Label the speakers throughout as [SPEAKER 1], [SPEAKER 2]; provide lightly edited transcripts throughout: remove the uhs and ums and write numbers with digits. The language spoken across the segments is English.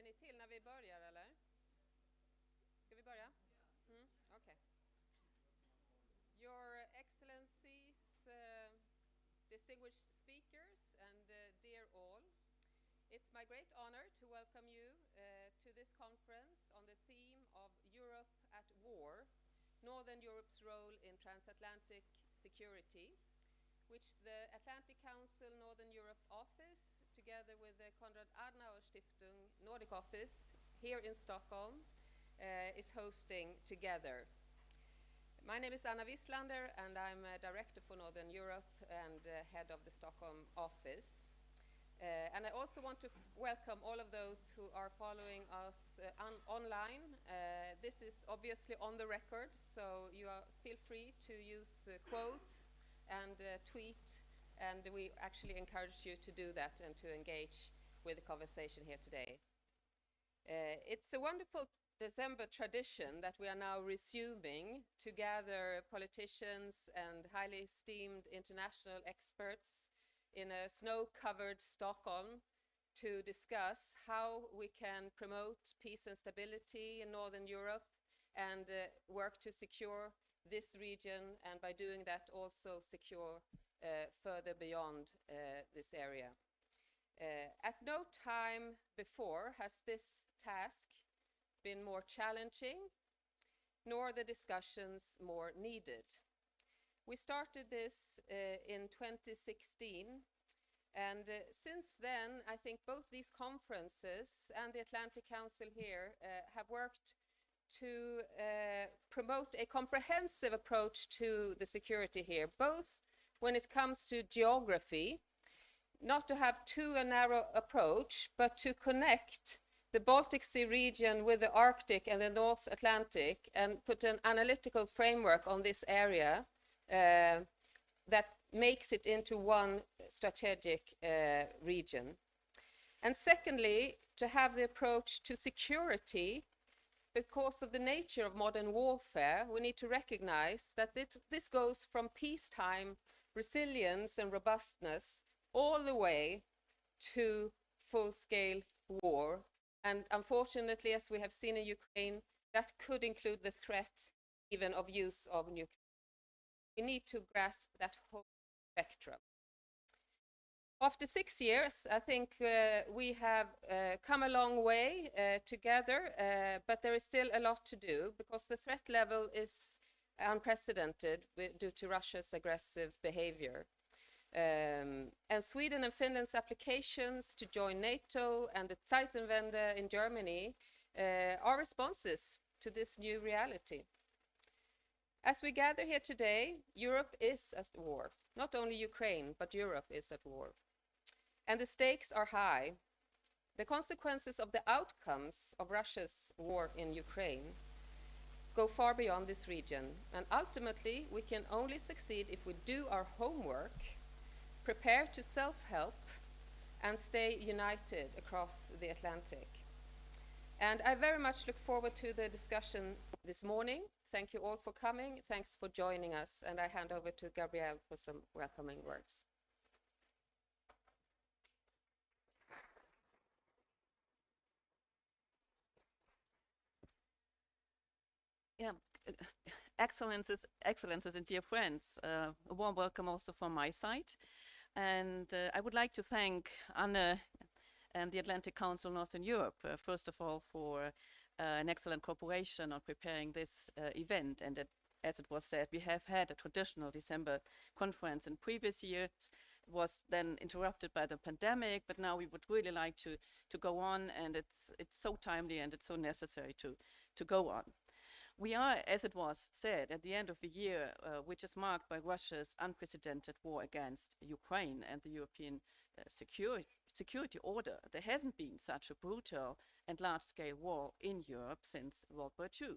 [SPEAKER 1] ni till när vi börjar, eller? Ska vi börja? Okay. Your Excellencies, distinguished speakers, and dear all, it's my great honor to welcome you to this conference on the theme of Europe at War, Northern Europe's role in transatlantic security, which the Atlantic Council Northern Europe office, together with the Konrad-Adenauer-Stiftung Nordic office here in Stockholm, is hosting together. My name is Wieslander, and I'm a director for Northern Europe and head of the Stockholm office. And I also want to welcome all of those who are following us online. This is obviously on the record, so feel free to use quotes and tweet, and we actually encourage you to do that and to engage with the conversation here today. It's a wonderful December tradition that we are now resuming to gather politicians and highly esteemed international experts in a snow-covered Stockholm to discuss how we can promote peace and stability in Northern Europe and work to secure this region, and by doing that also secure further beyond this area. At no time before has this task been more challenging, nor the discussions more needed. We started this in 2016, and since then I think both these conferences and the Atlantic Council here have worked to promote a comprehensive approach to the security here, both when it comes to geography, not to have too narrow approach, but to connect the Baltic Sea region with the Arctic and the North Atlantic and put an analytical framework on this area that makes it into one strategic region. And secondly, to have the approach to security. Because of the nature of modern warfare, we need to recognize that this goes from peacetime resilience and robustness all the way to full-scale war. And unfortunately, as we have seen in Ukraine, that could include the threat even of use of nuclear. We need to grasp that whole spectrum. After 6 years, I think we have come a long way together, but there is still a lot to do because the threat level is unprecedented due to Russia's aggressive behavior. And Sweden and Finland's applications to join NATO and the Zeitenwende in Germany are responses to this new reality. As we gather here today, Europe is at war. Not only Ukraine, but Europe is at war. And the stakes are high. The consequences of the outcomes of Russia's war in Ukraine go far beyond this region. And ultimately, we can only succeed if we do our homework, prepare to self-help, and stay united across the Atlantic. And I very much look forward to the discussion this morning. Thank you all for coming. Thanks for joining us. And I hand over to Gabriele for some welcoming words.
[SPEAKER 2] Yeah, excellencies and dear friends, a warm welcome also from my side. And I would like to thank Anne and the Atlantic Council Northern Europe, first of all, for an excellent cooperation on preparing this event. And as it was said, we have had a traditional December conference in previous years. It was then interrupted by the pandemic, but now we would really like to go on, and it's so timely and it's so necessary to go on. We are, as it was said, at the end of the year, which is marked by Russia's unprecedented war against Ukraine and the European security order. There hasn't been such a brutal and large-scale war in Europe since World War II.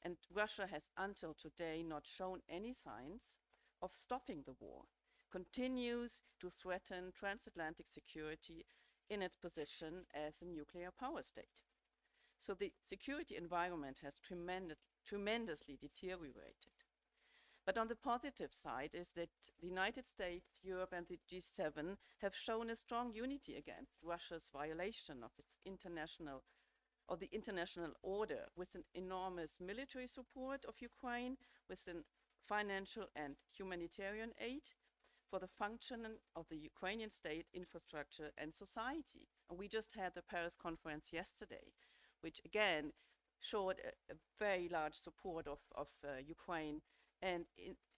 [SPEAKER 2] And Russia has until today not shown any signs of stopping the war, continues to threaten transatlantic security in its position as a nuclear power state. So the security environment has tremendously deteriorated. But on the positive side is that the United States, Europe, and the G7 have shown a strong unity against Russia's violation of its international of the international order, with an enormous military support of Ukraine, with an financial and humanitarian aid for the functioning of the Ukrainian state, infrastructure and society. And we just had the Paris conference yesterday, which again showed a very large support of Ukraine and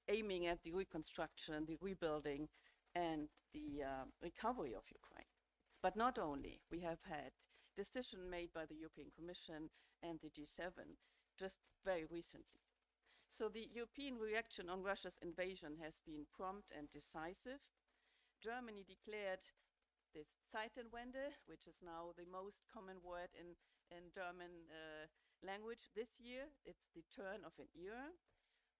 [SPEAKER 2] aiming at the reconstruction, the rebuilding and the recovery of Ukraine. But not only, we have had decision made by the European Commission and the G7 just very recently. So the European reaction on Russia's invasion has been prompt and decisive. Germany declared this Zeitenwende, which is now the most common word in German language this year. It's the turn of an era,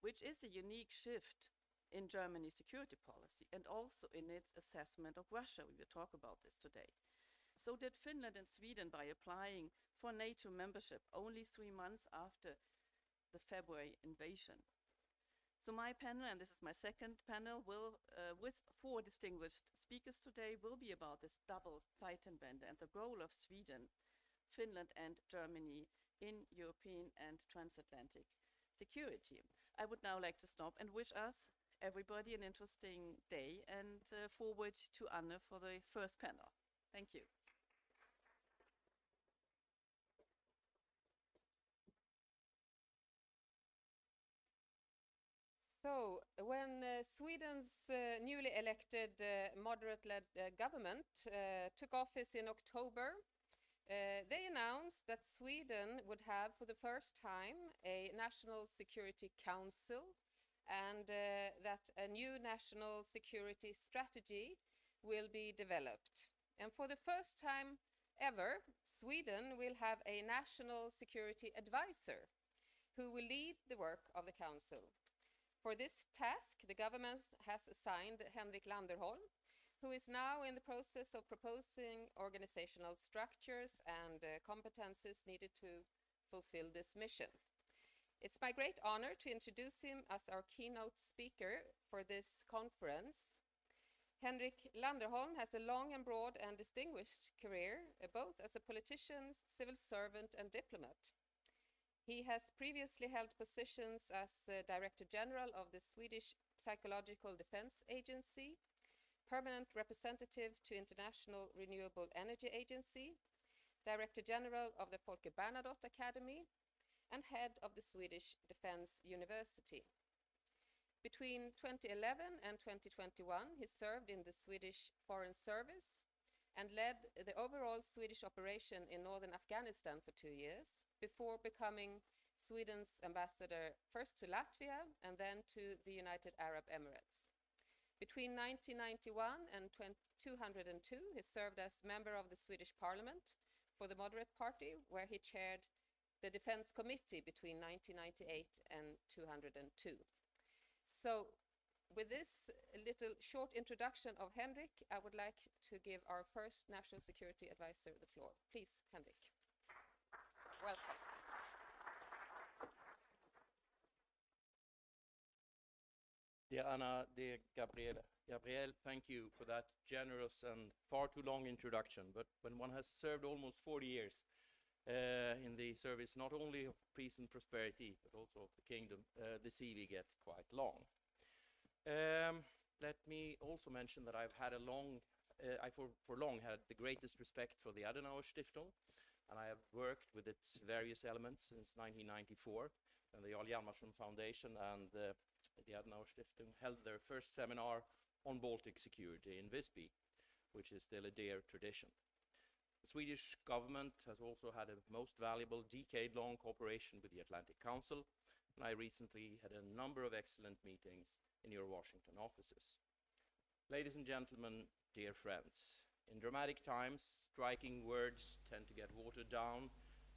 [SPEAKER 2] which is a unique shift in Germany's security policy and also in its assessment of Russia. We will talk about this today. So did Finland and Sweden by applying for NATO membership only 3 months after the February invasion. So my panel, and this is my second panel, will, with 4 distinguished speakers today, will be about this double Zeitenwende and the role of Sweden, Finland and Germany in European and transatlantic security. I would now like to stop and wish us, everybody, an interesting day and forward to Anne for the first panel. Thank you.
[SPEAKER 1] So, when Sweden's newly elected moderate-led government took office in October, they announced that Sweden would have, for the first time, a National Security Council and that a new national security strategy will be developed. And for the first time ever, Sweden will have a National Security Advisor who will lead the work of the Council. For this task, the government has assigned Henrik Landerholm, who is now in the process of proposing organizational structures and competences needed to fulfill this mission. It's my great honor to introduce him as our keynote speaker for this conference. Henrik Landerholm has a long and broad and distinguished career, both as a politician, civil servant and diplomat. He has previously held positions as Director General of the Swedish Psychological Defense Agency, Permanent Representative to International Renewable Energy Agency, Director General of the Folke Bernadotte Academy, and head of the Swedish Defense University. Between 2011 and 2021, he served in the Swedish Foreign Service and led the overall Swedish operation in northern Afghanistan for 2 years, before becoming Sweden's ambassador first to Latvia and then to the United Arab Emirates. Between 1991 and 2002, he served as member of the Swedish Parliament for the Moderate Party, where he chaired the Defense Committee between 1998 and 2002. So, with this little short introduction of Henrik, I would like to give our first National Security Advisor the floor. Please, Henrik. Welcome.
[SPEAKER 3] Dear Anna, dear Gabriele. Gabriele, thank you for that generous and far too long introduction. But when one has served almost 40 years in the service, not only of peace and prosperity, but also of the kingdom, the CV gets quite long. Let me also mention that I've had for long had the greatest respect for the Konrad-Adenauer-Stiftung, and I have worked with its various elements since 1994, and the Jarl Hjalmarson Foundation and the Konrad-Adenauer-Stiftung held their first seminar on Baltic security in Visby, which is still a dear tradition. The Swedish government has also had a most valuable decade-long cooperation with the Atlantic Council, and I recently had a number of excellent meetings in your Washington offices. Ladies and gentlemen, dear friends, in dramatic times, striking words tend to get watered down,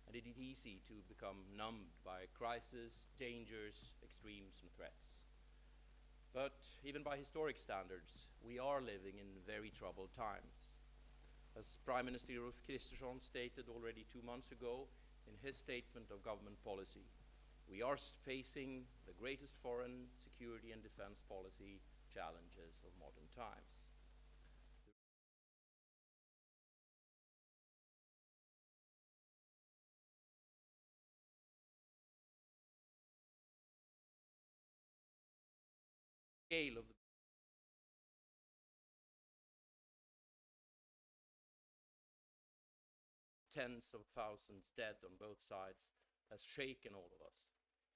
[SPEAKER 3] and it is easy to become numbed by crises, dangers, extremes, and threats. But even by historic standards, we are living in very troubled times. As Prime Minister Ulf Kristersson stated already 2 months ago in his statement of government policy, we are facing the greatest foreign, security and defense policy challenges of modern times. scale of the tens of thousands dead on both sides has shaken all of us.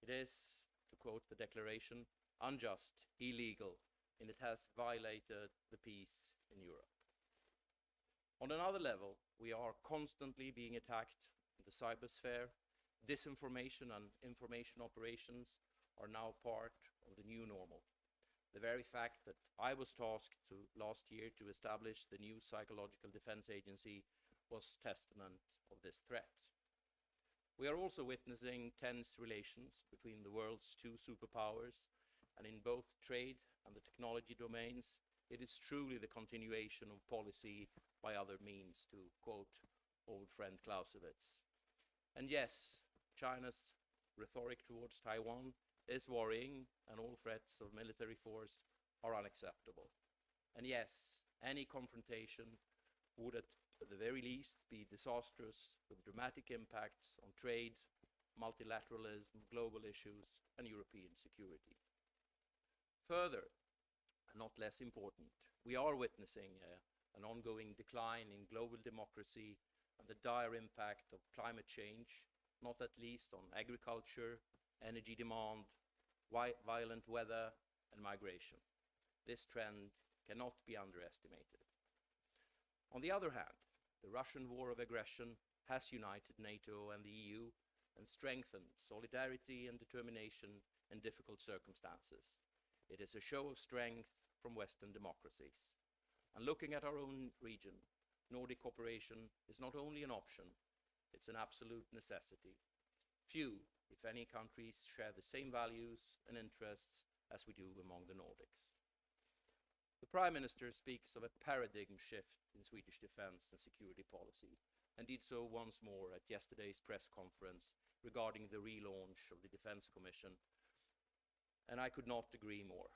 [SPEAKER 3] It is, to quote the declaration, unjust, illegal, and it has violated the peace in Europe. On another level, we are constantly being attacked in the cybersphere. Disinformation and information operations are now part of the new normal. The very fact that I was tasked last year to establish the new Psychological Defense Agency was testament of this threat. We are also witnessing tense relations between the world's two superpowers, and in both trade and the technology domains, it is truly the continuation of policy by other means, to quote old friend Clausewitz. And yes, China's rhetoric towards Taiwan is worrying, and all threats of military force are unacceptable. And yes, any confrontation would at the very least be disastrous, with dramatic impacts on trade, multilateralism, global issues, and European security. Further, and not less important, we are witnessing an ongoing decline in global democracy and the dire impact of climate change, not at least on agriculture, energy demand, violent weather, and migration. This trend cannot be underestimated. On the other hand, the Russian war of aggression has united NATO and the EU and strengthened solidarity and determination in difficult circumstances. It is a show of strength from Western democracies. And looking at our own region, Nordic cooperation is not only an option, it's an absolute necessity. Few, if any, countries share the same values and interests as we do among the Nordics. The Prime Minister speaks of a paradigm shift in Swedish defense and security policy, and did so once more at yesterday's press conference regarding the relaunch of the Defense Commission, and I could not agree more.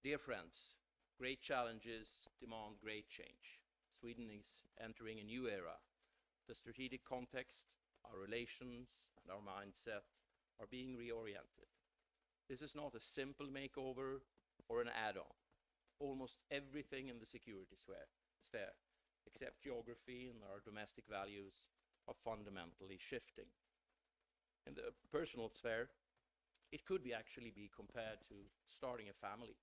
[SPEAKER 3] Dear friends, great challenges demand great change. Sweden is entering a new era. The strategic context, our relations, and our mindset are being reoriented. This is not a simple makeover or an add-on. Almost everything in the security sphere, except geography and our domestic values, are fundamentally shifting. In the personal sphere, it could actually be compared to starting a family.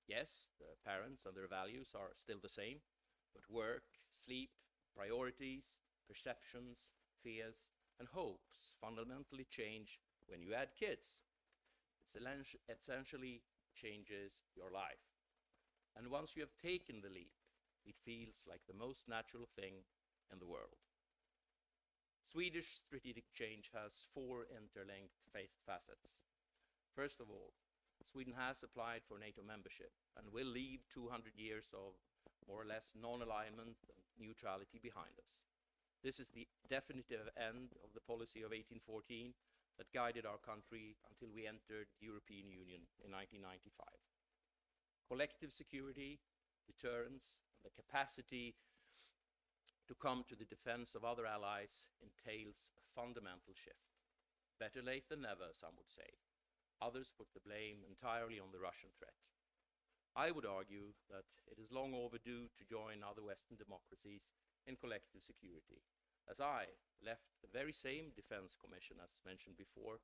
[SPEAKER 3] Yes, the parents and their values are still the same, but work, sleep, priorities, perceptions, fears, and hopes fundamentally change when you add kids. It essentially changes your life. And once you have taken the leap, it feels like the most natural thing in the world. Swedish strategic change has four interlinked facets. First of all, Sweden has applied for NATO membership and will leave 200 years of more or less non-alignment and neutrality behind us. This is the definitive end of the policy of 1814 that guided our country until we entered the European Union in 1995. Collective security, deterrence, and the capacity to come to the defense of other allies entails a fundamental shift. Better late than never, some would say. Others put the blame entirely on the Russian threat. I would argue that it is long overdue to join other Western democracies in collective security, as I left the very same Defense Commission, as mentioned before,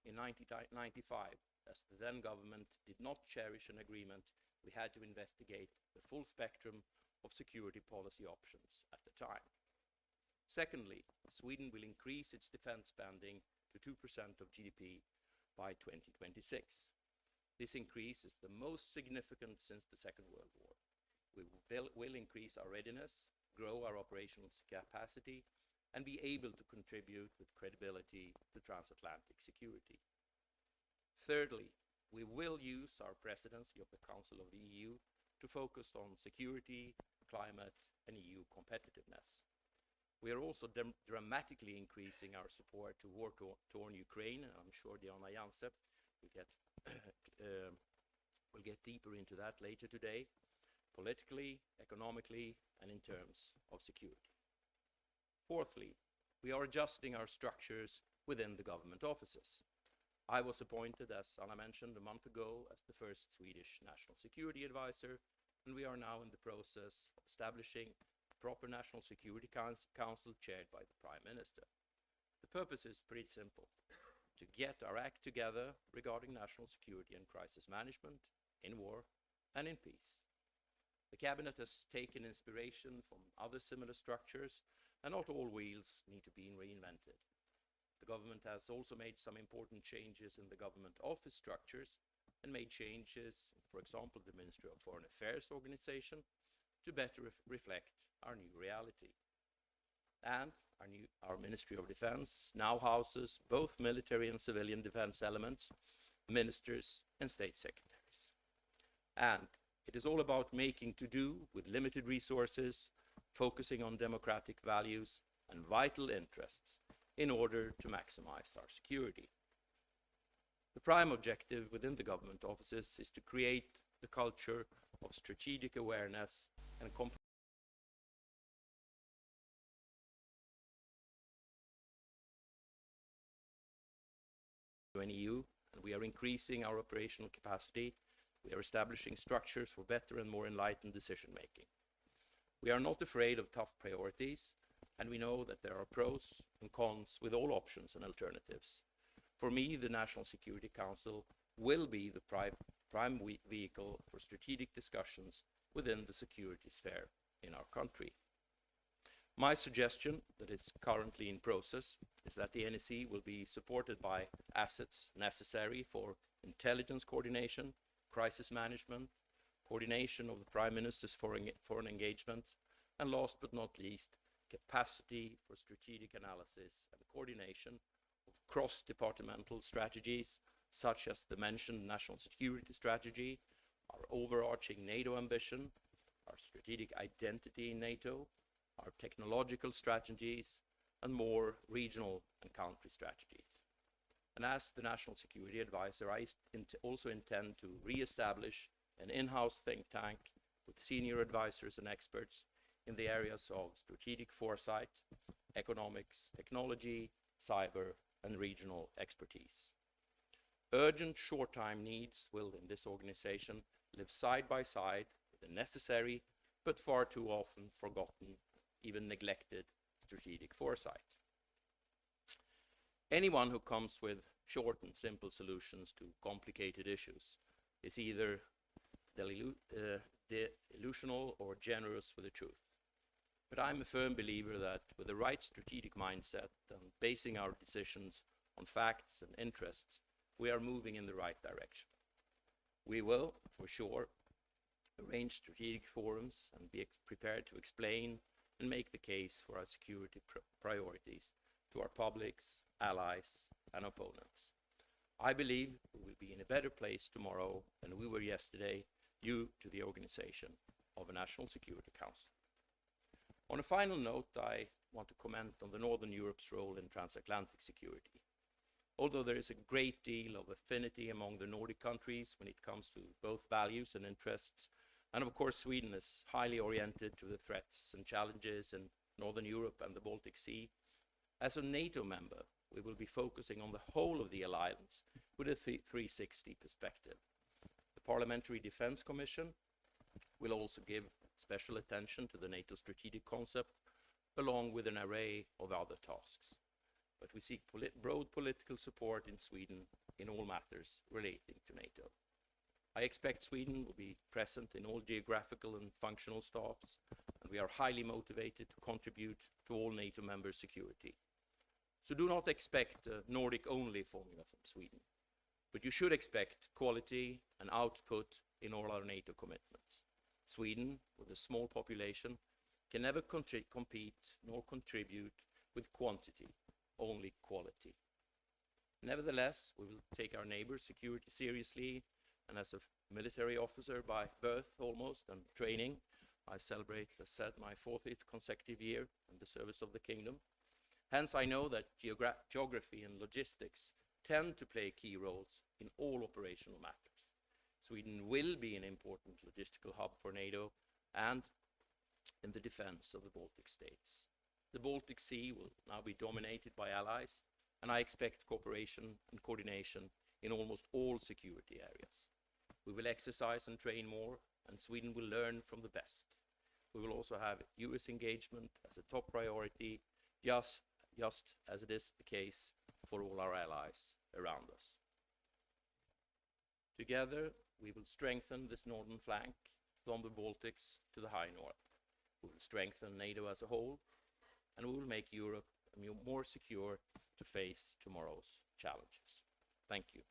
[SPEAKER 3] in 1995, as the then government did not cherish an agreement, we had to investigate the full spectrum of security policy options at the time. Secondly, Sweden will increase its defense spending to 2% of GDP by 2026. This increase is the most significant since the Second World War. We will increase our readiness, grow our operational capacity, and be able to contribute with credibility to transatlantic security. Thirdly, we will use our presidency of the Council of the EU to focus on security, climate, and EU competitiveness. We are also dramatically increasing our support to war-torn Ukraine, and I'm sure Jana will get deeper into that later today, politically, economically, and in terms of security. Fourthly, we are adjusting our structures within the government offices. I was appointed, as Anna mentioned, a month ago as the first Swedish National Security Advisor, and we are now in the process of establishing a proper National Security Council chaired by the Prime Minister. The purpose is pretty simple: to get our act together regarding national security and crisis management in war and in peace. The cabinet has taken inspiration from other similar structures, and not all wheels need to be reinvented. The government has also made some important changes in the government office structures and made changes, for example, the Ministry of Foreign Affairs organization, to better reflect our new reality. And our Ministry of Defense now houses both military and civilian defense elements, ministers and state secretaries. And it is all about making to-do with limited resources, focusing on democratic values and vital interests in order to maximize our security. The prime objective within the government offices is to create the culture of strategic awareness and EU, and we are increasing our operational capacity. We are establishing structures for better and more enlightened decision-making. We are not afraid of tough priorities, and we know that there are pros and cons with all options and alternatives. For me, the National Security Council will be the prime vehicle for strategic discussions within the security sphere in our country. My suggestion, that is currently in process, is that the NSC will be supported by assets necessary for intelligence coordination, crisis management, coordination of the Prime Minister's foreign engagement, and last but not least, capacity for strategic analysis and coordination of cross-departmental strategies, such as the mentioned national security strategy, our overarching NATO ambition, our strategic identity in NATO, our technological strategies, and more regional and country strategies. And as the National Security Advisor, I also intend to re-establish an in-house think tank with senior advisors and experts in the areas of strategic foresight, economics, technology, cyber, and regional expertise. Urgent short-time needs will, in this organization, live side by side with the necessary but far too often forgotten, even neglected, strategic foresight. Anyone who comes with short and simple solutions to complicated issues is either delusional or generous with the truth. But I'm a firm believer that with the right strategic mindset and basing our decisions on facts and interests, we are moving in the right direction. We will, for sure, arrange strategic forums and be prepared to explain and make the case for our security priorities to our publics, allies, and opponents. I believe we will be in a better place tomorrow than we were yesterday due to the organization of a National Security Council. On a final note, I want to comment on the Northern Europe's role in transatlantic security. Although there is a great deal of affinity among the Nordic countries when it comes to both values and interests, and of course Sweden is highly oriented to the threats and challenges in Northern Europe and the Baltic Sea, as a NATO member, we will be focusing on the whole of the alliance with a 360 perspective. The Parliamentary Defense Commission will also give special attention to the NATO strategic concept, along with an array of other tasks. But we seek broad political support in Sweden in all matters relating to NATO. I expect Sweden will be present in all geographical and functional staffs, and we are highly motivated to contribute to all NATO members' security. So do not expect a Nordic-only formula from Sweden, but you should expect quality and output in all our NATO commitments. Sweden, with a small population, can never compete nor contribute with quantity, only quality. Nevertheless, we will take our neighbors' security seriously, and as a military officer by birth almost and training, I celebrate, as said, my 40th consecutive year in the service of the kingdom. Hence, I know that geography and logistics tend to play key roles in all operational matters. Sweden will be an important logistical hub for NATO and in the defense of the Baltic states. The Baltic Sea will now be dominated by allies, and I expect cooperation and coordination in almost all security areas. We will exercise and train more, and Sweden will learn from the best. We will also have US engagement as a top priority, just as it is the case for all our allies around us. Together, we will strengthen this northern flank from the Baltics to the high north. We will strengthen NATO as a whole, and we will make Europe more secure to face tomorrow's challenges. Thank you.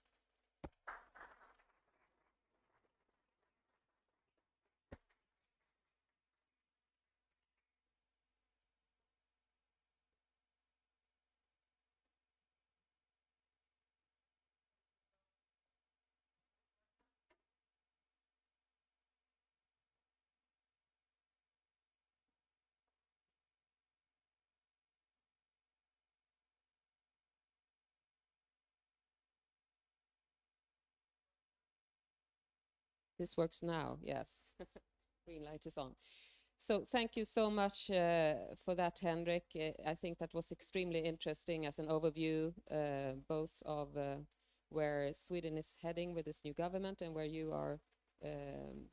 [SPEAKER 1] This works now, yes. Green light is on. So thank you so much for that, Henrik. I think that was extremely interesting as an overview, both of where Sweden is heading with this new government and where you are,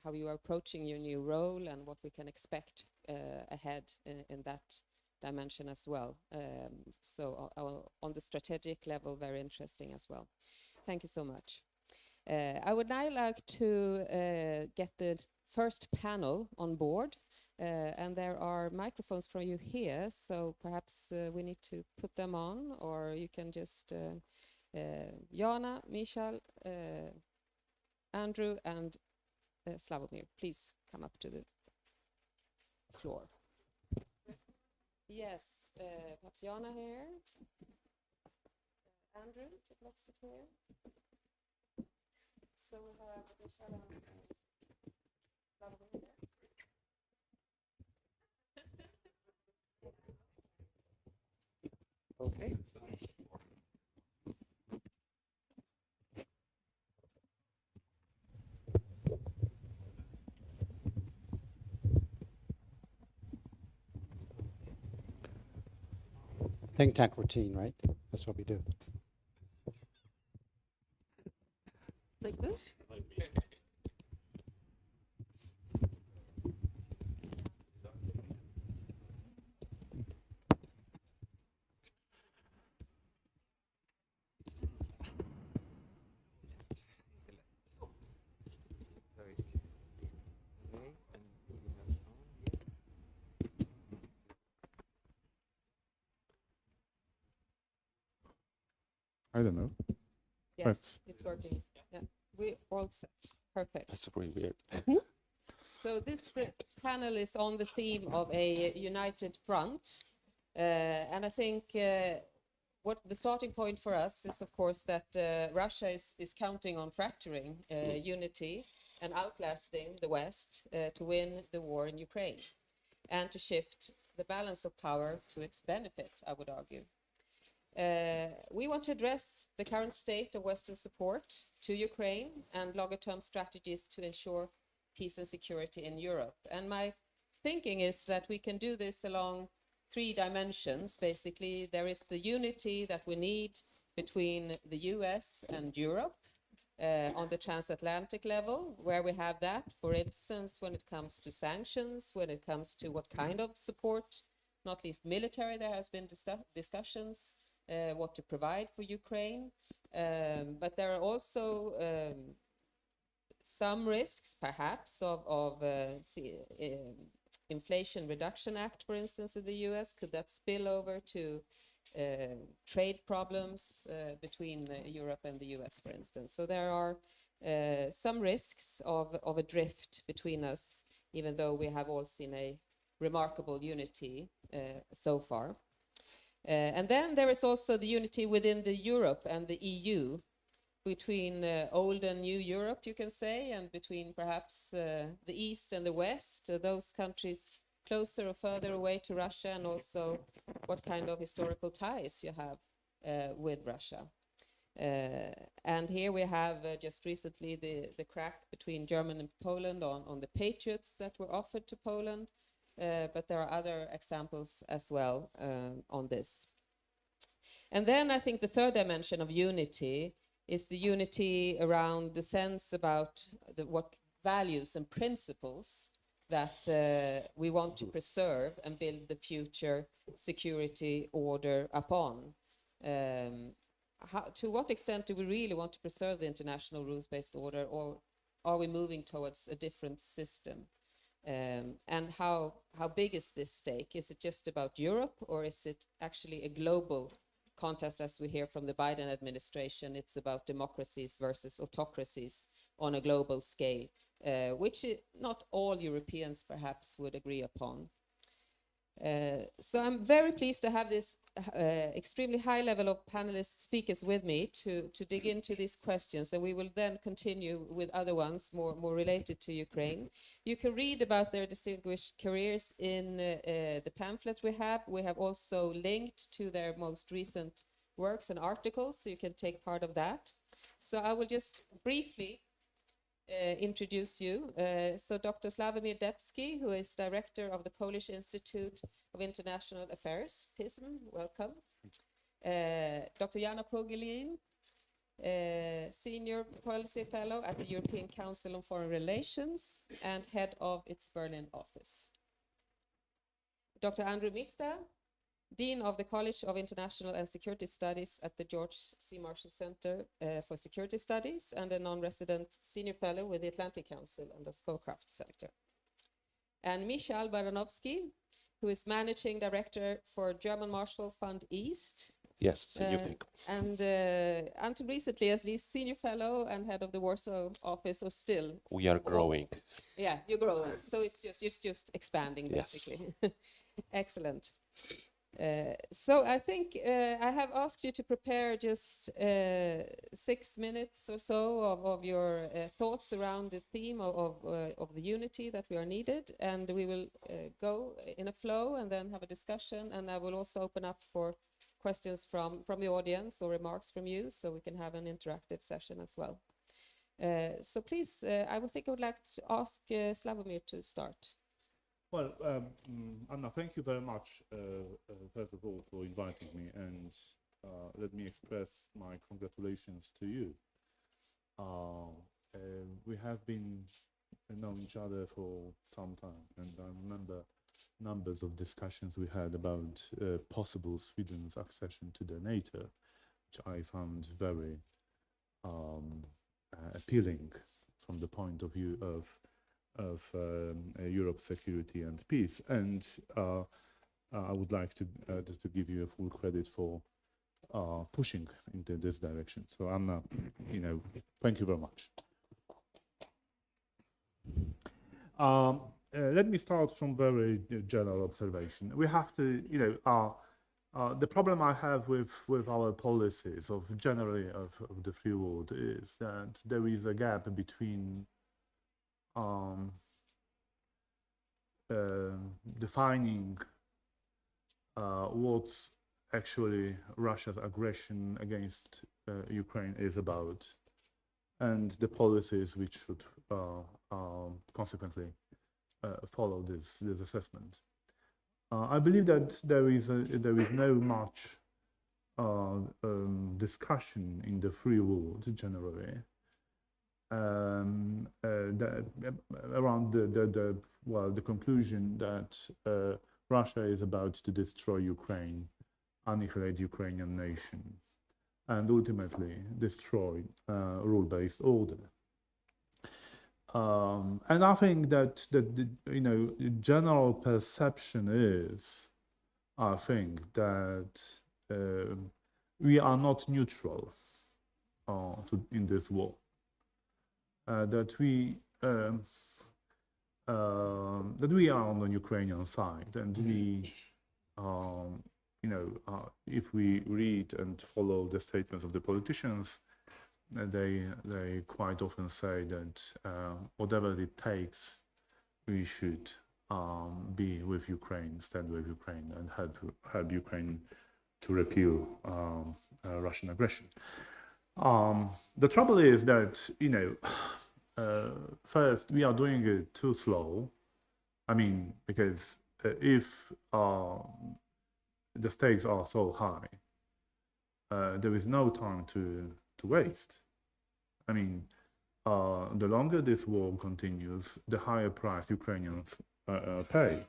[SPEAKER 1] how you are approaching your new role and what we can expect ahead in that dimension as well. So on the strategic level, very interesting as well. Thank you so much. I would now like to get the first panel on board, and there are microphones for you here, so perhaps we need to put them on, or you can just, Jana, Michal, Andrew, and Sławomir, please come up to the floor. Yes, perhaps Jana here. Andrew, would you like to sit here? So we have Michal and Sławomir there.
[SPEAKER 4] Okay. Think tank routine, right? That's what we do.
[SPEAKER 2] Like this?
[SPEAKER 5] I don't know.
[SPEAKER 1] Yes, it's working. Yeah, we all set. Perfect.
[SPEAKER 4] That's really weird.
[SPEAKER 1] So this panel is on the theme of a united front. And I think what the starting point for us is, of course, that Russia is counting on fracturing unity and outlasting the West to win the war in Ukraine and to shift the balance of power to its benefit, I would argue. We want to address the current state of Western support to Ukraine and longer-term strategies to ensure peace and security in Europe. And my thinking is that we can do this along three dimensions. Basically, there is the unity that we need between the US and Europe on the transatlantic level, where we have that, for instance, when it comes to sanctions, when it comes to what kind of support, not least military, there has been discussions what to provide for Ukraine. But there are also some risks, perhaps, of Inflation Reduction Act, for instance, in the US. Could that spill over to trade problems between Europe and the US, for instance? So there are some risks of a drift between us, even though we have all seen a remarkable unity so far. And then there is also the unity within the Europe and the EU, between old and new Europe, you can say, and between perhaps the East and the West, those countries closer or further away to Russia, and also what kind of historical ties you have with Russia. And here we have just recently the crack between Germany and Poland on the Patriots that were offered to Poland. But there are other examples as well on this. And then I think the third dimension of unity is the unity around the sense about what values and principles that we want to preserve and build the future security order upon. To what extent do we really want to preserve the international rules-based order, or are we moving towards a different system? And how big is this stake? Is it just about Europe, or is it actually a global contest, as we hear from the Biden administration? It's about democracies versus autocracies on a global scale, which not all Europeans perhaps would agree upon. So I'm very pleased to have this extremely high level of panelist speakers with me to dig into these questions, and we will then continue with other ones more related to Ukraine. You can read about their distinguished careers in the pamphlet we have. We have also linked to their most recent works and articles, so you can take part of that. So I will just briefly introduce you. So Dr. Sławomir Dębski, who is director of the Polish Institute of International Affairs, PISM, welcome. Dr. Jana Puglierin, senior policy fellow at the European Council on Foreign Relations and head of its Berlin office. Dr. Michta, Dean of the College of International and Security Studies at the George C. Marshall Center for Security Studies and a non-resident senior fellow with the Atlantic Council and the Scowcroft Center. And Michal Baranowski, who is managing director for German Marshall Fund East.
[SPEAKER 5] Yes, you think.
[SPEAKER 1] And until recently, as least senior fellow and head of the Warsaw office, or still.
[SPEAKER 5] We are growing.
[SPEAKER 1] Yeah, you're growing. So it's just expanding, basically. Yes. Excellent. So I think I have asked you to prepare just 6 minutes or so of your thoughts around the theme of the unity that we are needed, and we will go in a flow and then have a discussion, and I will also open up for questions from the audience or remarks from you, so we can have an interactive session as well. So please, I would like to ask Sławomir to start.
[SPEAKER 6] Well, Anna, thank you very much, first of all, for inviting me, and let me express my congratulations to you. We have been knowing each other for some time, and I remember numbers of discussions we had about possible Sweden's accession to the NATO, which I found very appealing from the point of view of Europe's security and peace, and I would like to give you a full credit for pushing into this direction. So Anna, thank you very much. Let me start from very general observation. We have to, the problem I have with our policies of generally of the free world is that there is a gap between defining what's actually Russia's aggression against Ukraine is about, and the policies which should consequently follow this assessment. I believe that there is no much discussion in the free world generally around the conclusion that Russia is about to destroy Ukraine, annihilate Ukrainian nation, and ultimately destroy rule-based order. And I think that the general perception is, I think, that we are not neutral in this war. That we are on the Ukrainian side, and we, if we read and follow the statements of the politicians, they quite often say that whatever it takes, we should be with Ukraine, stand with Ukraine, and help Ukraine to repel Russian aggression. The trouble is that, first, we are doing it too slow. I mean, because if the stakes are so high, there is no time to to waste. I mean, the longer this war continues, the higher price Ukrainians pay.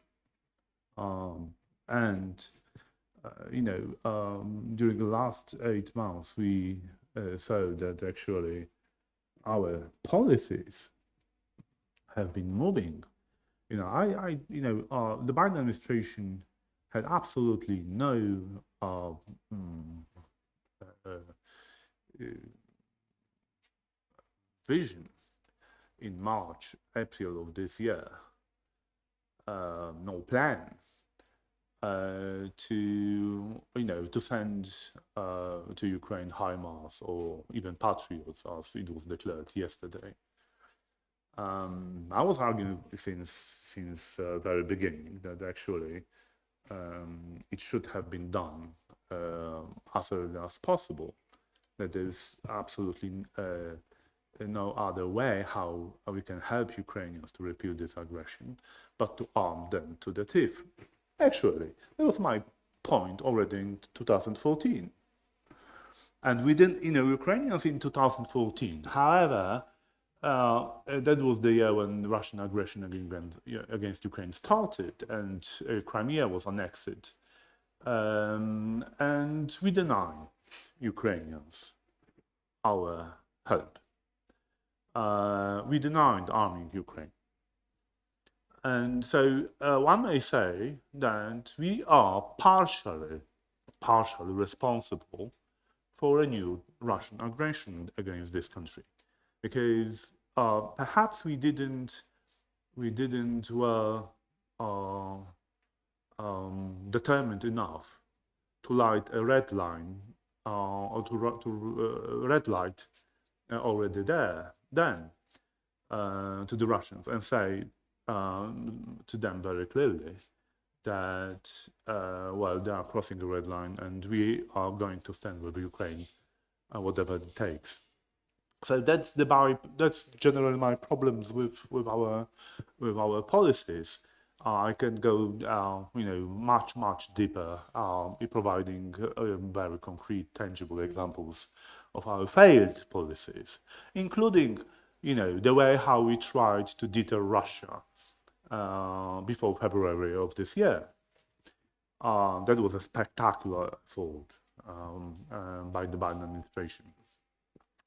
[SPEAKER 6] During the last 8 months, we saw that actually our policies have been moving. The Biden administration had absolutely no vision in March, April of this year, no plans to send to Ukraine HIMARS or even Patriots, as it was declared yesterday. I was arguing since very beginning that actually it should have been done as early as possible. That there's absolutely no other way how we can help Ukrainians to repeal this aggression, but to arm them to the teeth. Actually, that was my point already in 2014. And we didn't, Ukrainians in 2014, however, that was the year when Russian aggression against Ukraine started and Crimea was annexed. And we denied Ukrainians our help. We denied arming Ukraine. And so one may say that we are partially responsible for a new Russian aggression against this country, because perhaps we didn't determined enough to light a red line or to red light already then to the Russians and say to them very clearly that they are crossing the red line and we are going to stand with Ukraine whatever it takes. So that's generally my problems with our policies. I can go much deeper providing very concrete, tangible examples of our failed policies, including the way how we tried to deter Russia before February of this year. That was a spectacular effort by the Biden administration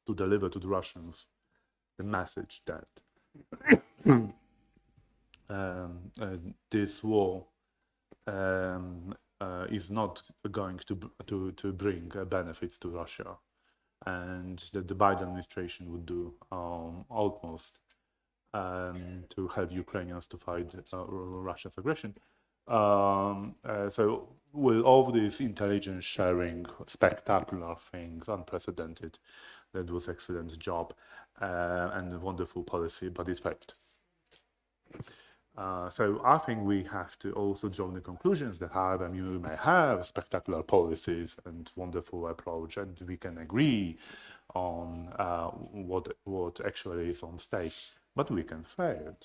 [SPEAKER 6] to deliver to the Russians the message that this war is not going to bring benefits to Russia, and that the Biden administration would do utmost to help Ukrainians to fight Russia's aggression. So with all this intelligence sharing, spectacular things, unprecedented, that was excellent job and a wonderful policy, but it failed. So I think we have to also draw the conclusions that however we may have spectacular policies and wonderful approach, and we can agree on what actually is on stake, but we can fail.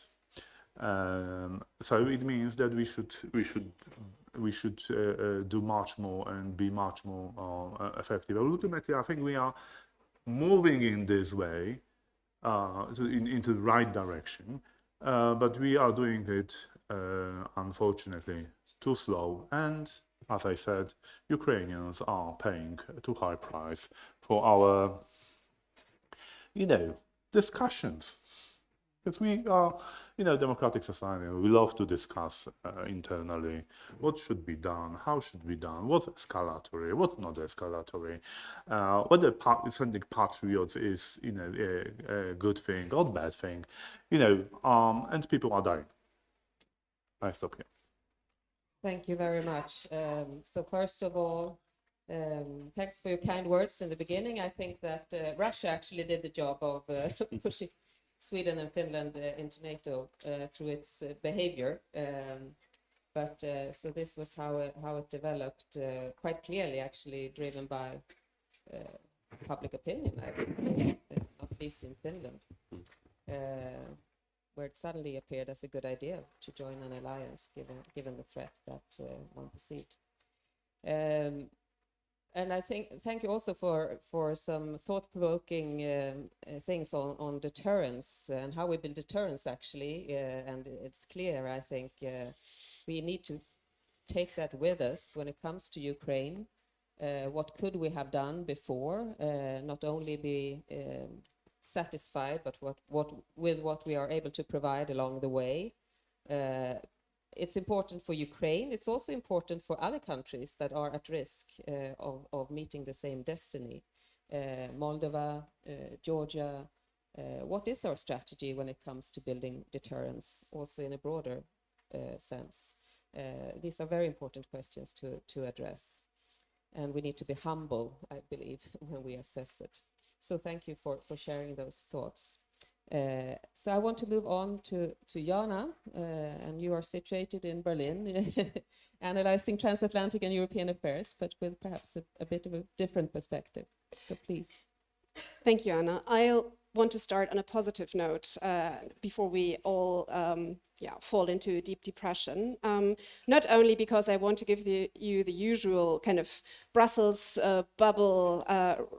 [SPEAKER 6] So it means that we should do much more and be much more effective. Ultimately, I think we are moving in this way into the right direction, but we are doing it unfortunately too slow. And as I said, Ukrainians are paying a too high price for our, discussions. Because we are, democratic society, we love to discuss internally what should be done, how should be done, what's escalatory, what's not escalatory, whether sending patriots is, a good thing or bad thing, and people are dying. I stop here.
[SPEAKER 1] Thank you very much. So first of all, thanks for your kind words in the beginning. I think that Russia actually did the job of pushing Sweden and Finland into NATO through its behavior. So this was how it developed, quite clearly actually driven by public opinion, I would say, not least in Finland, where it suddenly appeared as a good idea to join an alliance given the threat that one perceived. And I thank you also for some thought-provoking things on deterrence and how we build deterrence actually. And it's clear, I think, we need to take that with us when it comes to Ukraine. What could we have done before? Not only be satisfied, but what we are able to provide along the way. It's important for Ukraine. It's also important for other countries that are at risk of meeting the same destiny. Moldova, Georgia. What is our strategy when it comes to building deterrence, also in a broader sense? These are very important questions to address. And we need to be humble, I believe, when we assess it. So thank you for sharing those thoughts. So I want to move on to Jana, and you are situated in Berlin, analyzing transatlantic and European affairs, but with perhaps a bit of a different perspective. So please.
[SPEAKER 7] Thank you, Anna. I want to start on a positive note before we all fall into deep depression. Not only because I want to give you the usual kind of Brussels bubble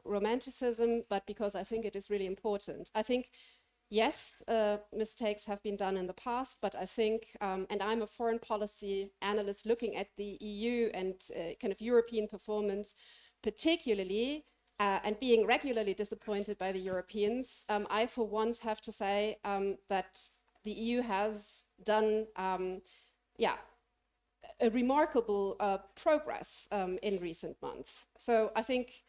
[SPEAKER 7] romanticism, but because I think it is really important. I think yes, mistakes have been done in the past, but I think, and I'm a foreign policy analyst looking at the EU and kind of European performance, particularly, and being regularly disappointed by the Europeans, I for once have to say that the EU has done, a remarkable progress in recent months. So I think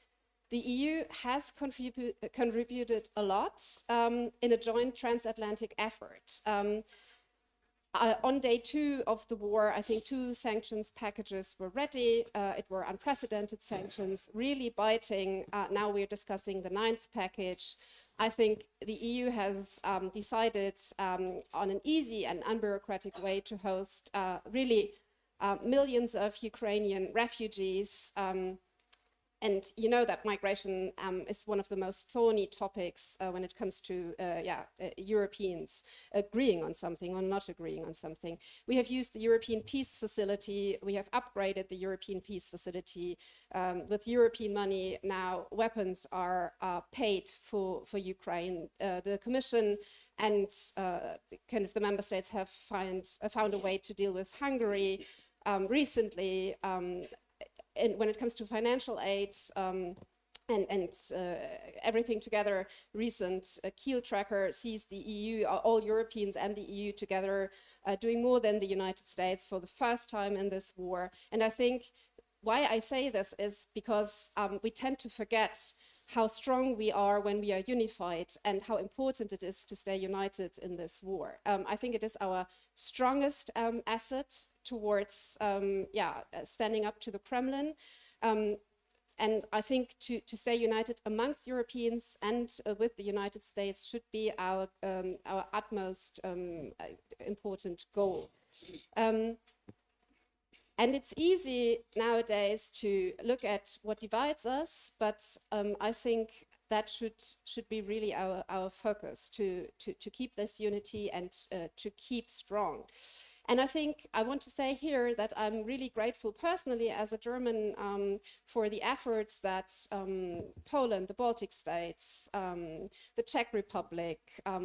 [SPEAKER 7] the EU has contributed a lot in a joint transatlantic effort. On day 2 of the war, I think 2 sanctions packages were ready. It were unprecedented sanctions, really biting. Now we're discussing the 9th package. I think the EU has decided on an easy and unbureaucratic way to host really millions of Ukrainian refugees. And you know that migration is one of the most thorny topics when it comes to Europeans agreeing on something or not agreeing on something. We have used the European Peace Facility. We have upgraded the European Peace Facility with European money. Now weapons are paid for Ukraine. The Commission and kind of the member states have found a way to deal with Hungary recently. And when it comes to financial aid and everything together, recent Kiel tracker sees the EU, all Europeans and the EU together doing more than the United States for the first time in this war. And I think why I say this is because we tend to forget how strong we are when we are unified and how important it is to stay united in this war. I think it is our strongest asset towards standing up to the Kremlin. And I think to stay united amongst Europeans and with the United States should be our utmost important goal. And it's easy nowadays to look at what divides us, but I think that should be really our focus to keep this unity and to keep strong. And I think I want to say here that I'm really grateful personally as a German for the efforts that Poland, the Baltic states, the Czech Republic,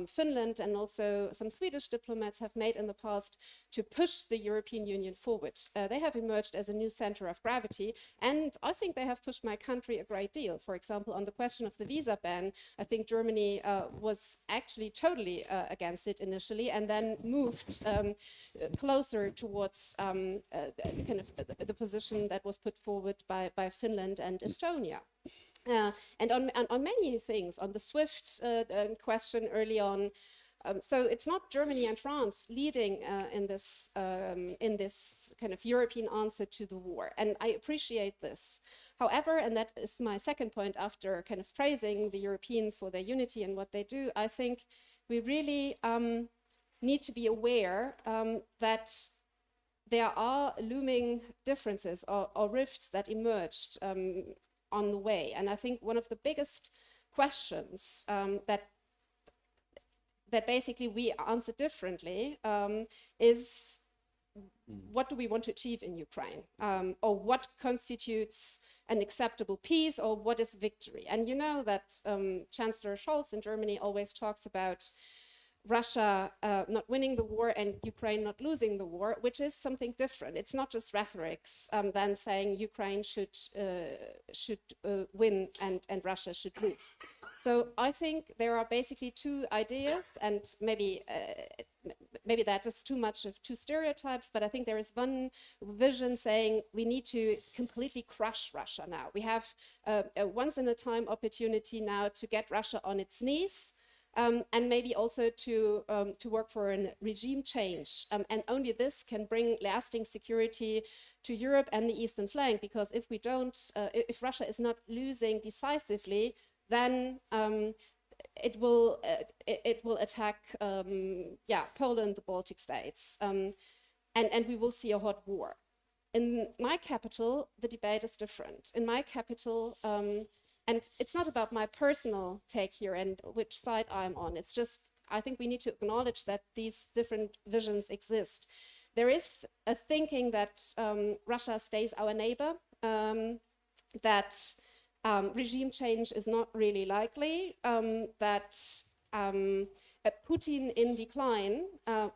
[SPEAKER 7] Finland, and also some Swedish diplomats have made in the past to push the European Union forward. They have emerged as a new center of gravity, and I think they have pushed my country a great deal. For example, on the question of the visa ban, I think Germany was actually totally against it initially, and then moved closer towards kind of the position that was put forward by Finland and Estonia. And on many things, on the SWIFT question early on, so it's not Germany and France leading in this kind of European answer to the war, and I appreciate this. However, and that is my second point after kind of praising the Europeans for their unity and what they do, I think we really need to be aware that there are looming differences or rifts that emerged on the way. And I think one of the biggest questions that basically we answer differently is what do we want to achieve in Ukraine, or what constitutes an acceptable peace, or what is victory? And you know that Chancellor Scholz in Germany always talks about Russia not winning the war and Ukraine not losing the war, which is something different. It's not just rhetorics than saying Ukraine should win and Russia should lose. So I think there are basically two ideas, and maybe that is too much of two stereotypes, but I think there is one vision saying we need to completely crush Russia now. We have a once-in-a-time opportunity now to get Russia on its knees, and maybe also to work for a regime change. And only this can bring lasting security to Europe and the eastern flank, because if we don't, if Russia is not losing decisively, then it will attack Poland, the Baltic states, and we will see a hot war. In my capital, the debate is different. In my capital, and it's not about my personal take here and which side I'm on. It's just, I think we need to acknowledge that these different visions exist. There is a thinking that Russia stays our neighbor, that regime change is not really likely, that a Putin in decline,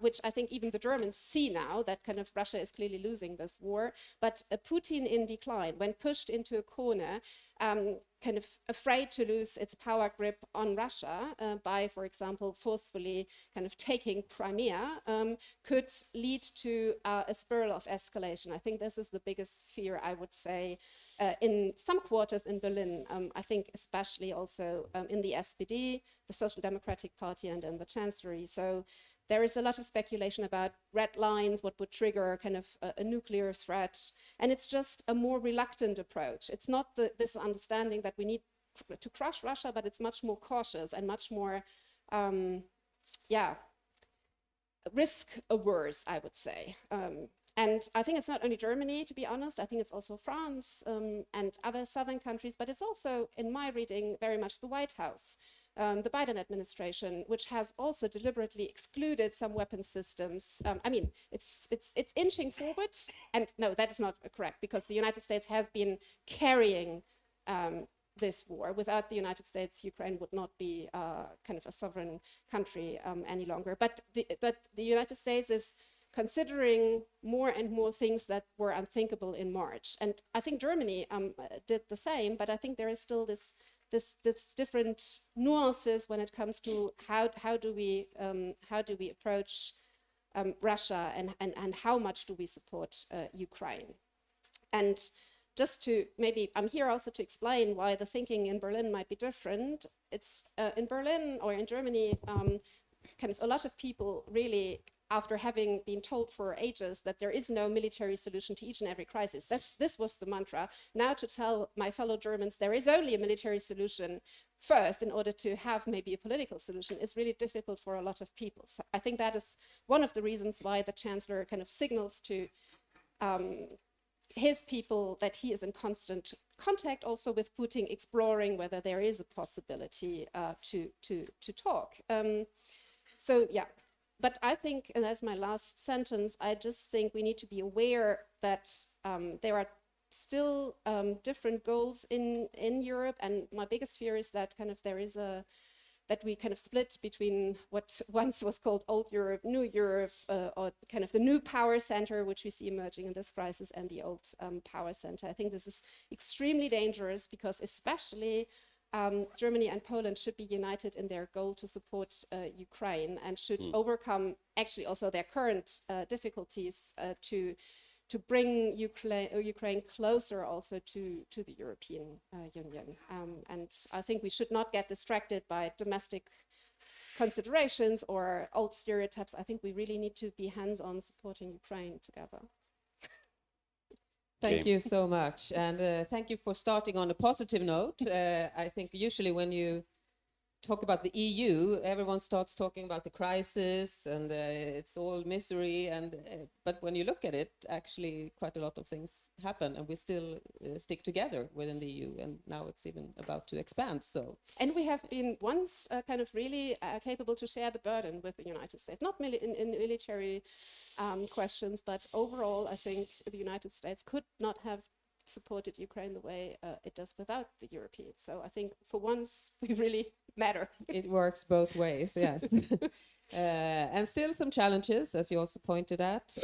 [SPEAKER 7] which I think even the Germans see now, that kind of Russia is clearly losing this war, but a Putin in decline, when pushed into a corner, kind of afraid to lose its power grip on Russia by, for example, forcefully kind of taking Crimea, could lead to a spiral of escalation. I think this is the biggest fear, I would say, in some quarters in Berlin. I think especially also in the SPD, the Social Democratic Party, and in the Chancellery. So there is a lot of speculation about red lines, what would trigger kind of a nuclear threat. And it's just a more reluctant approach. It's not this understanding that we need to crush Russia, but it's much more cautious and much more, risk averse, I would say. And I think it's not only Germany, to be honest. I think it's also France and other southern countries, but it's also, in my reading, very much the White House, the Biden administration, which has also deliberately excluded some weapon systems. I mean, it's inching forward, and no, that is not correct, because the United States has been carrying this war. Without the United States, Ukraine would not be kind of a sovereign country any longer. But the United States is considering more and more things that were unthinkable in March. And I think Germany did the same, but I think there is still this different nuances when it comes to how do we approach Russia, and how much do we support Ukraine. And just to maybe, I'm here also to explain why the thinking in Berlin might be different. It's in Berlin or in Germany, kind of a lot of people really, after having been told for ages that there is no military solution to each and every crisis. This was the mantra. Now to tell my fellow Germans there is only a military solution first in order to have maybe a political solution is really difficult for a lot of people. So I think that is one of the reasons why the Chancellor kind of signals to his people that he is in constant contact also with Putin, exploring whether there is a possibility to talk. So yeah. But I think, and that's my last sentence, I just think we need to be aware that there are still different goals in Europe. And my biggest fear is that kind of there is that we kind of split between what once was called old Europe, new Europe, or kind of the new power center, which we see emerging in this crisis, and the old power center. I think this is extremely dangerous, because especially Germany and Poland should be united in their goal to support Ukraine, and should overcome actually also their current difficulties to bring Ukraine closer also to the European Union. And I think we should not get distracted by domestic considerations or old stereotypes. I think we really need to be hands-on supporting Ukraine together.
[SPEAKER 8] Thank you so much, and thank you for starting on a positive note. I think usually when you talk about the EU, everyone starts talking about the crisis and it's all misery. And but when you look at it, actually quite a lot of things happen, and we still stick together within the EU. And now it's even about to expand. So,
[SPEAKER 7] and we have been once kind of really capable to share the burden with the United States, not in military questions, but overall, I think the United States could not have supported Ukraine the way it does without the Europeans. So I think for once we really matter.
[SPEAKER 8] It works both ways, yes. And still some challenges, as you also pointed at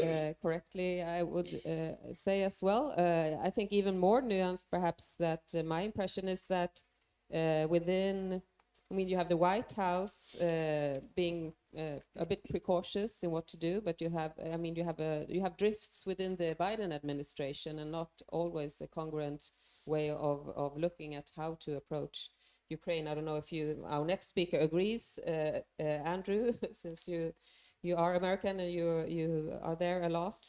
[SPEAKER 8] correctly, I would say as well. I think even more nuanced perhaps, that my impression is that within, I mean, you have the White House being a bit precautious in what to do, but you have, I mean, you have drifts within the Biden administration, and not always a congruent way of looking at how to approach Ukraine. I don't know if our next speaker agrees, Andrew, since you are American and you are there a lot,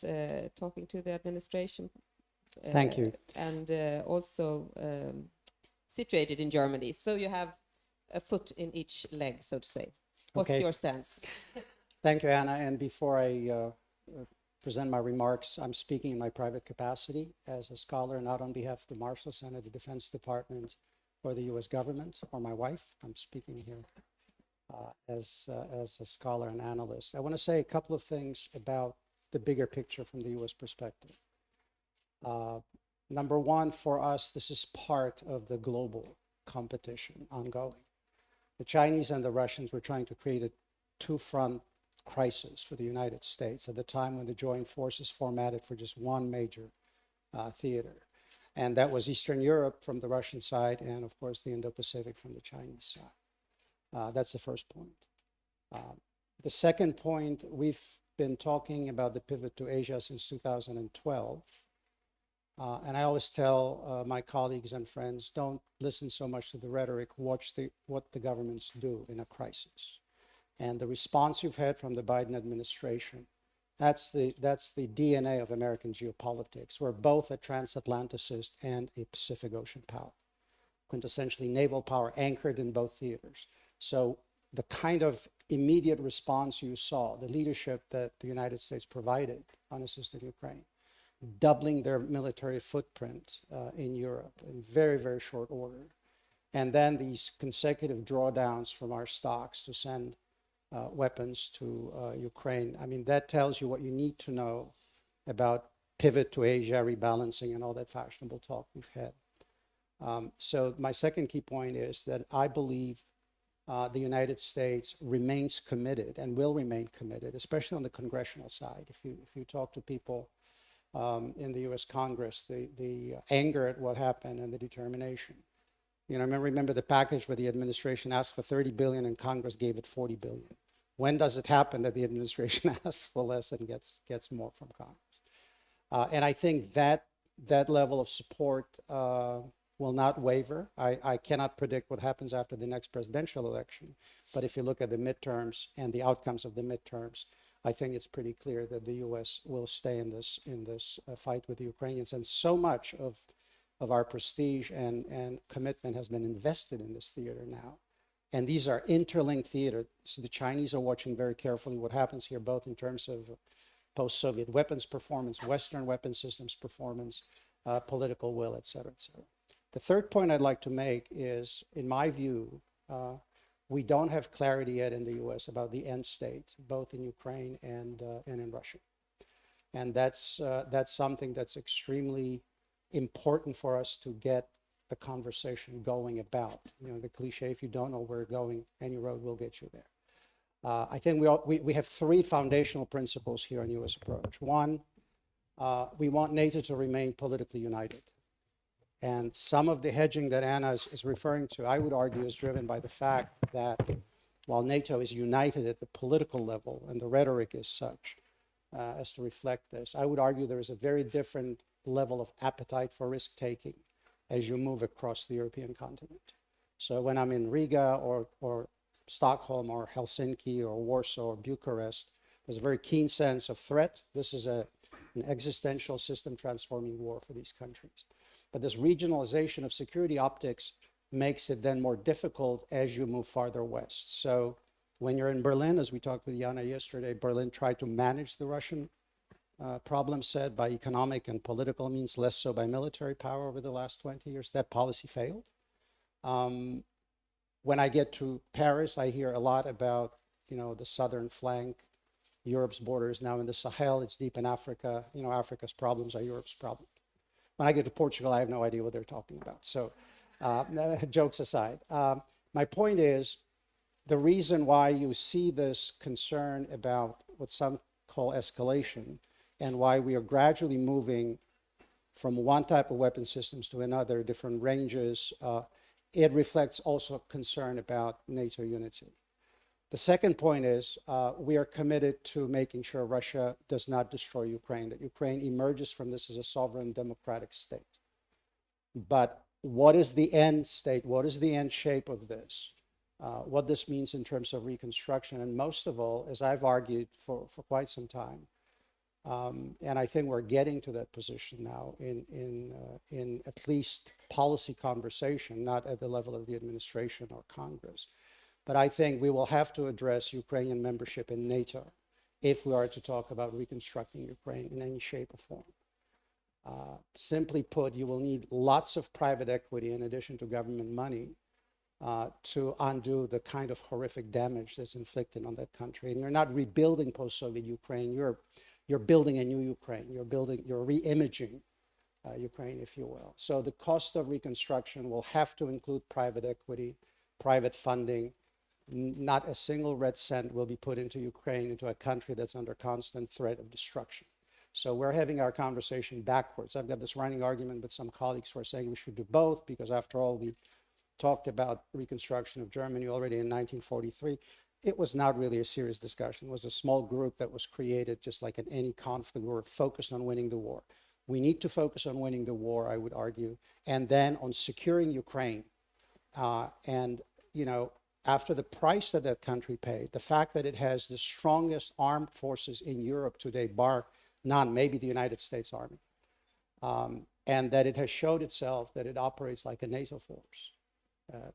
[SPEAKER 8] talking to the administration.
[SPEAKER 4] Thank you.
[SPEAKER 8] And also situated in Germany, so you have a foot in each leg, so to say. What's
[SPEAKER 4] Okay.
[SPEAKER 8] your stance?
[SPEAKER 4] Thank you, Anna. And before I present my remarks, I'm speaking in my private capacity as a scholar, not on behalf of the Marshall Center, the Defense Department, or the U.S. government, or my wife. I'm speaking here as a scholar and analyst. I want to say a couple of things about the bigger picture from the U.S. perspective. Number one, for us, this is part of the global competition ongoing. The Chinese and the Russians were trying to create a two-front crisis for the United States at the time when the joint forces formatted for just one major theater. And that was Eastern Europe from the Russian side, and of course the Indo-Pacific from the Chinese side. That's the first point. The second point, we've been talking about the pivot to Asia since 2012. And I always tell my colleagues and friends, don't listen so much to the rhetoric, watch what the governments do in a crisis. And the response you've had from the Biden administration, that's the DNA of American geopolitics. We're both a transatlanticist and a Pacific Ocean power, quintessentially naval power anchored in both theaters. So the kind of immediate response you saw, the leadership that the United States provided unassisted Ukraine, doubling their military footprint in Europe in very, very short order. And then these consecutive drawdowns from our stocks to send weapons to Ukraine. I mean, that tells you what you need to know about pivot to Asia, rebalancing, and all that fashionable talk we've had. So my second key point is that I believe the United States remains committed and will remain committed, especially on the congressional side. If you talk to people in the U.S. Congress, the anger at what happened and the determination. You know, remember the package where the administration asked for $30 billion and Congress gave it $40 billion. When does it happen that the administration asks for less and gets more from Congress? And I think that level of support will not waver. I cannot predict what happens after the next presidential election, but if you look at the midterms and the outcomes of the midterms, I think it's pretty clear that the U.S. will stay in this fight with the Ukrainians. And so much of our prestige and commitment has been invested in this theater now. And these are interlinked theaters. So the Chinese are watching very carefully what happens here, both in terms of post-Soviet weapons performance, Western weapon systems performance, political will, et cetera, et cetera. The third point I'd like to make is, in my view, we don't have clarity yet in the U.S. about the end state, both in Ukraine and in Russia. And that's something that's extremely important for us to get the conversation going about. You know, the cliche, if you don't know where you're going, any road will get you there. I think we have three foundational principles here in U.S. approach. One, we want NATO to remain politically united. And some of the hedging that Anna is referring to, I would argue, is driven by the fact that while NATO is united at the political level, and the rhetoric is such as to reflect this, I would argue there is a very different level of appetite for risk-taking as you move across the European continent. So when I'm in Riga or Stockholm or Helsinki or Warsaw or Bucharest, there's a very keen sense of threat. This is an existential system transforming war for these countries. But this regionalization of security optics makes it then more difficult as you move farther west. So when you're in Berlin, as we talked with Jana yesterday, Berlin tried to manage the Russian problem set by economic and political means, less so by military power over the last 20 years. That policy failed. When I get to Paris, I hear a lot about, the southern flank. Europe's border is now in the Sahel. It's deep in Africa. Africa's problems are Europe's problem. When I get to Portugal, I have no idea what they're talking about. So jokes aside, my point is the reason why you see this concern about what some call escalation and why we are gradually moving from one type of weapon systems to another, different ranges, it reflects also concern about NATO unity. The second point is we are committed to making sure Russia does not destroy Ukraine, that Ukraine emerges from this as a sovereign democratic state. But what is the end state? What is the end shape of this? What this means in terms of reconstruction? And most of all, as I've argued for quite some time, and I think we're getting to that position now in at least policy conversation, not at the level of the administration or Congress. But I think we will have to address Ukrainian membership in NATO if we are to talk about reconstructing Ukraine in any shape or form. Simply put, you will need lots of private equity in addition to government money to undo the kind of horrific damage that's inflicted on that country. And you're not rebuilding post-Soviet Ukraine, you're building a new Ukraine. You're re-imaging Ukraine, if you will. So the cost of reconstruction will have to include private equity, private funding. Not a single red cent will be put into Ukraine, into a country that's under constant threat of destruction. So we're having our conversation backwards. I've got this running argument with some colleagues who are saying we should do both because after all, we talked about reconstruction of Germany already in 1943. It was not really a serious discussion. It was a small group that was created just like in any conflict. We were focused on winning the war. We need to focus on winning the war, I would argue, and then on securing Ukraine. After the price that that country paid, the fact that it has the strongest armed forces in Europe today, bar none, maybe the United States Army, and that it has showed itself that it operates like a NATO force.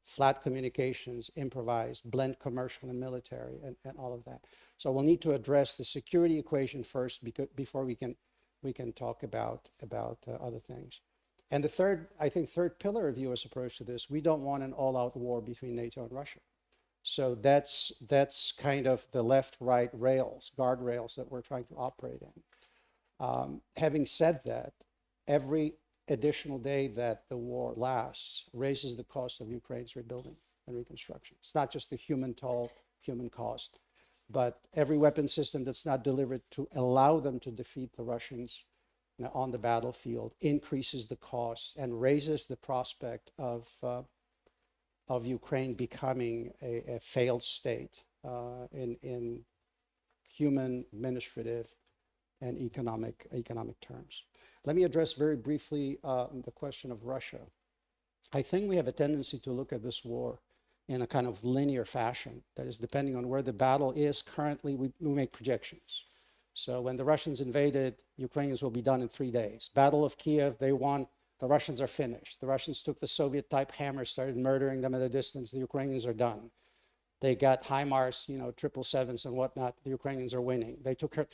[SPEAKER 4] Flat communications, improvised, blend commercial and military, and all of that. So we'll need to address the security equation first before we can talk about other things. And the third pillar of U.S. approach to this, we don't want an all-out war between NATO and Russia. So that's kind of the left-right rails, guardrails that we're trying to operate in. Having said that, every additional day that the war lasts raises the cost of Ukraine's rebuilding and reconstruction. It's not just the human toll, human cost, but every weapon system that's not delivered to allow them to defeat the Russians on the battlefield increases the cost and raises the prospect of Ukraine becoming a failed state in human, administrative, and economic terms. Let me address very briefly the question of Russia. I think we have a tendency to look at this war in a kind of linear fashion. That is, depending on where the battle is currently, we make projections. So when the Russians invaded, Ukrainians will be done in 3 days. Battle of Kiev, they won. The Russians are finished. The Russians took the Soviet-type hammer, started murdering them at a distance. The Ukrainians are done. They got HIMARS, 777s and whatnot. The Ukrainians are winning. They took her.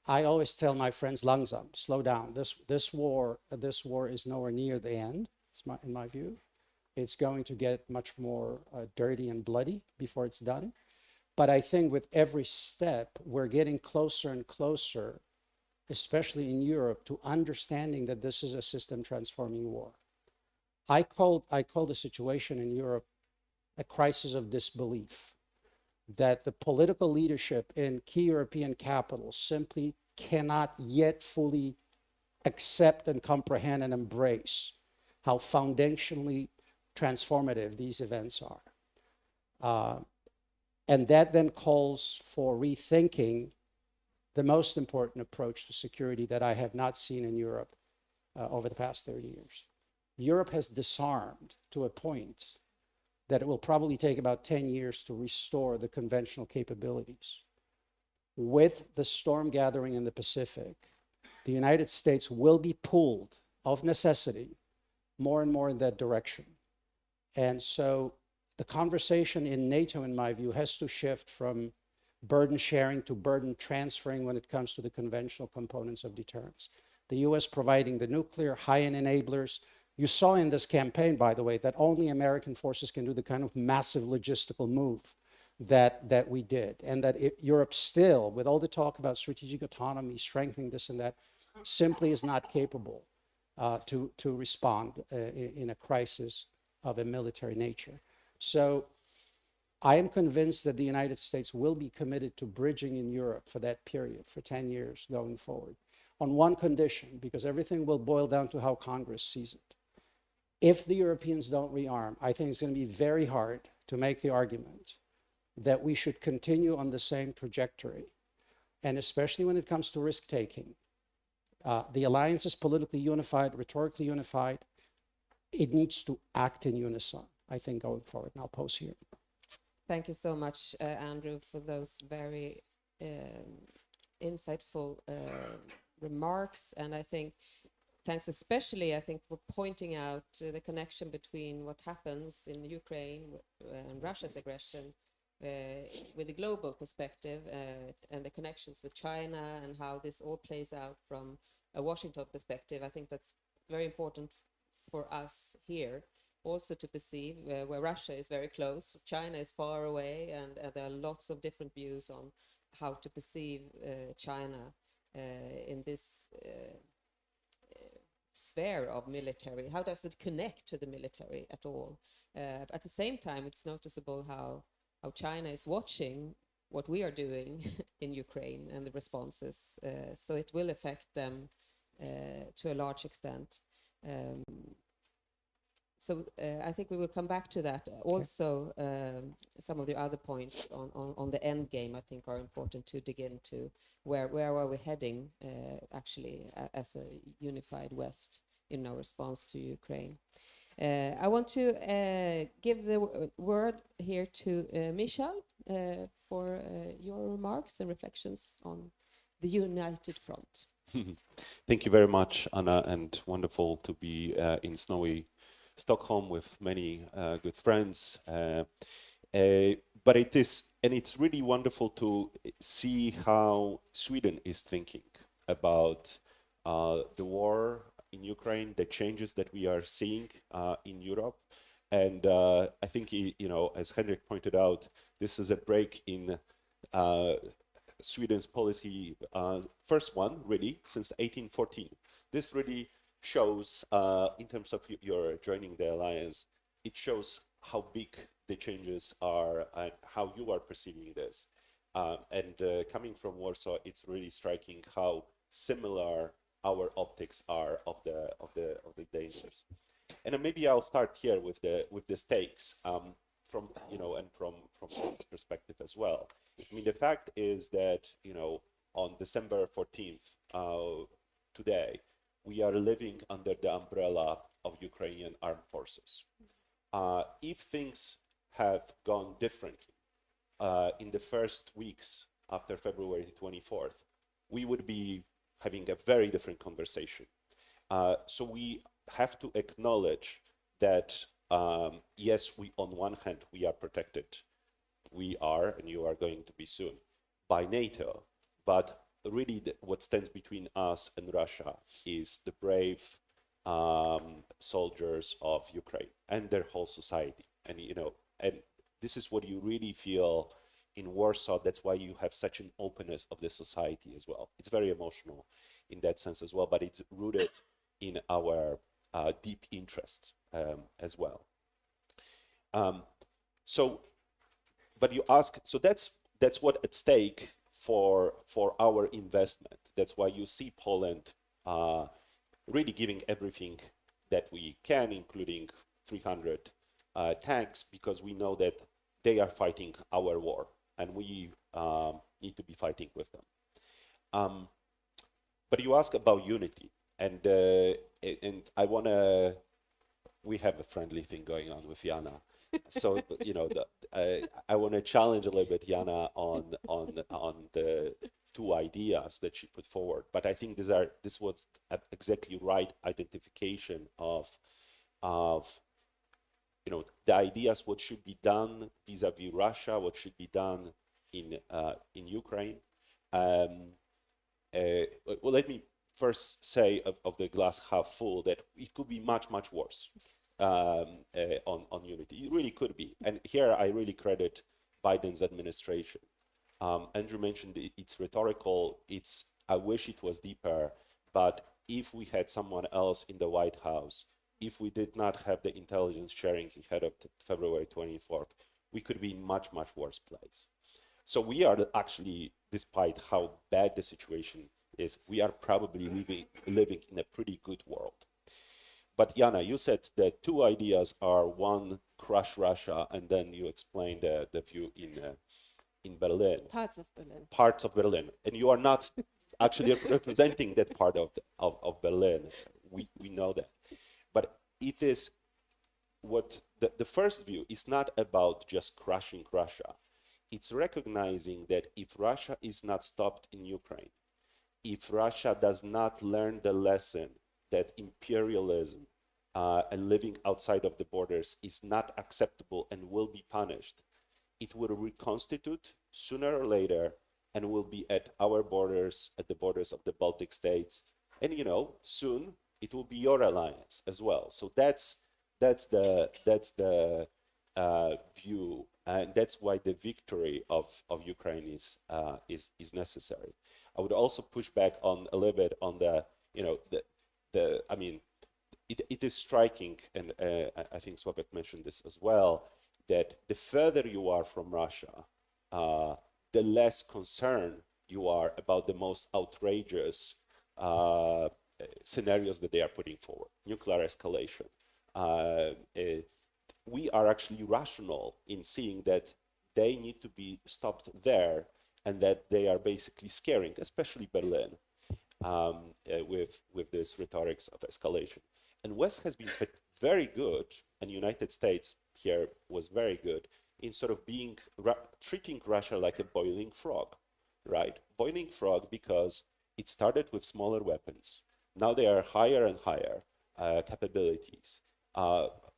[SPEAKER 4] I always tell my friends, langsam, slow down. This war is nowhere near the end. In my view, it's going to get much more dirty and bloody before it's done. But I think with every step, we're getting closer and closer, especially in Europe, to understanding that this is a system transforming war. I call the situation in Europe a crisis of disbelief, that the political leadership in key European capitals simply cannot yet fully accept and comprehend and embrace how foundationally transformative these events are. And that then calls for rethinking the most important approach to security that I have not seen in Europe over the past 30 years. Europe has disarmed to a point that it will probably take about 10 years to restore the conventional capabilities. With the storm gathering in the Pacific, the United States will be pulled of necessity more and more in that direction. And so the conversation in NATO, in my view, has to shift from burden sharing to burden transferring when it comes to the conventional components of deterrence. The US providing the nuclear, high-end enablers. You saw in this campaign, by the way, that only American forces can do the kind of massive logistical move that we did. And that Europe still, with all the talk about strategic autonomy, strengthening this and that, simply is not capable to respond in a crisis of a military nature. So I am convinced that the United States will be committed to bridging in Europe for that period, for 10 years going forward, on one condition, because everything will boil down to how Congress sees it. If the Europeans don't rearm, I think it's going to be very hard to make the argument that we should continue on the same trajectory. And especially when it comes to risk-taking. The alliance is politically unified, rhetorically unified. It needs to act in unison, I think, going forward. And I'll pause here.
[SPEAKER 8] Thank you so much, Andrew, for those very insightful remarks. And I think, thanks especially, I think, for pointing out the connection between what happens in Ukraine and Russia's aggression with a global perspective and the connections with China and how this all plays out from a Washington perspective. I think that's very important for us here also to perceive where Russia is very close, China is far away, and there are lots of different views on how to perceive China in this sphere of military. How does it connect to the military at all? At the same time, it's noticeable how China is watching what we are doing in Ukraine and the responses. So it will affect them to a large extent. So I think we will come back to that. Also, some of the other points on the end game, I think, are important to dig into. Where are we heading, actually, as a unified West in our response to Ukraine? I want to give the word here to Michal for your remarks and reflections on the United Front.
[SPEAKER 5] Thank you very much, Anna, and wonderful to be in snowy Stockholm with many good friends. But it's really wonderful to see how Sweden is thinking about the war in Ukraine, the changes that we are seeing in Europe. And I think, as Henrik pointed out, this is a break in Sweden's policy, first one, really, since 1814. This really shows, in terms of your joining the alliance, it shows how big the changes are and how you are perceiving this. And coming from Warsaw, it's really striking how similar our optics are of the dangers. And then maybe I'll start here with the stakes from the perspective as well. I mean, the fact is that on December 14th, today, we are living under the umbrella of Ukrainian armed forces. If things have gone differently in the first weeks after February 24th, we would be having a very different conversation. So we have to acknowledge that, yes, on one hand, we are protected. We are, and you are going to be soon, by NATO, but really what stands between us and Russia is the brave soldiers of Ukraine and their whole society. And and this is what you really feel in Warsaw. That's why you have such an openness of the society as well. It's very emotional in that sense as well, but it's rooted in our deep interests as well. But you ask, so that's what at stake for our investment. That's why you see Poland really giving everything that we can, including 300 tanks, because we know that they are fighting our war, and we need to be fighting with them. But you ask about unity, and I wanna. We have a friendly thing going on with Jana, so I want to challenge a little bit Jana on the two ideas that she put forward. But I think this was exactly right identification of the ideas what should be done vis-a-vis Russia, what should be done in Ukraine. Well, let me first say of the glass half full that it could be much, much worse on unity. It really could be. And here I really credit Biden's administration. Andrew mentioned it's rhetorical. I wish it was deeper, but if we had someone else in the White House, if we did not have the intelligence sharing ahead of February 24th, we could be in much, much worse place. So we are actually, despite how bad the situation is, we are probably living in a pretty good world. But Jana, you said that two ideas are one, crush Russia, and then you explained the view in Berlin.
[SPEAKER 7] Parts of Berlin.
[SPEAKER 5] Parts of Berlin. And you are not actually representing that part of Berlin. We know that. But it is what the first view is not about just crushing Russia. It's recognizing that if Russia is not stopped in Ukraine, if Russia does not learn the lesson that imperialism and living outside of the borders is not acceptable and will be punished, it will reconstitute sooner or later and will be at our borders, at the borders of the Baltic states. And soon it will be your alliance as well. So that's the view, and that's why the victory of Ukraine is necessary. I would also push back on a little bit on I mean, it is striking, and I think Sławek mentioned this as well, that the further you are from Russia, the less concerned you are about the most outrageous scenarios that they are putting forward, nuclear escalation. We are actually rational in seeing that they need to be stopped there, and that they are basically scaring, especially Berlin, with this rhetorics of escalation. And West has been very good, and United States here was very good in sort of treating Russia like a boiling frog, right? Boiling frog because it started with smaller weapons. Now they are higher and higher capabilities.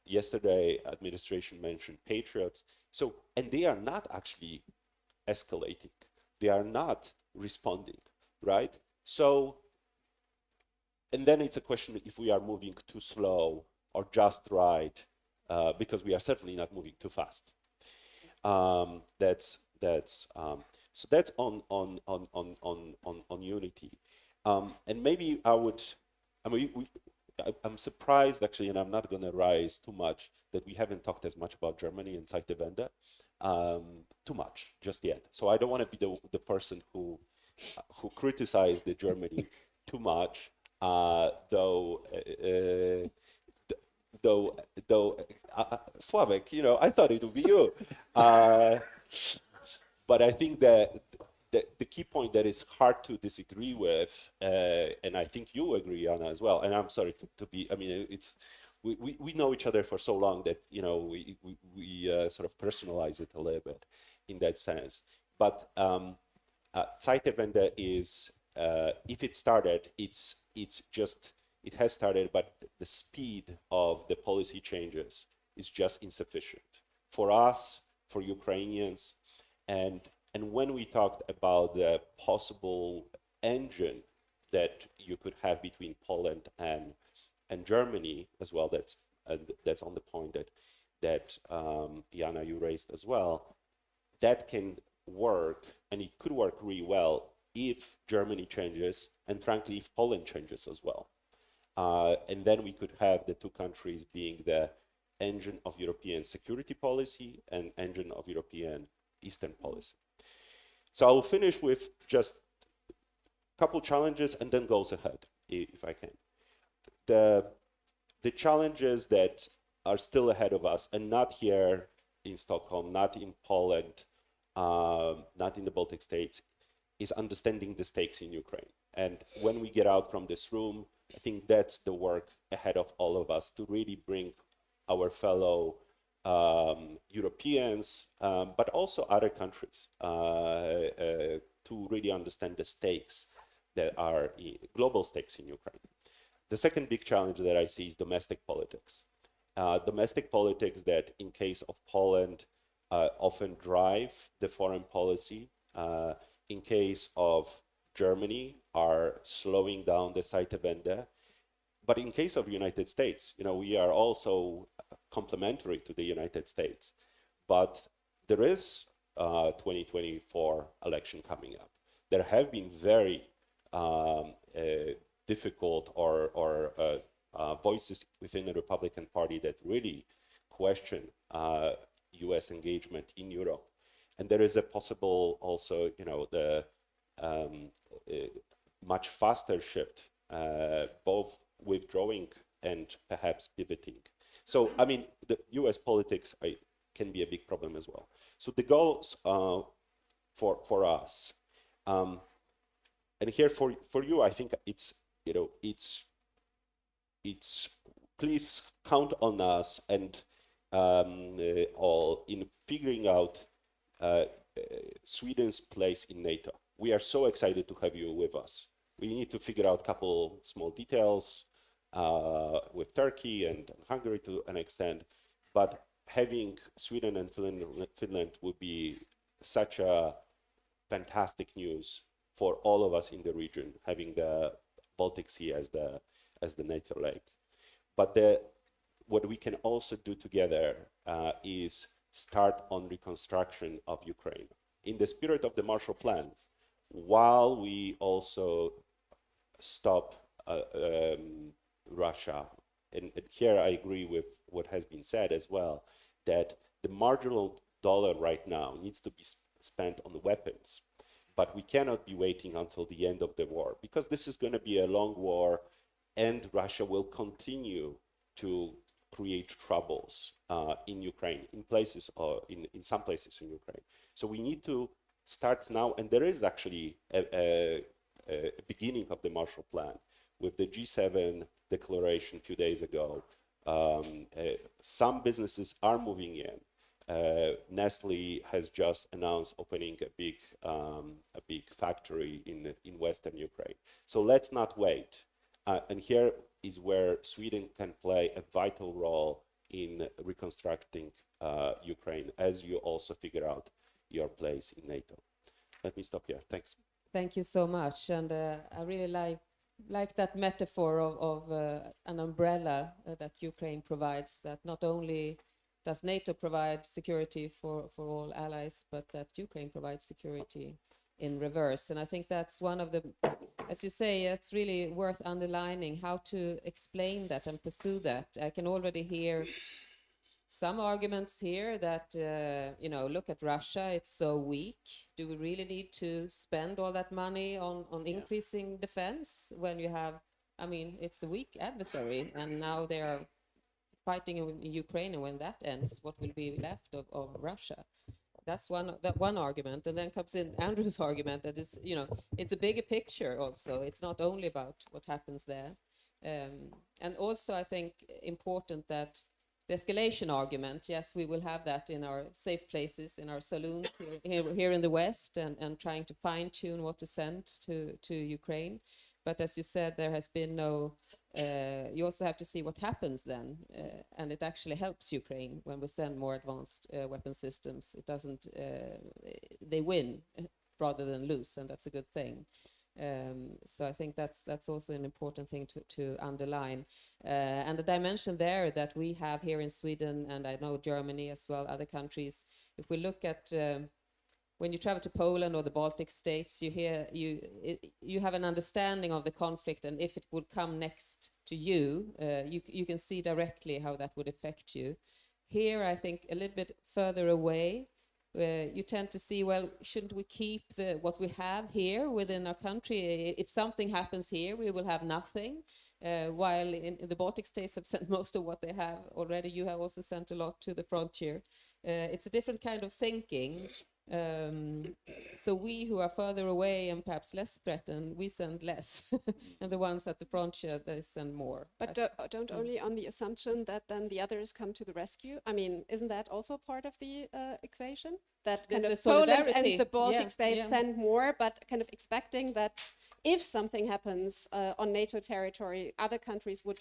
[SPEAKER 5] Yesterday, administration mentioned Patriots. So, and they are not actually escalating. They are not responding, right? So, and then it's a question if we are moving too slow or just right, because we are certainly not moving too fast. So that's on unity. And maybe I'm surprised actually, and I'm not going to rise too much, that we haven't talked as much about Germany and Zeitenwende too much just yet. So I don't want to be the person who criticized the Germany too much, though Sławek, I thought it would be you. But I think that the key point that is hard to disagree with, and I think you agree, Jana, as well, and I'm sorry to be, I mean, we know each other for so long that, we sort of personalize it a little bit in that sense. But Zeitenwende is, if it started, it has started, but the speed of the policy changes is just insufficient for us, for Ukrainians, and when we talked about the possible engine that you could have between Poland and Germany as well, that's on the point that Jana, you raised as well, that can work, and it could work really well if Germany changes, and frankly, if Poland changes as well. And then we could have the two countries being the engine of European security policy and engine of European Eastern policy. So I will finish with just a couple challenges and then goals ahead, if I can. The challenges that are still ahead of us, and not here in Stockholm, not in Poland, not in the Baltic states, is understanding the stakes in Ukraine. And when we get out from this room, I think that's the work ahead of all of us, to really bring our fellow Europeans, but also other countries, to really understand the stakes that are global stakes in Ukraine. The second big challenge that I see is domestic politics. domestic politics that, in case of Poland, often drive the foreign policy. In case of Germany, are slowing down the Zeitenwende. But in case of United States, we are also complementary to the United States. But there is 2024 election coming up. There have been very difficult or voices within the Republican Party that really question US engagement in Europe. And there is a possible also, the much faster shift, both withdrawing and perhaps pivoting. So, I mean, the US politics can be a big problem as well. So the goals for us, and here for you, I think it's please count on us and all in figuring out Sweden's place in NATO. We are so excited to have you with us. We need to figure out a couple small details with Turkey and Hungary to an extent, but having Sweden and Finland would be such a fantastic news for all of us in the region, having the Baltic Sea as the NATO leg. But what we can also do together is start on reconstruction of Ukraine in the spirit of the Marshall Plan, while we also stop Russia. And here I agree with what has been said as well, that the marginal dollar right now needs to be spent on weapons. But we cannot be waiting until the end of the war, because this is going to be a long war, and Russia will continue to create troubles in Ukraine, in some places in Ukraine. So we need to start now, and there is actually a beginning of the Marshall Plan with the G7 declaration a few days ago. Some businesses are moving in. Nestle has just announced opening a big factory in Western Ukraine. So let's not wait. And here is where Sweden can play a vital role in reconstructing Ukraine, as you also figure out your place in NATO. Let me stop here. Thanks.
[SPEAKER 8] Thank you so much. And I really like that metaphor of an umbrella that Ukraine provides, that not only does NATO provide security for all allies, but that Ukraine provides security in reverse. And I think that's one of the, as you say, it's really worth underlining how to explain that and pursue that. I can already hear some arguments here that, look at Russia, it's so weak. Do we really need to spend all that money on increasing defense when you have, it's a weak adversary, and now they are fighting in Ukraine, and when that ends, what will be left of Russia? That's one argument. And then comes in Andrew's argument that is, it's a bigger picture also. It's not only about what happens there. And also, I think, important that the escalation argument, yes, we will have that in our safe places, in our saloons here in the West, and trying to fine-tune what to send to Ukraine. But as you said, there has been no, you also have to see what happens then. And it actually helps Ukraine when we send more advanced weapon systems. It doesn't, they win rather than lose, and that's a good thing. So I think that's also an important thing to underline. And the dimension there that we have here in Sweden, and I know Germany as well, other countries, if we look at when you travel to Poland or the Baltic states, you have an understanding of the conflict, and if it would come next to you, you can see directly how that would affect you. Here, I think a little bit further away, you tend to see, well, shouldn't we keep what we have here within our country? If something happens here, we will have nothing. While in the Baltic states have sent most of what they have already, you have also sent a lot to the frontier. It's a different kind of thinking. So we who are further away and perhaps less threatened, we send less. And the ones at the frontier, they send more.
[SPEAKER 7] But don't only on the assumption that then the others come to the rescue. Isn't that also part of the equation? That kind of Poland and the Baltic states send more, but kind of expecting that if something happens on NATO territory, other countries would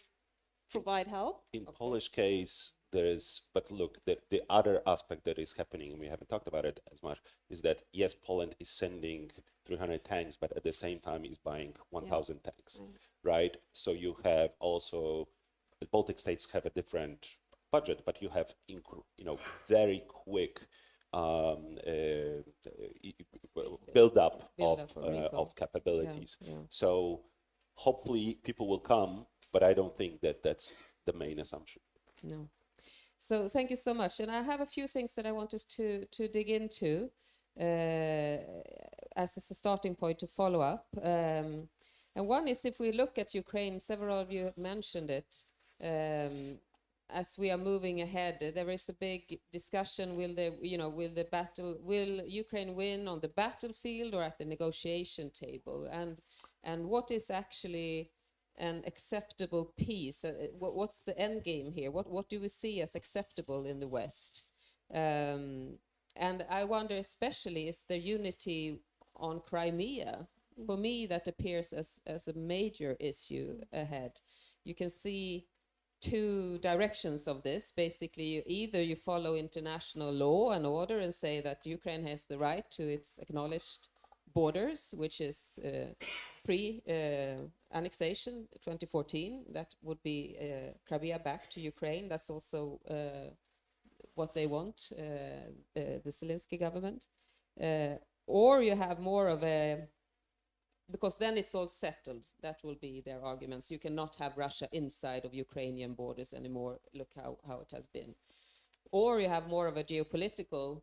[SPEAKER 7] provide help.
[SPEAKER 5] In Polish case, there is, but look, the other aspect that is happening, and we haven't talked about it as much, is that yes, Poland is sending 300 tanks, but at the same time is buying 1,000 tanks, right? So you have also, the Baltic states have a different budget, but you have, very quick build up of capabilities. So hopefully people will come, but I don't think that that's the main assumption.
[SPEAKER 8] No. So thank you so much. And I have a few things that I want us to dig into as a starting point to follow up. And one is, if we look at Ukraine, several of you have mentioned it, as we are moving ahead, there is a big discussion, will Ukraine win on the battlefield or at the negotiation table? And what is actually an acceptable peace? What's the end game here? What do we see as acceptable in the West? And I wonder especially, is there unity on Crimea? For me, that appears as a major issue ahead. You can see two directions of this. Basically, either you follow international law and order and say that Ukraine has the right to its acknowledged borders, which is pre-annexation 2014. That would be Crimea back to Ukraine. That's also what they want, the Zelensky government. Or you have more of a, because then it's all settled. That will be their arguments. You cannot have Russia inside of Ukrainian borders anymore. Look how it has been. Or you have more of a geopolitical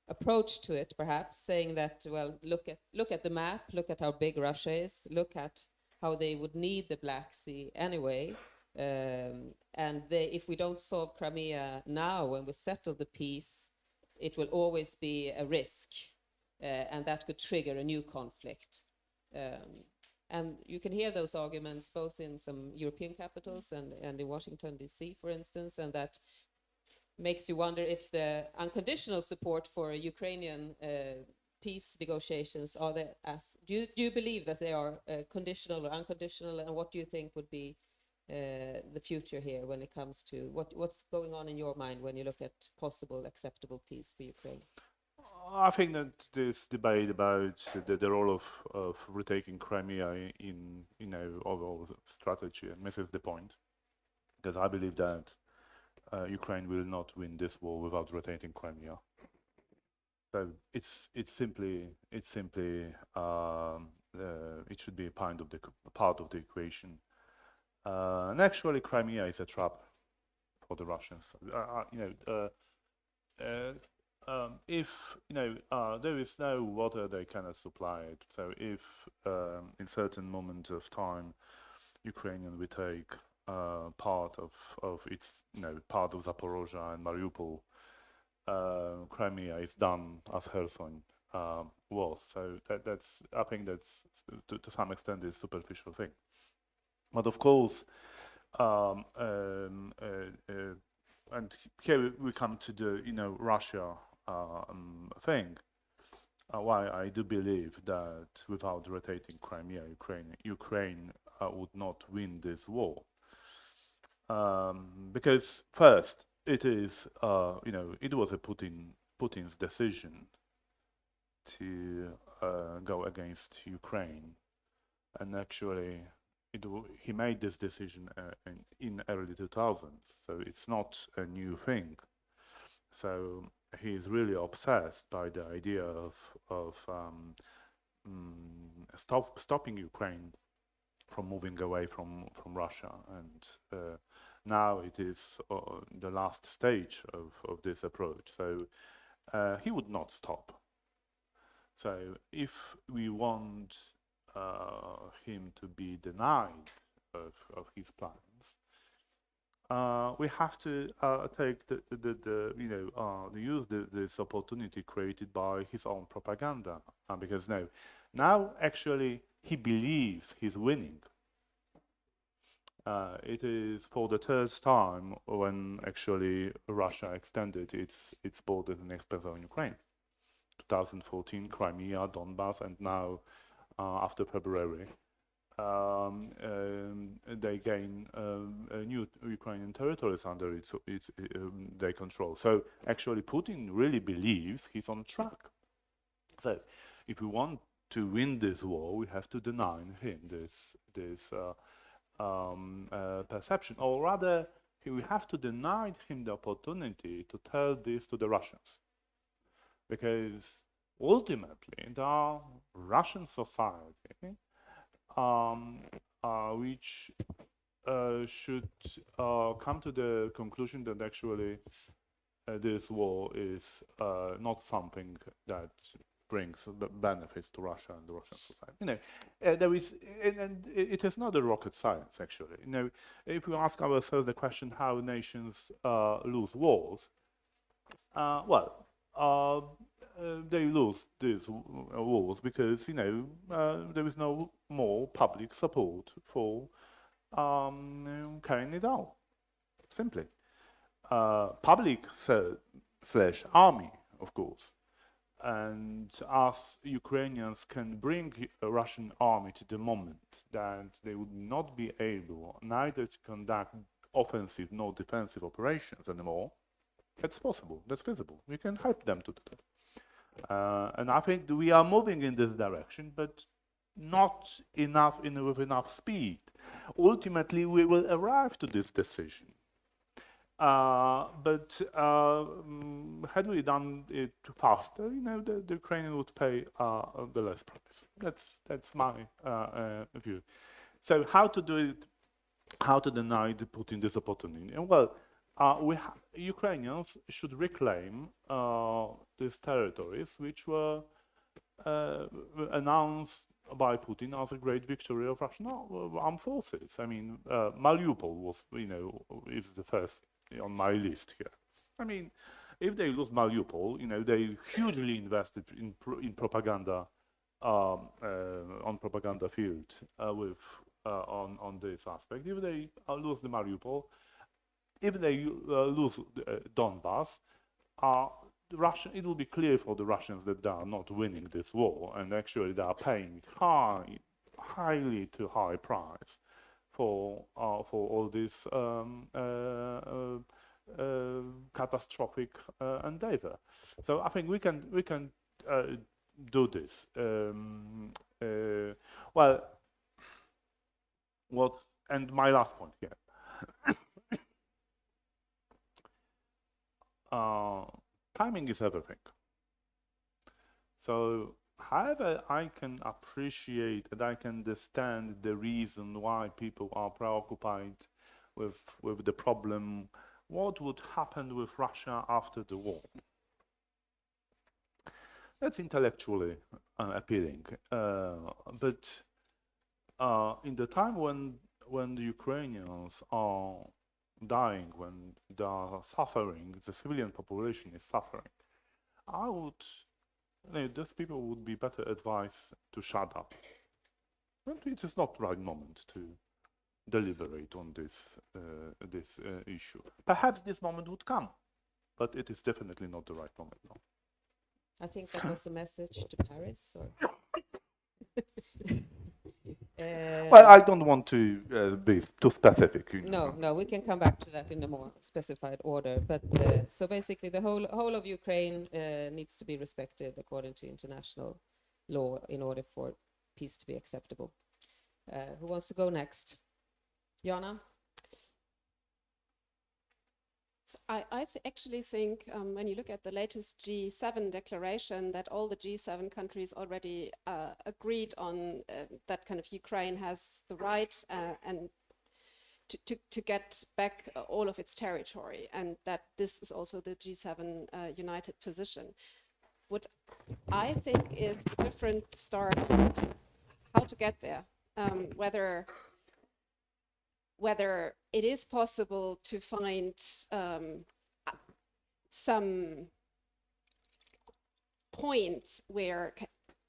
[SPEAKER 8] approach to it, perhaps, saying that, well, look at the map, look at how big Russia is, look at how they would need the Black Sea anyway. And if we don't solve Crimea now, when we settle the peace, it will always be a risk. And that could trigger a new conflict. And you can hear those arguments both in some European capitals and in Washington, D.C., for instance, and that makes you wonder if the unconditional support for Ukrainian peace negotiations are there do you believe that they are conditional or unconditional, and what do you think would be the future here when it comes to what's going on in your mind when you look at possible acceptable peace for Ukraine?
[SPEAKER 6] I think that this debate about the role of retaking Crimea in overall strategy misses the point, because I believe that Ukraine will not win this war without retaking Crimea. So it should be a part of the equation. And actually, Crimea is a trap for the Russians. If there is no water, they cannot supply it. So if in certain moments of time, Ukrainian will take part of its, part of Zaporozhye and Mariupol, Crimea is done as Kherson was. So that's, I think that's to some extent a superficial thing. But of course, and here we come to the Russia thing. Why I do believe that without rotating Crimea, Ukraine would not win this war. Because first, it is it was a Putin's decision to go against Ukraine, and actually he made this decision in early 2000s, so it's not a new thing. So he's really obsessed by the idea of stopping Ukraine from moving away from Russia, and now it is the last stage of this approach. So he would not stop. So if we want him to be denied of his plans, we have to take use this opportunity created by his own propaganda, because now actually he believes he's winning. It is for the third time when actually Russia extended its borders and expansion in Ukraine. 2014, Crimea, Donbass, and now after February, they gain new Ukrainian territories under their control. So actually Putin really believes he's on track. So if we want to win this war, we have to deny him this perception, or rather we have to deny him the opportunity to tell this to the Russians, because ultimately the Russian society which should come to the conclusion that actually this war is not something that brings the benefits to Russia and the Russian society. You know, there is, and it is not a rocket science actually. You know, if we ask ourselves the question how nations lose wars, they lose these wars because, you know, there is no more public support for carrying it out. Simply, public / army, of course. And us Ukrainians can bring a Russian army to the moment that they would not be able neither to conduct offensive nor defensive operations anymore. That's possible. That's feasible. We can help them to do that. And I think we are moving in this direction, but not enough with enough speed. Ultimately, we will arrive to this decision. But had we done it faster, you know, the Ukrainian would pay the less price. That's my view. So how to do it? How to deny Putin this opportunity? And well, Ukrainians should reclaim these territories which were announced by Putin as a great victory of Russian armed forces. I mean, Mariupol was, you know, is the first on my list here. I mean, if they lose Mariupol, you know, they hugely invested in propaganda on propaganda field on this aspect. If they lose the Mariupol, if they lose Donbass, it will be clear for the Russians that they are not winning this war, and actually they are paying highly too high price for all this catastrophic endeavor. So I think we can do this. And my last point here. Timing is everything. So, however, I can appreciate and I can understand the reason why people are preoccupied with the problem, what would happen with Russia after the war. That's intellectually appealing, but in the time when the Ukrainians are dying, when they are suffering, the civilian population is suffering, I would, you know, those people would be better advised to shut up. And it is not the right moment to deliberate on this issue. Perhaps this moment would come, but it is definitely not the right moment now.
[SPEAKER 8] I think that was a message to Paris, or
[SPEAKER 6] well, I don't want to be too specific. You know.
[SPEAKER 8] No, we can come back to that in a more specified order. But so basically, the whole of Ukraine needs to be respected according to international law in order for peace to be acceptable. Who wants to go next? Jana?
[SPEAKER 7] So I actually think when you look at the latest G7 declaration that all the G7 countries already agreed on that kind of Ukraine has the right and to get back all of its territory, and that this is also the G7 united position. What I think is the different starts how to get there, whether it is possible to find some point where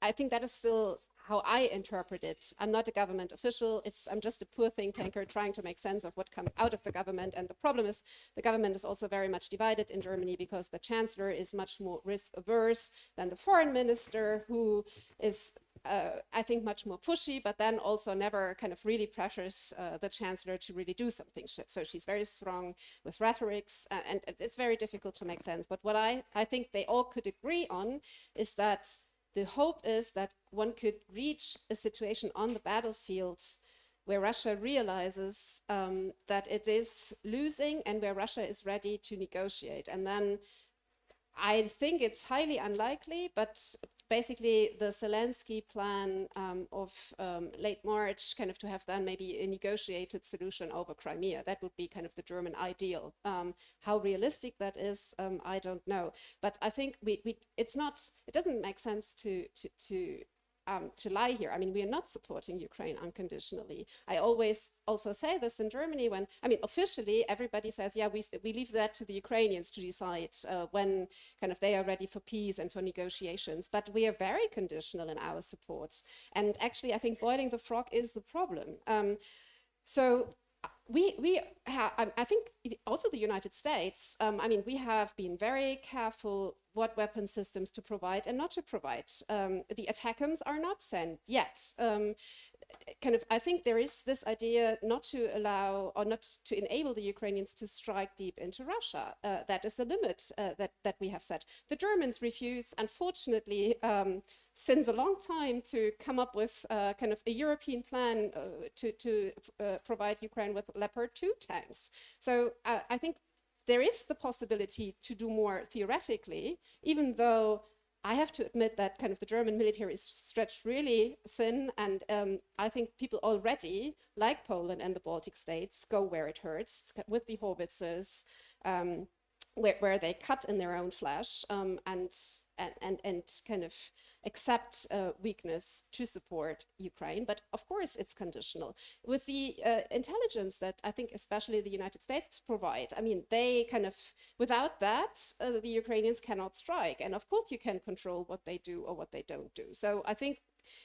[SPEAKER 7] I think that is still how I interpret it. I'm not a government official. I'm just a poor think tanker trying to make sense of what comes out of the government. And the problem is the government is also very much divided in Germany because the chancellor is much more risk averse than the foreign minister, who is I think, much more pushy, but then also never kind of really pressures the chancellor to really do something. So she's very strong with rhetorics, and it's very difficult to make sense. But what I think they all could agree on is that the hope is that one could reach a situation on the battlefield where Russia realizes that it is losing and where Russia is ready to negotiate. And then I think it's highly unlikely, but basically the Zelensky plan of late March, kind of to have then maybe a negotiated solution over Crimea, that would be kind of the German ideal. How realistic that is, I don't know. But I think it doesn't make sense to lie here. I mean, we are not supporting Ukraine unconditionally. I always also say this in Germany when, I mean, officially everybody says, yeah, we leave that to the Ukrainians to decide when kind of they are ready for peace and for negotiations. But we are very conditional in our support. And actually, I think boiling the frog is the problem. I think also the United States, I mean, we have been very careful what weapon systems to provide and not to provide. The ATACMS are not sent yet. I think there is this idea not to allow or not to enable the Ukrainians to strike deep into Russia. That is the limit that we have set. The Germans refuse, unfortunately, since a long time to come up with kind of a European plan to provide Ukraine with Leopard 2 tanks. So I think there is the possibility to do more theoretically, even though I have to admit that kind of the German military is stretched really thin, and I think people already, like Poland and the Baltic states, go where it hurts with the howitzers, where they cut in their own flesh and kind of accept weakness to support Ukraine. But of course, it's conditional. With the intelligence that I think especially the United States provide, I mean, they kind of, without that, the Ukrainians cannot strike. And of course, you can control what they do or what they don't do. So I think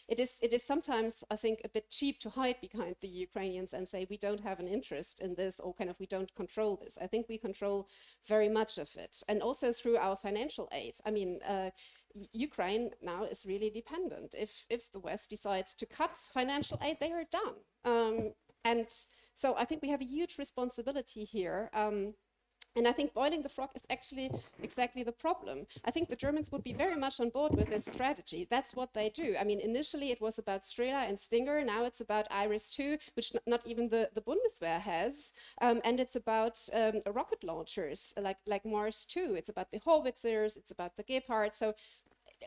[SPEAKER 7] it is sometimes, I think, a bit cheap to hide behind the Ukrainians and say we don't have an interest in this, or kind of we don't control this. I think we control very much of it, and also through our financial aid. I mean, Ukraine now is really dependent. If the West decides to cut financial aid, they are done. And so I think we have a huge responsibility here. And I think boiling the frog is actually exactly the problem. I think the Germans would be very much on board with this strategy. That's what they do. I mean, initially it was about Strela and Stinger. Now it's about Iris 2, which not even the Bundeswehr has. And it's about rocket launchers like Mars 2. It's about the howitzers. It's about the Gepard. So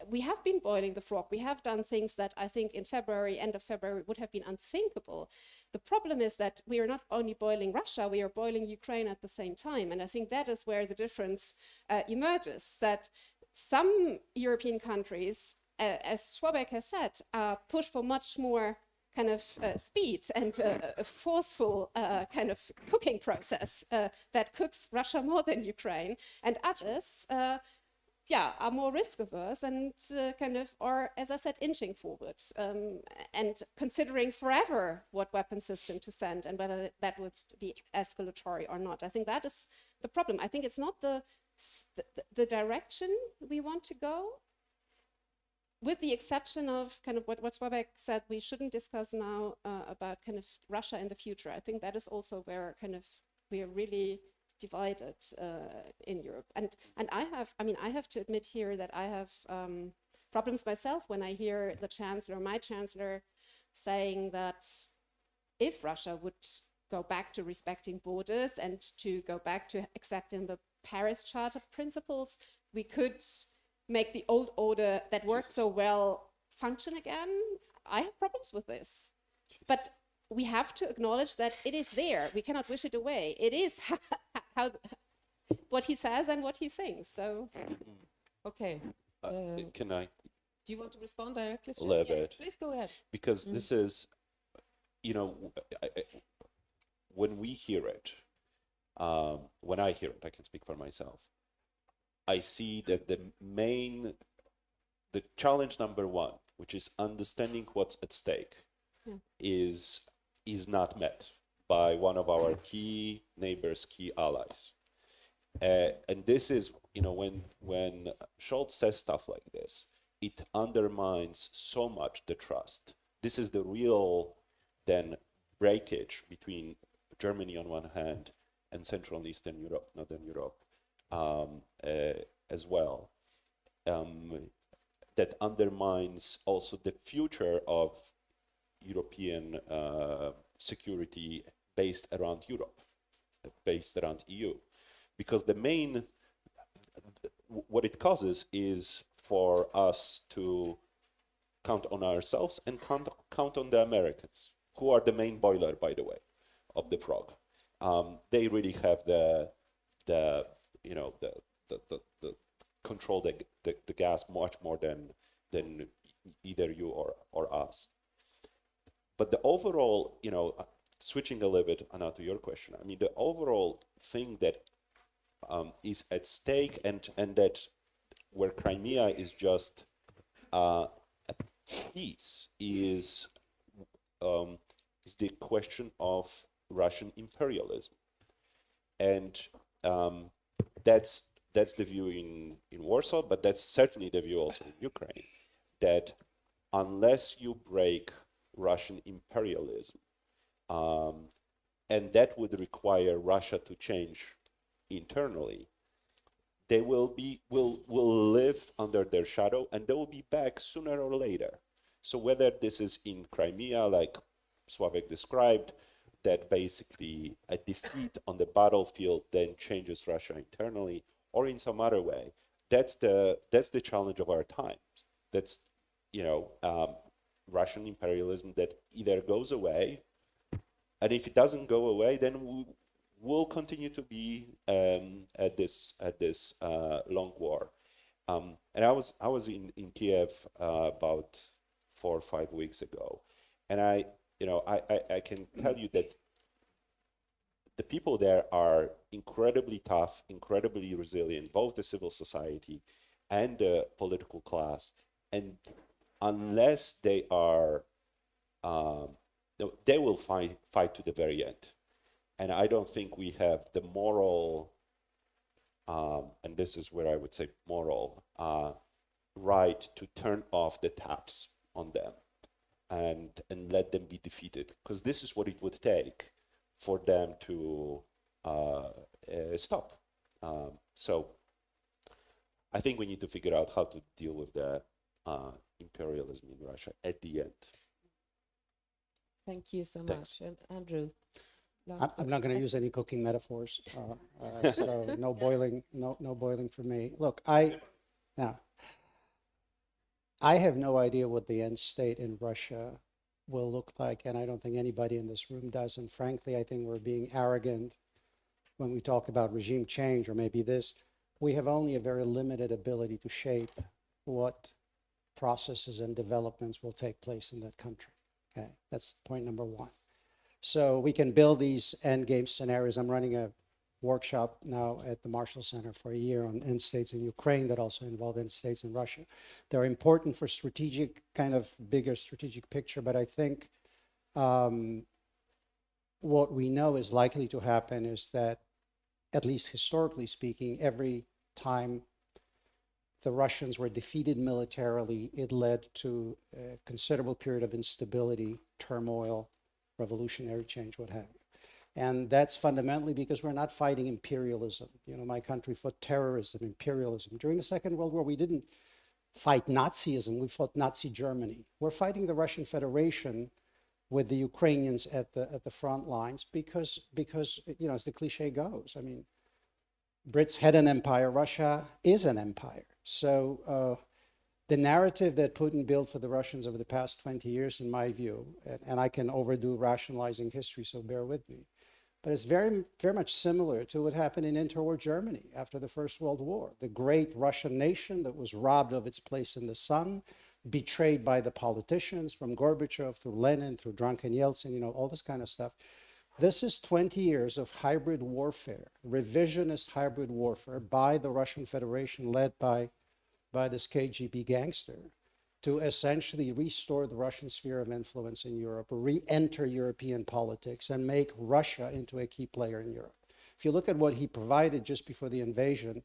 [SPEAKER 7] we have been boiling the frog. We have done things that I think in February, end of February, would have been unthinkable. The problem is that we are not only boiling Russia, we are boiling Ukraine at the same time. And I think that is where the difference emerges, that some European countries, as Sławek has said, push for much more kind of speed and a forceful kind of cooking process that cooks Russia more than Ukraine. And others are more risk averse and kind of are, as I said, inching forward and considering forever what weapon system to send and whether that would be escalatory or not. I think that is the problem. I think it's not the direction we want to go, with the exception of kind of what Sławek said, we shouldn't discuss now about kind of Russia in the future. I think that is also where kind of we are really divided in Europe. And I have to admit here that I have problems myself when I hear my chancellor, saying that if Russia would go back to respecting borders and to go back to accepting the Paris Charter principles, we could make the old order that worked so well function again. I have problems with this. But we have to acknowledge that it is there. We cannot wish it away. It is what he says and what he thinks. So,
[SPEAKER 8] okay.
[SPEAKER 5] Can I?
[SPEAKER 8] Do you want to respond directly?
[SPEAKER 5] A little bit.
[SPEAKER 8] Please go ahead.
[SPEAKER 5] Because this is, when we hear it, when I hear it, I can speak for myself. I see that the challenge number one, which is understanding what's at stake, is not met by one of our key neighbors, key allies. And this is, when Scholz says stuff like this, it undermines so much the trust. This is the real then breakage between Germany on one hand and Central and Eastern Europe, Northern Europe as well. That undermines also the future of European security based around Europe, based around EU. Because the main, what it causes is for us to count on ourselves and count on the Americans, who are the main boiler, by the way, of the frog. They really have the control the gas much more than either you or us. But the overall, switching a little bit, Anna, to your question, I mean, the overall thing that is at stake and that where Crimea is just a piece is the question of Russian imperialism. And that's the view in Warsaw, but that's certainly the view also in Ukraine, that unless you break Russian imperialism, and that would require Russia to change internally, they will live under their shadow, and they will be back sooner or later. So whether this is in Crimea, like Sławek described, that basically a defeat on the battlefield then changes Russia internally, or in some other way, that's the challenge of our times. That's Russian imperialism that either goes away, and if it doesn't go away, then we'll continue to be at this long war. And I was in Kiev about 4 or 5 weeks ago, and I can tell you that the people there are incredibly tough, incredibly resilient, both the civil society and the political class. And unless they are, they will fight to the very end. And I don't think we have the moral, and this is where I would say moral, right to turn off the taps on them and let them be defeated, because this is what it would take for them to stop. So I think we need to figure out how to deal with the imperialism in Russia at the end.
[SPEAKER 8] Thank you so
[SPEAKER 5] Thanks.
[SPEAKER 8] much. And Andrew?
[SPEAKER 4] I'm not going to use any cooking metaphors, so no boiling, no boiling for me. Look, I have no idea what the end state in Russia will look like, and I don't think anybody in this room does. And frankly, I think we're being arrogant when we talk about regime change, or maybe this. We have only a very limited ability to shape what processes and developments will take place in that country. Okay, that's point number one. So we can build these endgame scenarios. I'm running a workshop now at the Marshall Center for a year on end states in Ukraine that also involve end states in Russia. They're important for strategic, kind of bigger strategic picture, but I think what we know is likely to happen is that, at least historically speaking, every time the Russians were defeated militarily, it led to a considerable period of instability, turmoil, revolutionary change, what have you. And that's fundamentally because we're not fighting imperialism. My country fought terrorism, imperialism. During the Second World War, we didn't fight Nazism, we fought Nazi Germany. We're fighting the Russian Federation with the Ukrainians at the front lines because as the cliche goes, I mean, Brits had an empire, Russia is an empire. So the narrative that Putin built for the Russians over the past 20 years, in my view, and I can overdo rationalizing history, so bear with me, but it's very, very much similar to what happened in interwar Germany after the First World War. The great Russian nation that was robbed of its place in the sun, betrayed by the politicians, from Gorbachev through Lenin, through drunken Yeltsin, all this kind of stuff. This is 20 years of hybrid warfare, revisionist hybrid warfare by the Russian Federation, led by this KGB gangster, to essentially restore the Russian sphere of influence in Europe, re-enter European politics, and make Russia into a key player in Europe. If you look at what he provided just before the invasion,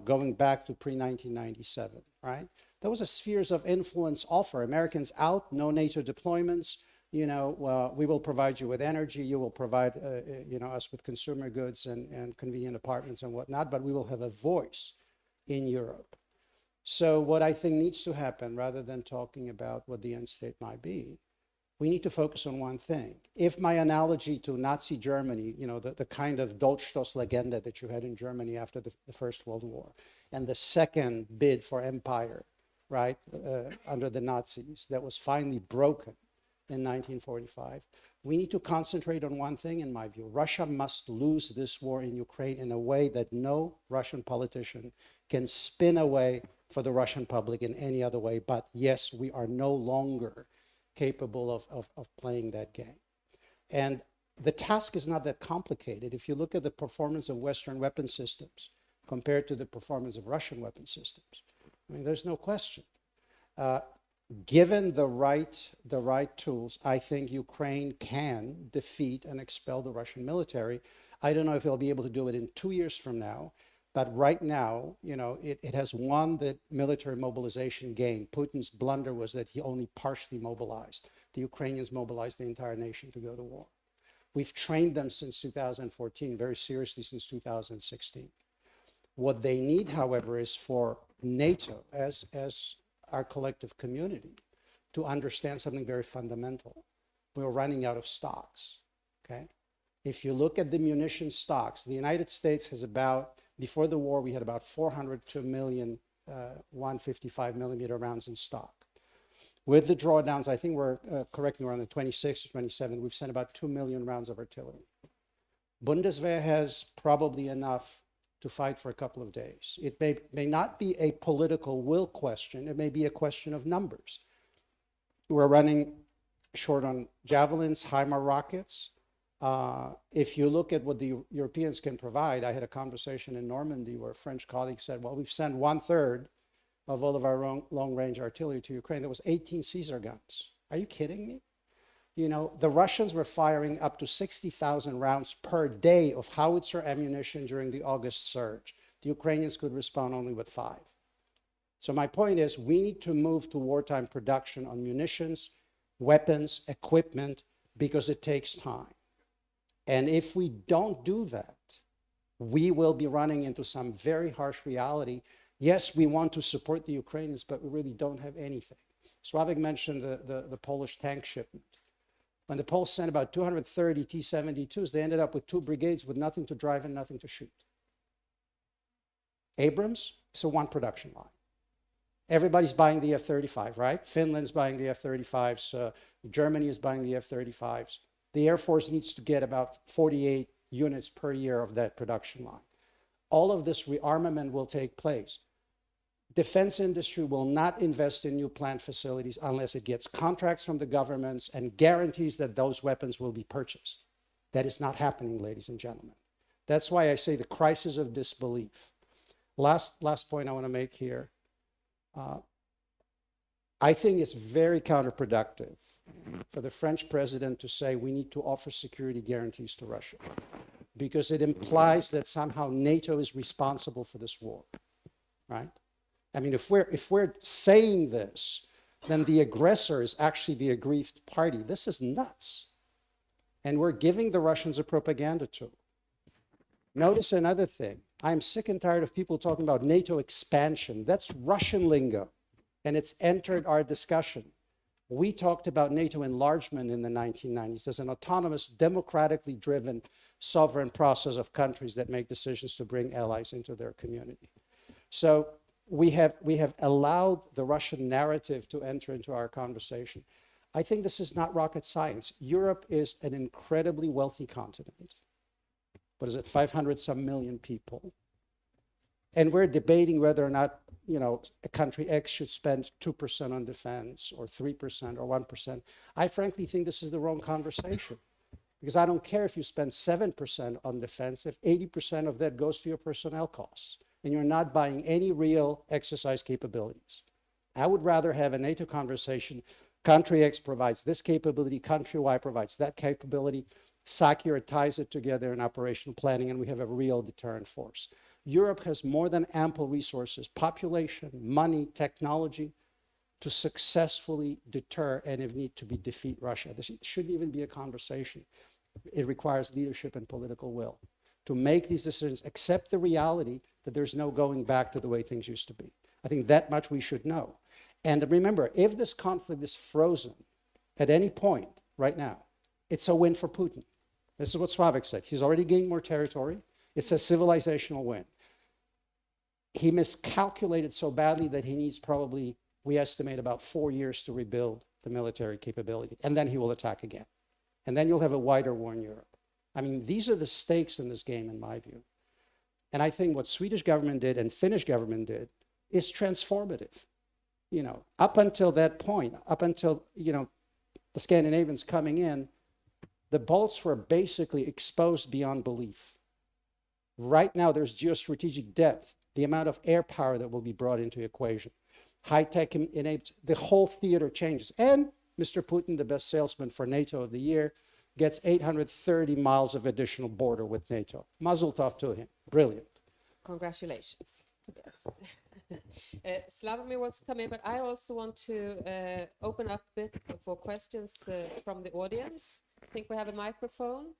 [SPEAKER 4] going back to pre-1997, right? Those are spheres of influence offer. Americans out, no NATO deployments. You know, we will provide you with energy. You will provide, you know, us with consumer goods and convenient apartments and whatnot, but we will have a voice in Europe. So what I think needs to happen, rather than talking about what the end state might be, we need to focus on one thing. If my analogy to Nazi Germany, you know, the kind of Dolchstoßlegende that you had in Germany after the First World War, and the second bid for empire, right, under the Nazis, that was finally broken in 1945, we need to concentrate on one thing, in my view. Russia must lose this war in Ukraine in a way that no Russian politician can spin away for the Russian public in any other way. But yes, we are no longer capable of playing that game. And the task is not that complicated. If you look at the performance of Western weapon systems compared to the performance of Russian weapon systems, I mean, there's no question. Given the right tools, I think Ukraine can defeat and expel the Russian military. I don't know if they'll be able to do it in 2 years from now, but right now, you know, it has won the military mobilization game. Putin's blunder was that he only partially mobilized. The Ukrainians mobilized the entire nation to go to war. We've trained them since 2014, very seriously since 2016. What they need, however, is for NATO, as our collective community, to understand something very fundamental. We're running out of stocks, okay? If you look at the munition stocks, the United States has about, before the war, we had about 400 to a million 155 millimeter rounds in stock. With the drawdowns, I think we're correcting around the 26th or 27th, we've sent about 2 million rounds of artillery. Bundeswehr has probably enough to fight for a couple of days. It may not be a political will question, it may be a question of numbers. We're running short on javelins, HIMARS rockets. If you look at what the Europeans can provide, I had a conversation in Normandy where a French colleague said, well, we've sent 1/3 of all of our long-range artillery to Ukraine. There was 18 Caesar guns. Are you kidding me? You know, the Russians were firing up to 60,000 rounds per day of howitzer ammunition during the August surge. The Ukrainians could respond only with 5. So my point is, we need to move to wartime production on munitions, weapons, equipment, because it takes time. And if we don't do that, we will be running into some very harsh reality. Yes, we want to support the Ukrainians, but we really don't have anything. Sławek mentioned the Polish tank shipment. When the Poles sent about 230 T-72s, they ended up with 2 brigades with nothing to drive and nothing to shoot. Abrams, it's a 1 production line. Everybody's buying the F-35, right? Finland's buying the F-35s. Germany is buying the F-35s. The Air Force needs to get about 48 units per year of that production line. All of this rearmament will take place. Defense industry will not invest in new plant facilities unless it gets contracts from the governments and guarantees that those weapons will be purchased. That is not happening, ladies and gentlemen. That's why I say the crisis of disbelief. Last point I want to make here. I think it's very counterproductive for the French president to say we need to offer security guarantees to Russia, because it implies that somehow NATO is responsible for this war, right? I mean, if we're saying this, then the aggressor is actually the aggrieved party. This is nuts. And we're giving the Russians a propaganda tool. Notice another thing. I'm sick and tired of people talking about NATO expansion. That's Russian lingo, and it's entered our discussion. We talked about NATO enlargement in the 1990s as an autonomous, democratically driven, sovereign process of countries that make decisions to bring allies into their community. So we have allowed the Russian narrative to enter into our conversation. I think this is not rocket science. Europe is an incredibly wealthy continent. What is it, 500 some million people? And we're debating whether or not, you know, a country X should spend 2% on defense or 3% or 1%. I frankly think this is the wrong conversation, because I don't care if you spend 7% on defense if 80% of that goes to your personnel costs and you're not buying any real exercise capabilities. I would rather have a NATO conversation. Country X provides this capability, country Y provides that capability. SACEUR ties it together in operational planning, and we have a real deterrent force. Europe has more than ample resources, population, money, technology, to successfully deter and, if need to be, defeat Russia. This shouldn't even be a conversation. It requires leadership and political will to make these decisions, accept the reality that there's no going back to the way things used to be. I think that much we should know. And remember, if this conflict is frozen at any point right now, it's a win for Putin. This is what Sławek said. He's already gained more territory. It's a civilizational win. He miscalculated so badly that he needs probably, we estimate, about 4 years to rebuild the military capability. And then he will attack again. And then you'll have a wider war in Europe. I mean, these are the stakes in this game, in my view. And I think what Swedish government did and Finnish government did is transformative. You know, up until that point, up until, you know, the Scandinavians coming in, the Balts were basically exposed beyond belief. Right now, there's geostrategic depth, the amount of air power that will be brought into the equation. High-tech enables, the whole theater changes. And Mr. Putin, the best salesman for NATO of the year, gets 830 miles of additional border with NATO. Mazel tov to him. Brilliant.
[SPEAKER 8] Congratulations. Yes. Sławomir wants to come in, but I also want to open up a bit for questions from the audience. I think we have a microphone,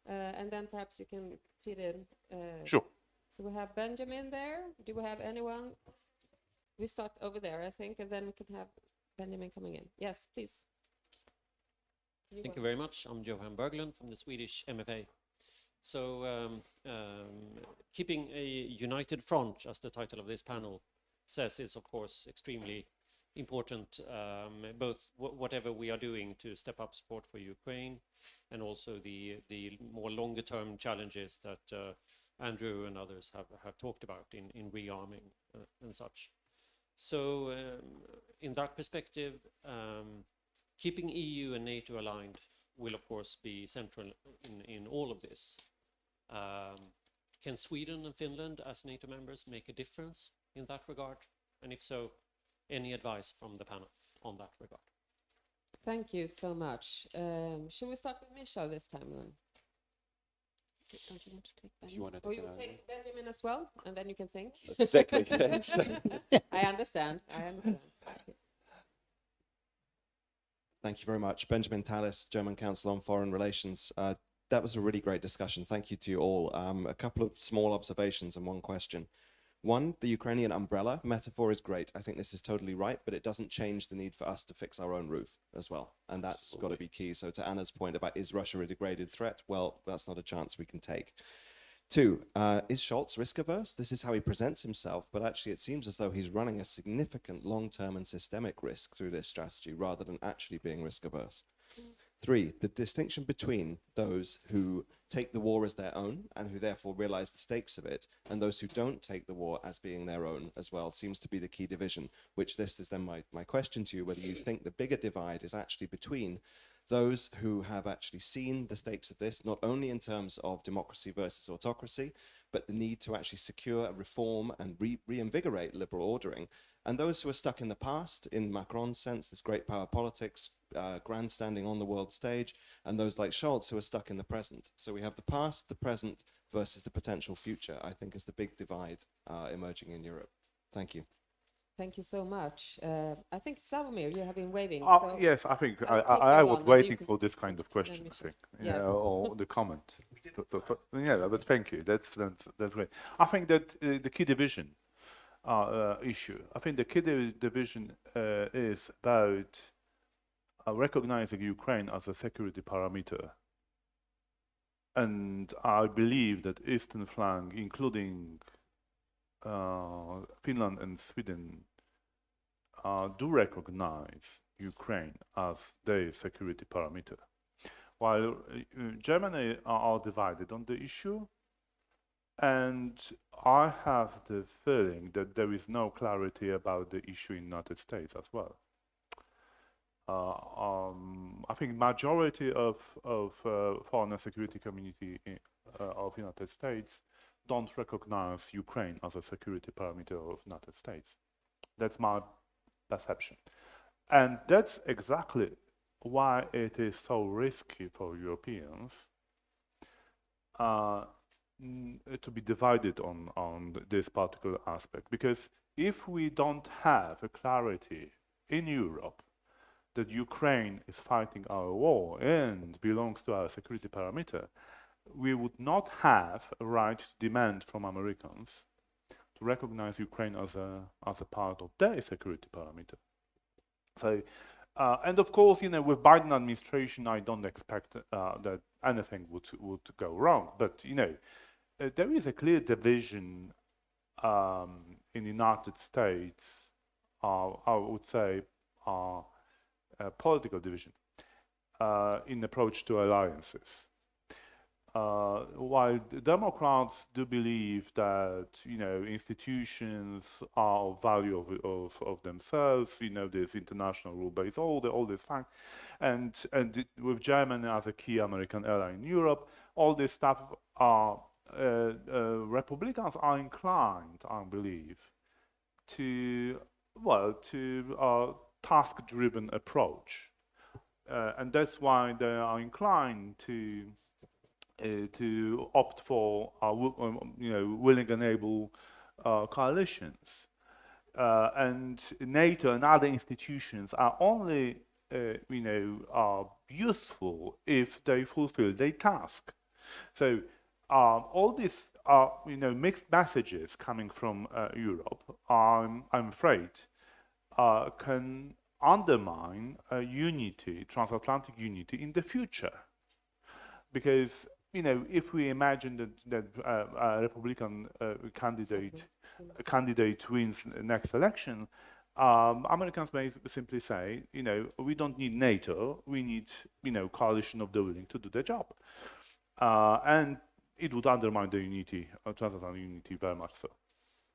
[SPEAKER 8] and then perhaps you can feed in.
[SPEAKER 6] Sure.
[SPEAKER 8] So we have Benjamin there. Do we have anyone? We start over there, I think, and then we can have Benjamin coming in. Yes, please.
[SPEAKER 9] Thank you very much. I'm Johan Berglund from the Swedish MFA. So keeping a united front, as the title of this panel says, is of course extremely important, both whatever we are doing to step up support for Ukraine and also the more longer term challenges that Andrew and others have talked about in rearming and such. So in that perspective, keeping EU and NATO aligned will of course be central in all of this. Can Sweden and Finland as NATO members make a difference in that regard? And if so, any advice from the panel on that regard?
[SPEAKER 8] Thank you so much. Should we start with Michal this time then? Don't you want to take Benjamin?
[SPEAKER 5] Do you want to
[SPEAKER 8] or
[SPEAKER 5] take
[SPEAKER 8] you take Benjamin as well, and then you can think?
[SPEAKER 5] Exactly, thanks.
[SPEAKER 8] I understand.
[SPEAKER 10] Thank you very much. Benjamin Tallis, German Council on Foreign Relations. That was a really great discussion. Thank you to you all. A couple of small observations and one question. One, the Ukrainian umbrella metaphor is great. I think this is totally right, but it doesn't change the need for us to fix our own roof as well. And that's got to be key. So to Anna's point about, is Russia a degraded threat? Well, that's not a chance we can take. Two, is Scholz risk averse? This is how he presents himself, but actually it seems as though he's running a significant long-term and systemic risk through this strategy rather than actually being risk averse. Three, the distinction between those who take the war as their own and who therefore realize the stakes of it, and those who don't take the war as being their own as well, seems to be the key division, which this is then my question to you, whether you think the bigger divide is actually between those who have actually seen the stakes of this, not only in terms of democracy versus autocracy, but the need to actually secure, reform, and reinvigorate liberal ordering, and those who are stuck in the past, in Macron's sense, this great power politics, grandstanding on the world stage, and those like Scholz who are stuck in the present. So we have the past, the present, versus the potential future, I think is the big divide emerging in Europe. Thank you.
[SPEAKER 8] Thank you so much. I think, Sławomir, you have been waving.
[SPEAKER 6] So yes, I think I was waiting for this kind of question, I think,
[SPEAKER 8] yeah.
[SPEAKER 6] or the comment. Yeah, but thank you. That's great. I think that the key division issue, I think the key division is about recognizing Ukraine as a security parameter. And I believe that eastern flank, including Finland and Sweden, do recognize Ukraine as their security parameter. While Germany are divided on the issue, and I have the feeling that there is no clarity about the issue in the United States as well. I think majority of foreign and security community of United States don't recognize Ukraine as a security parameter of United States. That's my perception. And that's exactly why it is so risky for Europeans to be divided on this particular aspect, because if we don't have a clarity in Europe that Ukraine is fighting our war and belongs to our security parameter, we would not have a right to demand from Americans to recognize Ukraine as a part of their security parameter. So, and of course, you know, with Biden administration, I don't expect that anything would go wrong. But you know, there is a clear division in the United States. I would say a political division in approach to alliances. While the Democrats do believe that, you know, institutions are of value of themselves, you know, there's international rule-based order, all this thing, and with Germany as a key American ally in Europe, all this stuff are Republicans are inclined, I believe, to task-driven approach, and that's why they are inclined to opt for you know, willing and able coalitions, and NATO and other institutions are only you know, are useful if they fulfill their task. So all these you know, mixed messages coming from Europe, I'm afraid, can undermine unity, transatlantic unity in the future, because you know, if we imagine that a Republican candidate wins the next election, Americans may simply say, you know, we don't need NATO, we need, you know, coalition of the willing to do their job, and it would undermine the unity, transatlantic unity, very much so.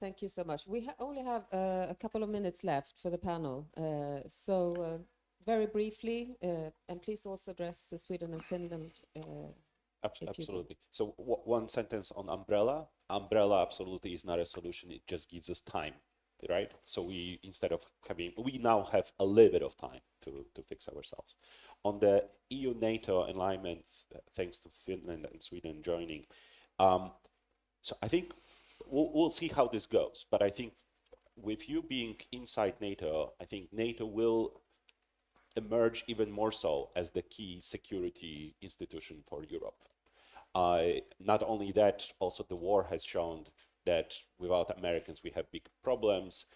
[SPEAKER 8] Thank you so much. We only have a couple of minutes left for the panel, so very briefly, and please also address Sweden and Finland.
[SPEAKER 5] Absolutely. So one sentence on umbrella. Umbrella absolutely is not a solution. It just gives us time, right? So we, instead of having, we now have a little bit of time to fix ourselves. On the EU-NATO alignment, thanks to Finland and Sweden joining, so I think we'll see how this goes. But I think with you being inside NATO, I think NATO will emerge even more so as the key security institution for Europe. Not only that, also the war has shown that without Americans we have big problems.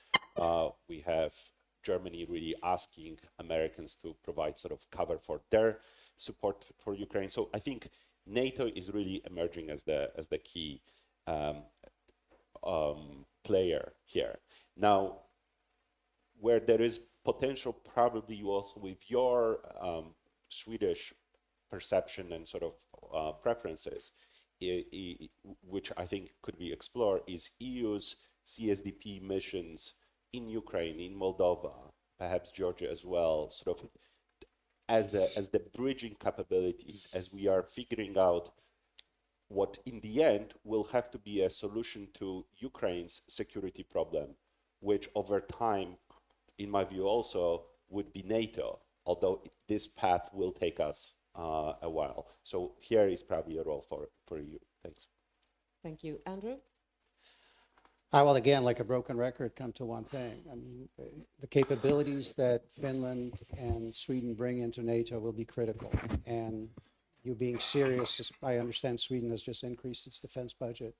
[SPEAKER 5] We have Germany really asking Americans to provide sort of cover for their support for Ukraine. So I think NATO is really emerging as the key player here. Now, where there is potential, probably you also with your Swedish perception and sort of preferences, which I think could be explored, is EU's CSDP missions in Ukraine, in Moldova, perhaps Georgia as well, sort of as the bridging capabilities, as we are figuring out what in the end will have to be a solution to Ukraine's security problem, which over time, in my view also, would be NATO, although this path will take us a while. So here is probably a role for you. Thanks.
[SPEAKER 8] Thank you. Andrew?
[SPEAKER 4] I will again, like a broken record, come to one thing. I mean, the capabilities that Finland and Sweden bring into NATO will be critical. And you being serious, I understand Sweden has just increased its defense budget.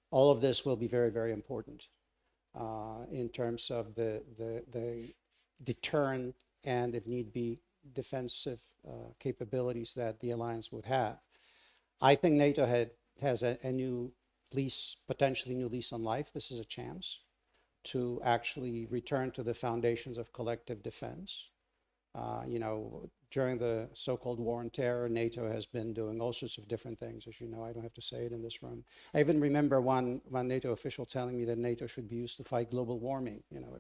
[SPEAKER 4] All of this will be very, very important in terms of the deterrent and, if need be, defensive capabilities that the alliance would have. I think NATO has a new lease, potentially new lease on life. This is a chance to actually return to the foundations of collective defense. You know, during the so-called war on terror, NATO has been doing all sorts of different things, as you know. I don't have to say it in this room. I even remember one NATO official telling me that NATO should be used to fight global warming. You know,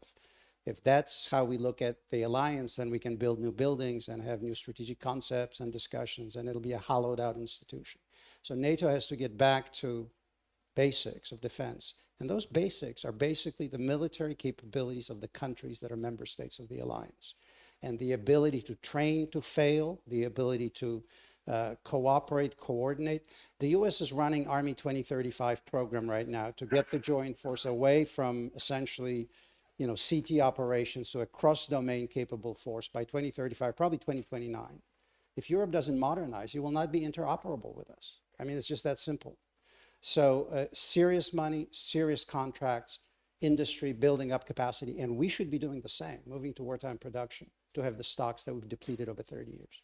[SPEAKER 4] if that's how we look at the alliance, then we can build new buildings and have new strategic concepts and discussions, and it'll be a hollowed out institution. So NATO has to get back to basics of defense. And those basics are basically the military capabilities of the countries that are member states of the alliance. And the ability to train to fail, the ability to cooperate, coordinate. The US is running Army 2035 program right now to get the joint force away from essentially, CT operations to a cross-domain capable force by 2035, probably 2029. If Europe doesn't modernize, you will not be interoperable with us. I mean, it's just that simple. So serious money, serious contracts, industry building up capacity, and we should be doing the same, moving to wartime production to have the stocks that we've depleted over 30 years.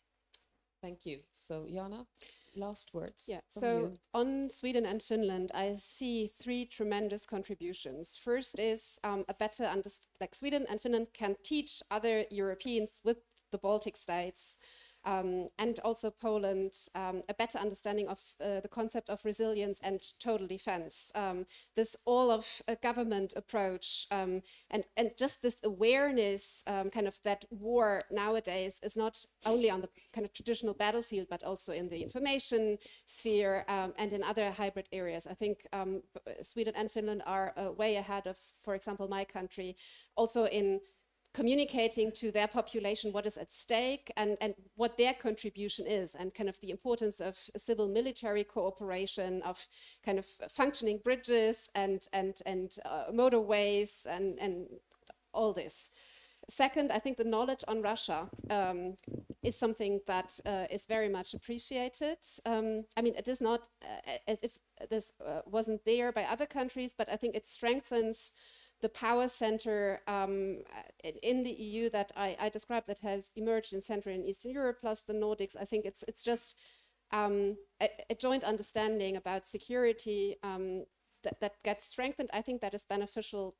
[SPEAKER 8] Thank you. So Jana, last words.
[SPEAKER 7] Yeah,
[SPEAKER 8] from
[SPEAKER 7] so
[SPEAKER 8] you.
[SPEAKER 7] on Sweden and Finland, I see three tremendous contributions. First is a better understanding, like Sweden and Finland can teach other Europeans with the Baltic states and also Poland, a better understanding of the concept of resilience and total defense. This all of a government approach and just this awareness kind of that war nowadays is not only on the kind of traditional battlefield, but also in the information sphere and in other hybrid areas. I think Sweden and Finland are way ahead of, for example, my country, also in communicating to their population what is at stake and what their contribution is, and kind of the importance of civil-military cooperation, of kind of functioning bridges and motorways and all this. Second, I think the knowledge on Russia is something that is very much appreciated. I mean, it is not as if this wasn't there by other countries, but I think it strengthens the power center in the EU that I described, that has emerged in Central and Eastern Europe, plus the Nordics. I think it's just a joint understanding about security that gets strengthened. I think that is beneficial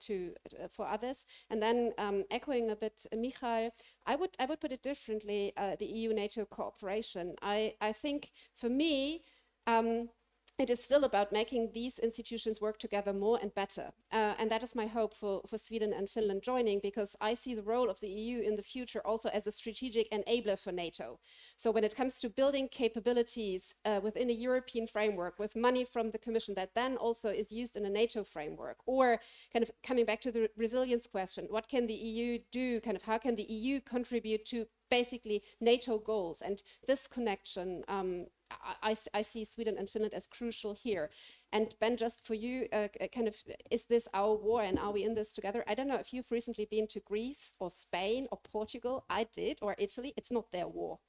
[SPEAKER 7] for others. And then echoing a bit Michal, I would put it differently, the EU-NATO cooperation. I think for me, it is still about making these institutions work together more and better. And that is my hope for Sweden and Finland joining, because I see the role of the EU in the future also as a strategic enabler for NATO. So when it comes to building capabilities within a European framework with money from the Commission that then also is used in a NATO framework, or kind of coming back to the resilience question, what can the EU do, kind of how can the EU contribute to basically NATO goals? And this connection, I see Sweden and Finland as crucial here. And Ben, just for you, kind of, is this our war and are we in this together? I don't know if you've recently been to Greece or Spain or Portugal. I did, or Italy. It's not their war.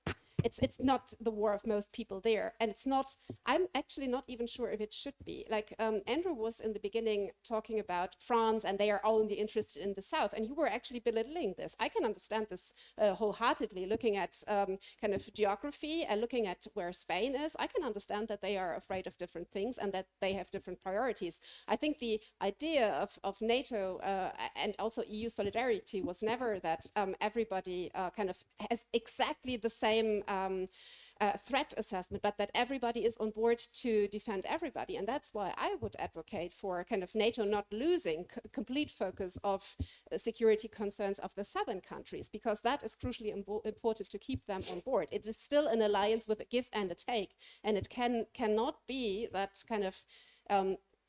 [SPEAKER 7] It's not the war of most people there. And it's not, I'm actually not even sure if it should be. Like Andrew was in the beginning talking about France and they are only interested in the South. And you were actually belittling this. I can understand this wholeheartedly, looking at kind of geography and looking at where Spain is. I can understand that they are afraid of different things and that they have different priorities. I think the idea of NATO and also EU solidarity was never that everybody kind of has exactly the same threat assessment, but that everybody is on board to defend everybody. And that's why I would advocate for kind of NATO not losing complete focus of security concerns of the southern countries, because that is crucially important to keep them on board. It is still an alliance with a give and a take, and it cannot be that kind of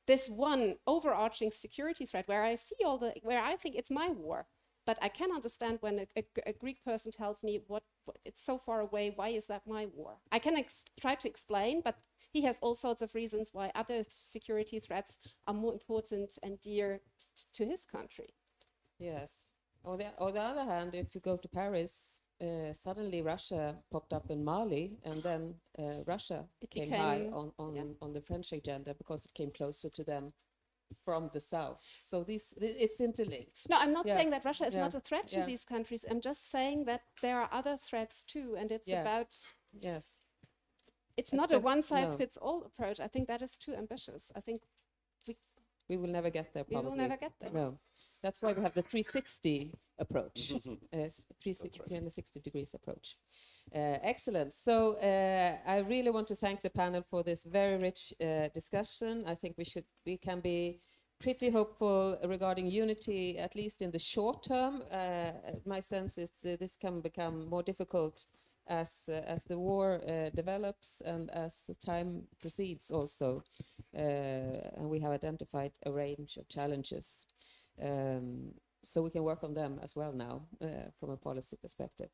[SPEAKER 7] this one overarching security threat where I see where I think it's my war. But I can understand when a Greek person tells me what it's so far away, why is that my war? I can try to explain, but he has all sorts of reasons why other security threats are more important and dear to his country.
[SPEAKER 8] Yes. On the other hand, if you go to Paris, suddenly Russia popped up in Mali, and then Russia came high on the French agenda because it came closer to them from the south. So it's interlinked.
[SPEAKER 7] No, I'm not saying that Russia is not a threat to these countries. I'm just saying that there are other threats too, and it's about it's not a one-size-fits-all approach. I think that is too ambitious. I think
[SPEAKER 8] we will never get there, probably.
[SPEAKER 7] We will never get there.
[SPEAKER 8] No. That's why we have the 360 approach, 360 degrees approach. Excellent. So I really want to thank the panel for this very rich discussion. I think we can be pretty hopeful regarding unity, at least in the short term. My sense is this can become more difficult as the war develops and as time proceeds also. And we have identified a range of challenges. So we can work on them as well now from a policy perspective.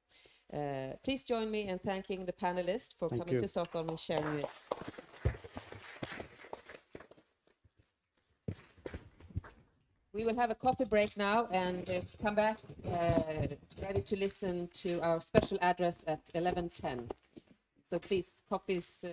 [SPEAKER 8] Please join me in thanking the panelists for
[SPEAKER 4] Thank
[SPEAKER 8] coming
[SPEAKER 4] you.
[SPEAKER 8] to Stockholm and sharing it. We will have a coffee break now and come back ready to listen to our special address at 11:10. So please, coffee's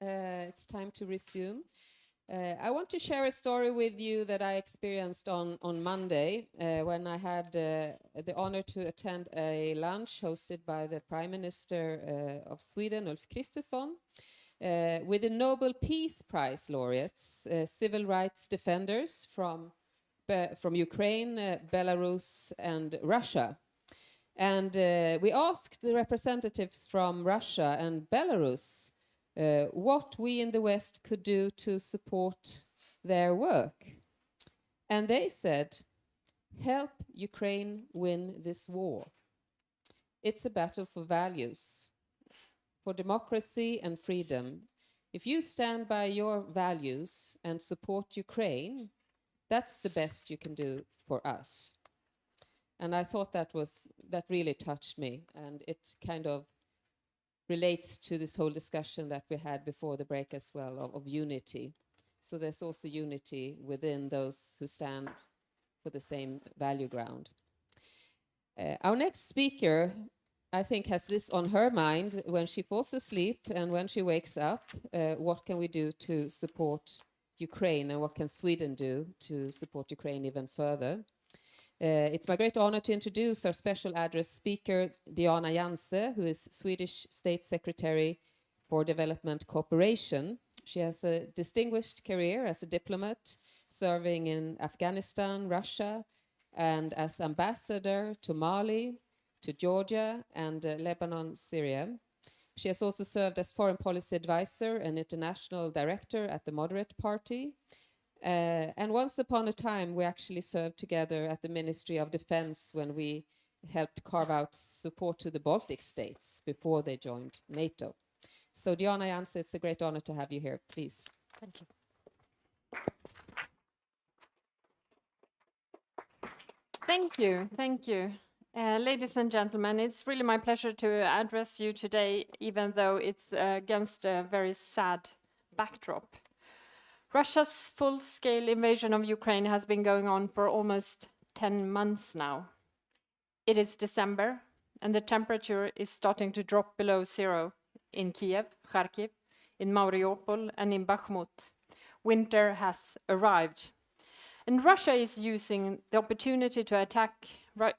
[SPEAKER 8] It's time to resume. I want to share a story with you that I experienced on Monday when I had the honor to attend a lunch hosted by the Prime Minister of Sweden, Ulf Kristersson, with the Nobel Peace Prize laureates, civil rights defenders from Ukraine, Belarus, and Russia. And we asked the representatives from Russia and Belarus what we in the West could do to support their work. And they said, help Ukraine win this war. It's a battle for values, for democracy and freedom. If you stand by your values and support Ukraine, that's the best you can do for us. And I thought that really touched me, and it kind of relates to this whole discussion that we had before the break as well of unity. So there's also unity within those who stand for the same value ground. Our next speaker, I think, has this on her mind when she falls asleep and when she wakes up. What can we do to support Ukraine, and what can Sweden do to support Ukraine even further? It's my great honor to introduce our special address speaker, Diana Janse, who is Swedish State Secretary for Development Cooperation. She has a distinguished career as a diplomat, serving in Afghanistan, Russia, and as ambassador to Mali, to Georgia, and Lebanon, Syria. She has also served as foreign policy advisor and international director at the Moderate Party. And once upon a time, we actually served together at the Ministry of Defense when we helped carve out support to the Baltic states before they joined NATO. So Diana Janse, it's a great honor to have you here. Please.
[SPEAKER 11] Thank you. Thank you. Thank you. Ladies and gentlemen, it's really my pleasure to address you today, even though it's against a very sad backdrop. Russia's full-scale invasion of Ukraine has been going on for almost 10 months now. It is December, and the temperature is starting to drop below zero in Kiev, Kharkiv, in Mariupol, and in Bakhmut. Winter has arrived. And Russia is using the opportunity to attack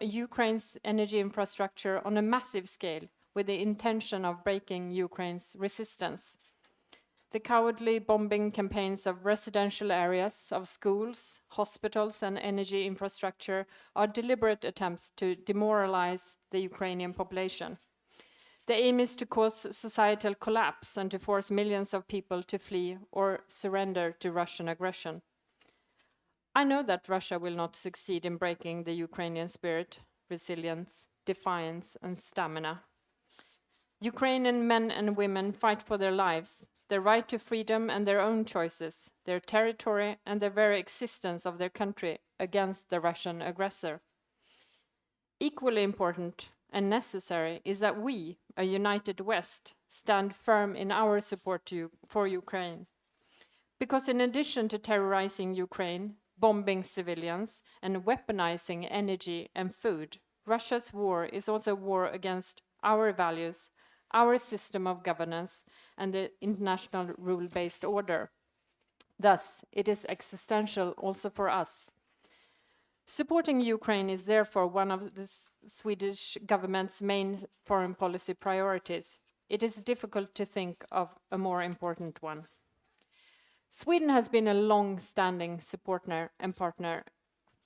[SPEAKER 11] Ukraine's energy infrastructure on a massive scale with the intention of breaking Ukraine's resistance. The cowardly bombing campaigns of residential areas, of schools, hospitals, and energy infrastructure are deliberate attempts to demoralize the Ukrainian population. The aim is to cause societal collapse and to force millions of people to flee or surrender to Russian aggression. I know that Russia will not succeed in breaking the Ukrainian spirit, resilience, defiance, and stamina. Ukrainian men and women fight for their lives, their right to freedom and their own choices, their territory and the very existence of their country against the Russian aggressor. Equally important and necessary is that we, a united West, stand firm in our support for Ukraine. Because in addition to terrorizing Ukraine, bombing civilians, and weaponizing energy and food, Russia's war is also a war against our values, our system of governance, and the international rule-based order. Thus, it is existential also for us. Supporting Ukraine is therefore one of the Swedish government's main foreign policy priorities. It is difficult to think of a more important one. Sweden has been a long-standing supporter and partner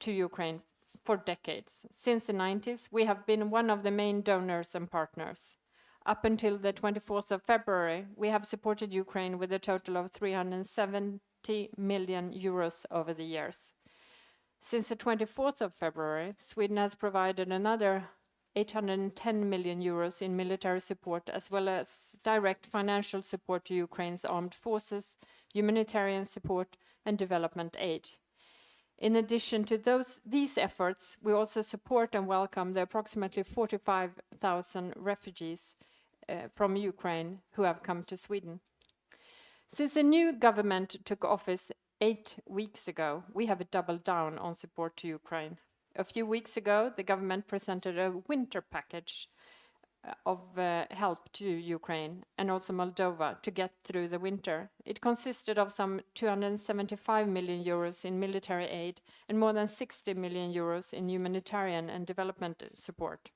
[SPEAKER 11] to Ukraine for decades. Since the 90s, we have been one of the main donors and partners. Up until the 24th of February, we have supported Ukraine with a total of 370 million euros over the years. Since the 24th of February, Sweden has provided another 810 million euros in military support, as well as direct financial support to Ukraine's armed forces, humanitarian support, and development aid. In addition to these efforts, we also support and welcome the approximately 45,000 refugees from Ukraine who have come to Sweden. Since the new government took office 8 weeks ago, we have doubled down on support to Ukraine. A few weeks ago, the government presented a winter package help to Ukraine and also Moldova to get through the winter. It consisted of some 275 million euros in military aid and more than 60 million euros in humanitarian and development support.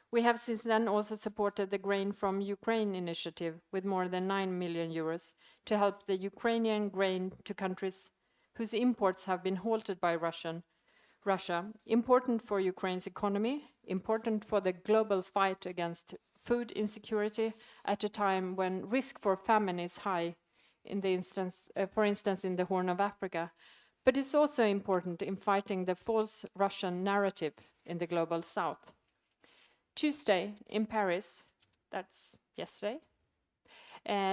[SPEAKER 11] We have since then also supported the Grain from Ukraine initiative with more than 9 million euros to help the Ukrainian grain to countries whose imports have been halted by Russia, important for Ukraine's economy, important for the global fight against food insecurity at a time when risk for famine is high, for instance, in the Horn of Africa. But it's also important in fighting the false Russian narrative in the global south. Tuesday in Paris, that's yesterday,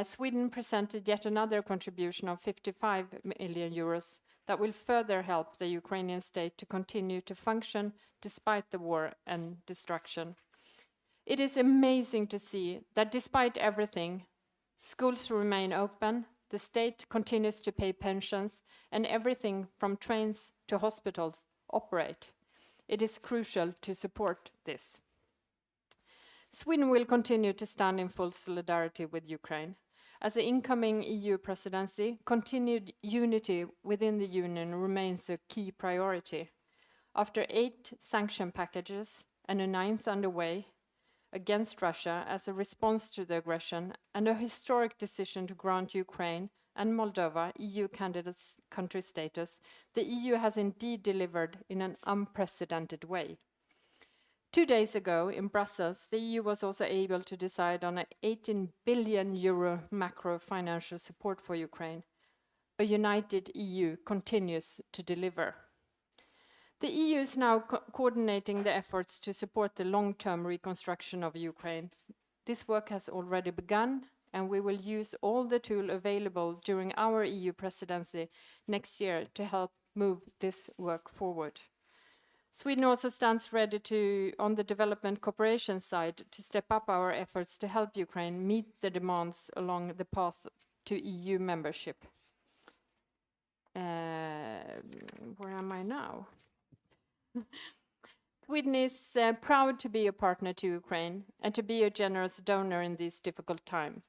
[SPEAKER 11] Sweden presented yet another contribution of 55 million euros that will further help the Ukrainian state to continue to function despite the war and destruction. It is amazing to see that despite everything, schools remain open, the state continues to pay pensions, and everything from trains to hospitals operate. It is crucial to support this. Sweden will continue to stand in full solidarity with Ukraine. As the incoming EU presidency, continued unity within the Union remains a key priority. After 8 sanction packages and a 9th underway against Russia as a response to the aggression and a historic decision to grant Ukraine and Moldova EU candidate country status, the EU has indeed delivered in an unprecedented way. 2 days ago in Brussels, the EU was also able to decide on an 18 billion euro macro financial support for Ukraine. A united EU continues to deliver. The EU is now coordinating the efforts to support the long-term reconstruction of Ukraine. This work has already begun, and we will use all the tools available during our EU presidency next year to help move this work forward. Sweden also stands ready to, on the development cooperation side, to step up our efforts to help Ukraine meet the demands along the path to EU membership. Where am I now? Sweden is proud to be a partner to Ukraine and to be a generous donor in these difficult times.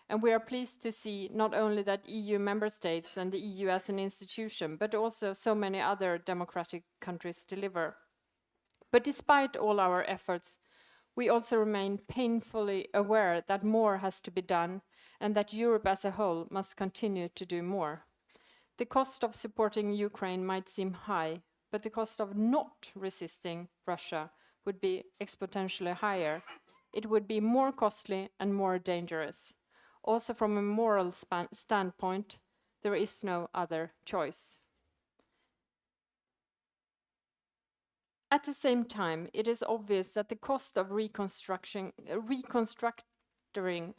[SPEAKER 11] And we are pleased to see not only that EU member states and the EU as an institution, but also so many other democratic countries deliver. But despite all our efforts, we also remain painfully aware that more has to be done and that Europe as a whole must continue to do more. The cost of supporting Ukraine might seem high, but the cost of not resisting Russia would be exponentially higher. It would be more costly and more dangerous. Also, from a moral standpoint, there is no other choice. At the same time, it is obvious that the cost of reconstructing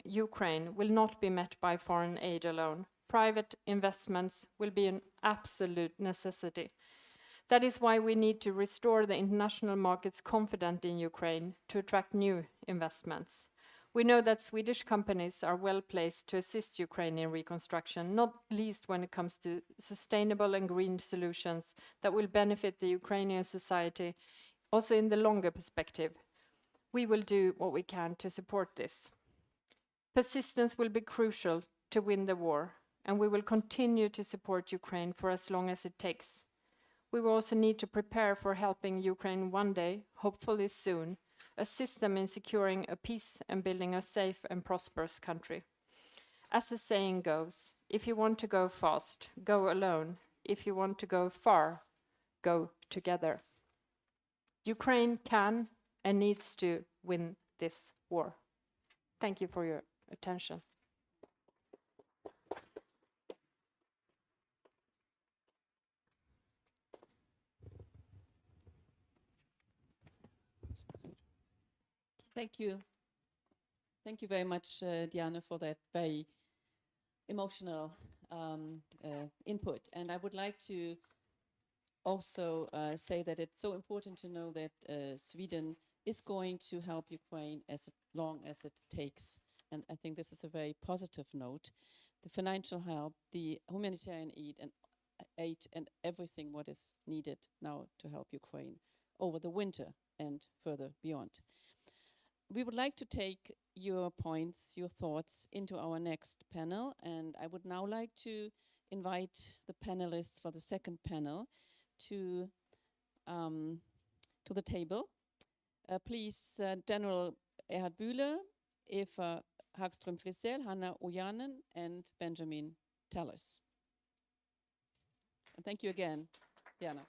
[SPEAKER 11] Ukraine will not be met by foreign aid alone. Private investments will be an absolute necessity. That is why we need to restore the international market's confidence in Ukraine to attract new investments. We know that Swedish companies are well placed to assist Ukraine in reconstruction, not least when it comes to sustainable and green solutions that will benefit the Ukrainian society, also in the longer perspective. We will do what we can to support this. Persistence will be crucial to win the war, and we will continue to support Ukraine for as long as it takes. We will also need to prepare for helping Ukraine one day, hopefully soon, assist them in securing a peace and building a safe and prosperous country. As the saying goes, if you want to go fast, go alone. If you want to go far, go together. Ukraine can and needs to win this war. Thank you for your attention.
[SPEAKER 2] Thank you. Thank you very much, Diana, for that very emotional input. And I would like to also say that it's so important to know that Sweden is going to help Ukraine as long as it takes. And I think this is a very positive note. The financial help, the humanitarian aid and everything what is needed now to help Ukraine over the winter and further beyond. we would like to take your points, your thoughts into our next panel, and I would now like to invite the panelists for the second panel to the table. Please, General Erhard Bühler, Eva Hagström-Frisell, Hanna Ojanen, and Benjamin Tallis. And thank you again, Jana.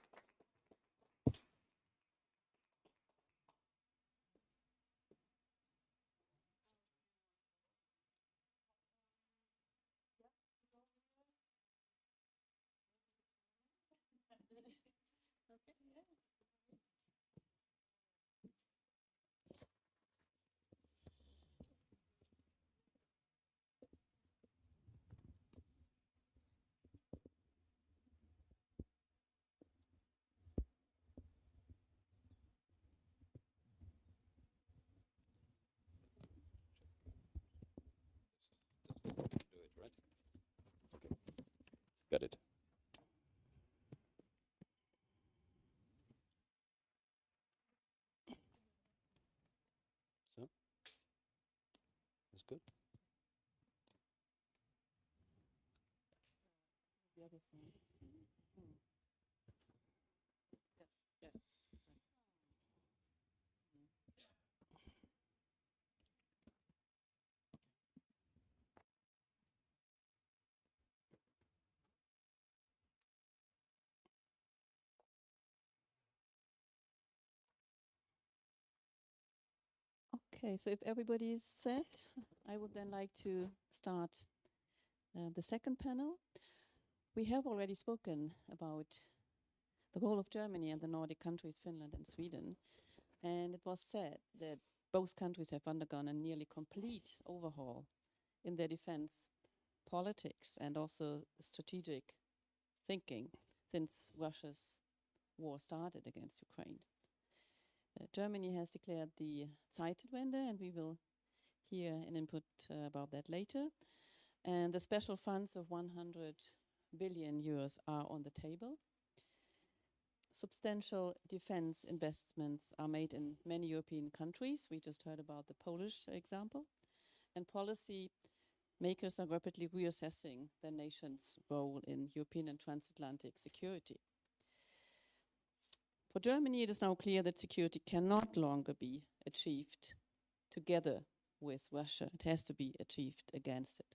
[SPEAKER 5] Got it. So, that's good.
[SPEAKER 2] The other side. Okay, so if everybody is set, I would then like to start the second panel. We have already spoken about the role of Germany and the Nordic countries, Finland and Sweden, and it was said that both countries have undergone a nearly complete overhaul in their defense politics and also strategic thinking since Russia's war started against Ukraine. Germany has declared the Zeitenwende, and we will hear an input about that later. And the special funds of 100 billion euros are on the table. Substantial defense investments are made in many European countries. We just heard about the Polish example. And policy makers are rapidly reassessing their nation's role in European and transatlantic security. For Germany, it is now clear that security cannot longer be achieved together with Russia. It has to be achieved against it.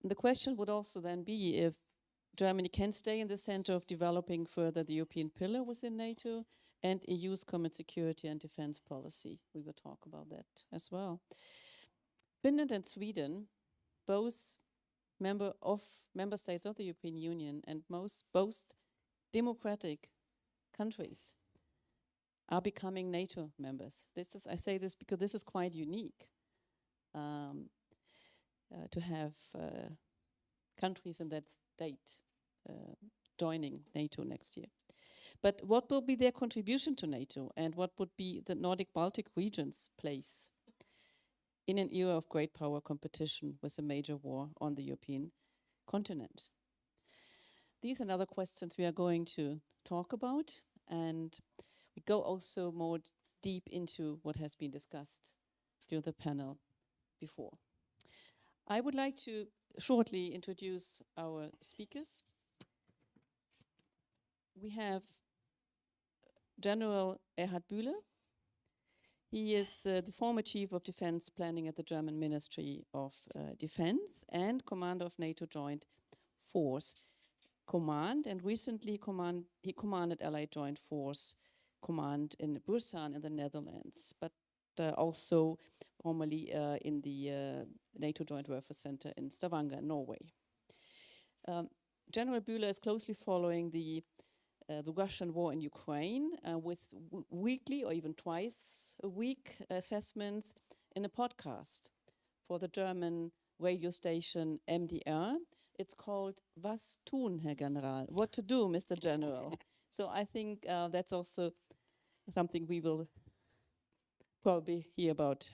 [SPEAKER 2] And the question would also then be if Germany can stay in the center of developing further the European pillar within NATO and EU's common security and defense policy. We will talk about that as well. Finland and Sweden, both member states of the European Union and both democratic countries, are becoming NATO members. I say this because this is quite unique to have countries in that state joining NATO next year. But what will be their contribution to NATO, and what would be the Nordic-Baltic region's place in an era of great power competition with a major war on the European continent? These and other questions we are going to talk about, and we go also more deep into what has been discussed during the panel before. I would like to shortly introduce our speakers. We have General Erhard Bühler. He is the former Chief of Defense Planning at the German Ministry of Defense and commander of NATO Joint Force Command, and recently he commanded Allied Joint Force Command in Busan in the Netherlands, but also formerly in the NATO Joint Warfare Center in Stavanger, Norway. General Bühler is closely following the Russian war in Ukraine with weekly or even twice a week assessments in a podcast for the German radio station MDR. It's called Was tun, Herr General? What to do, Mr. General? So I think that's also something we will probably hear about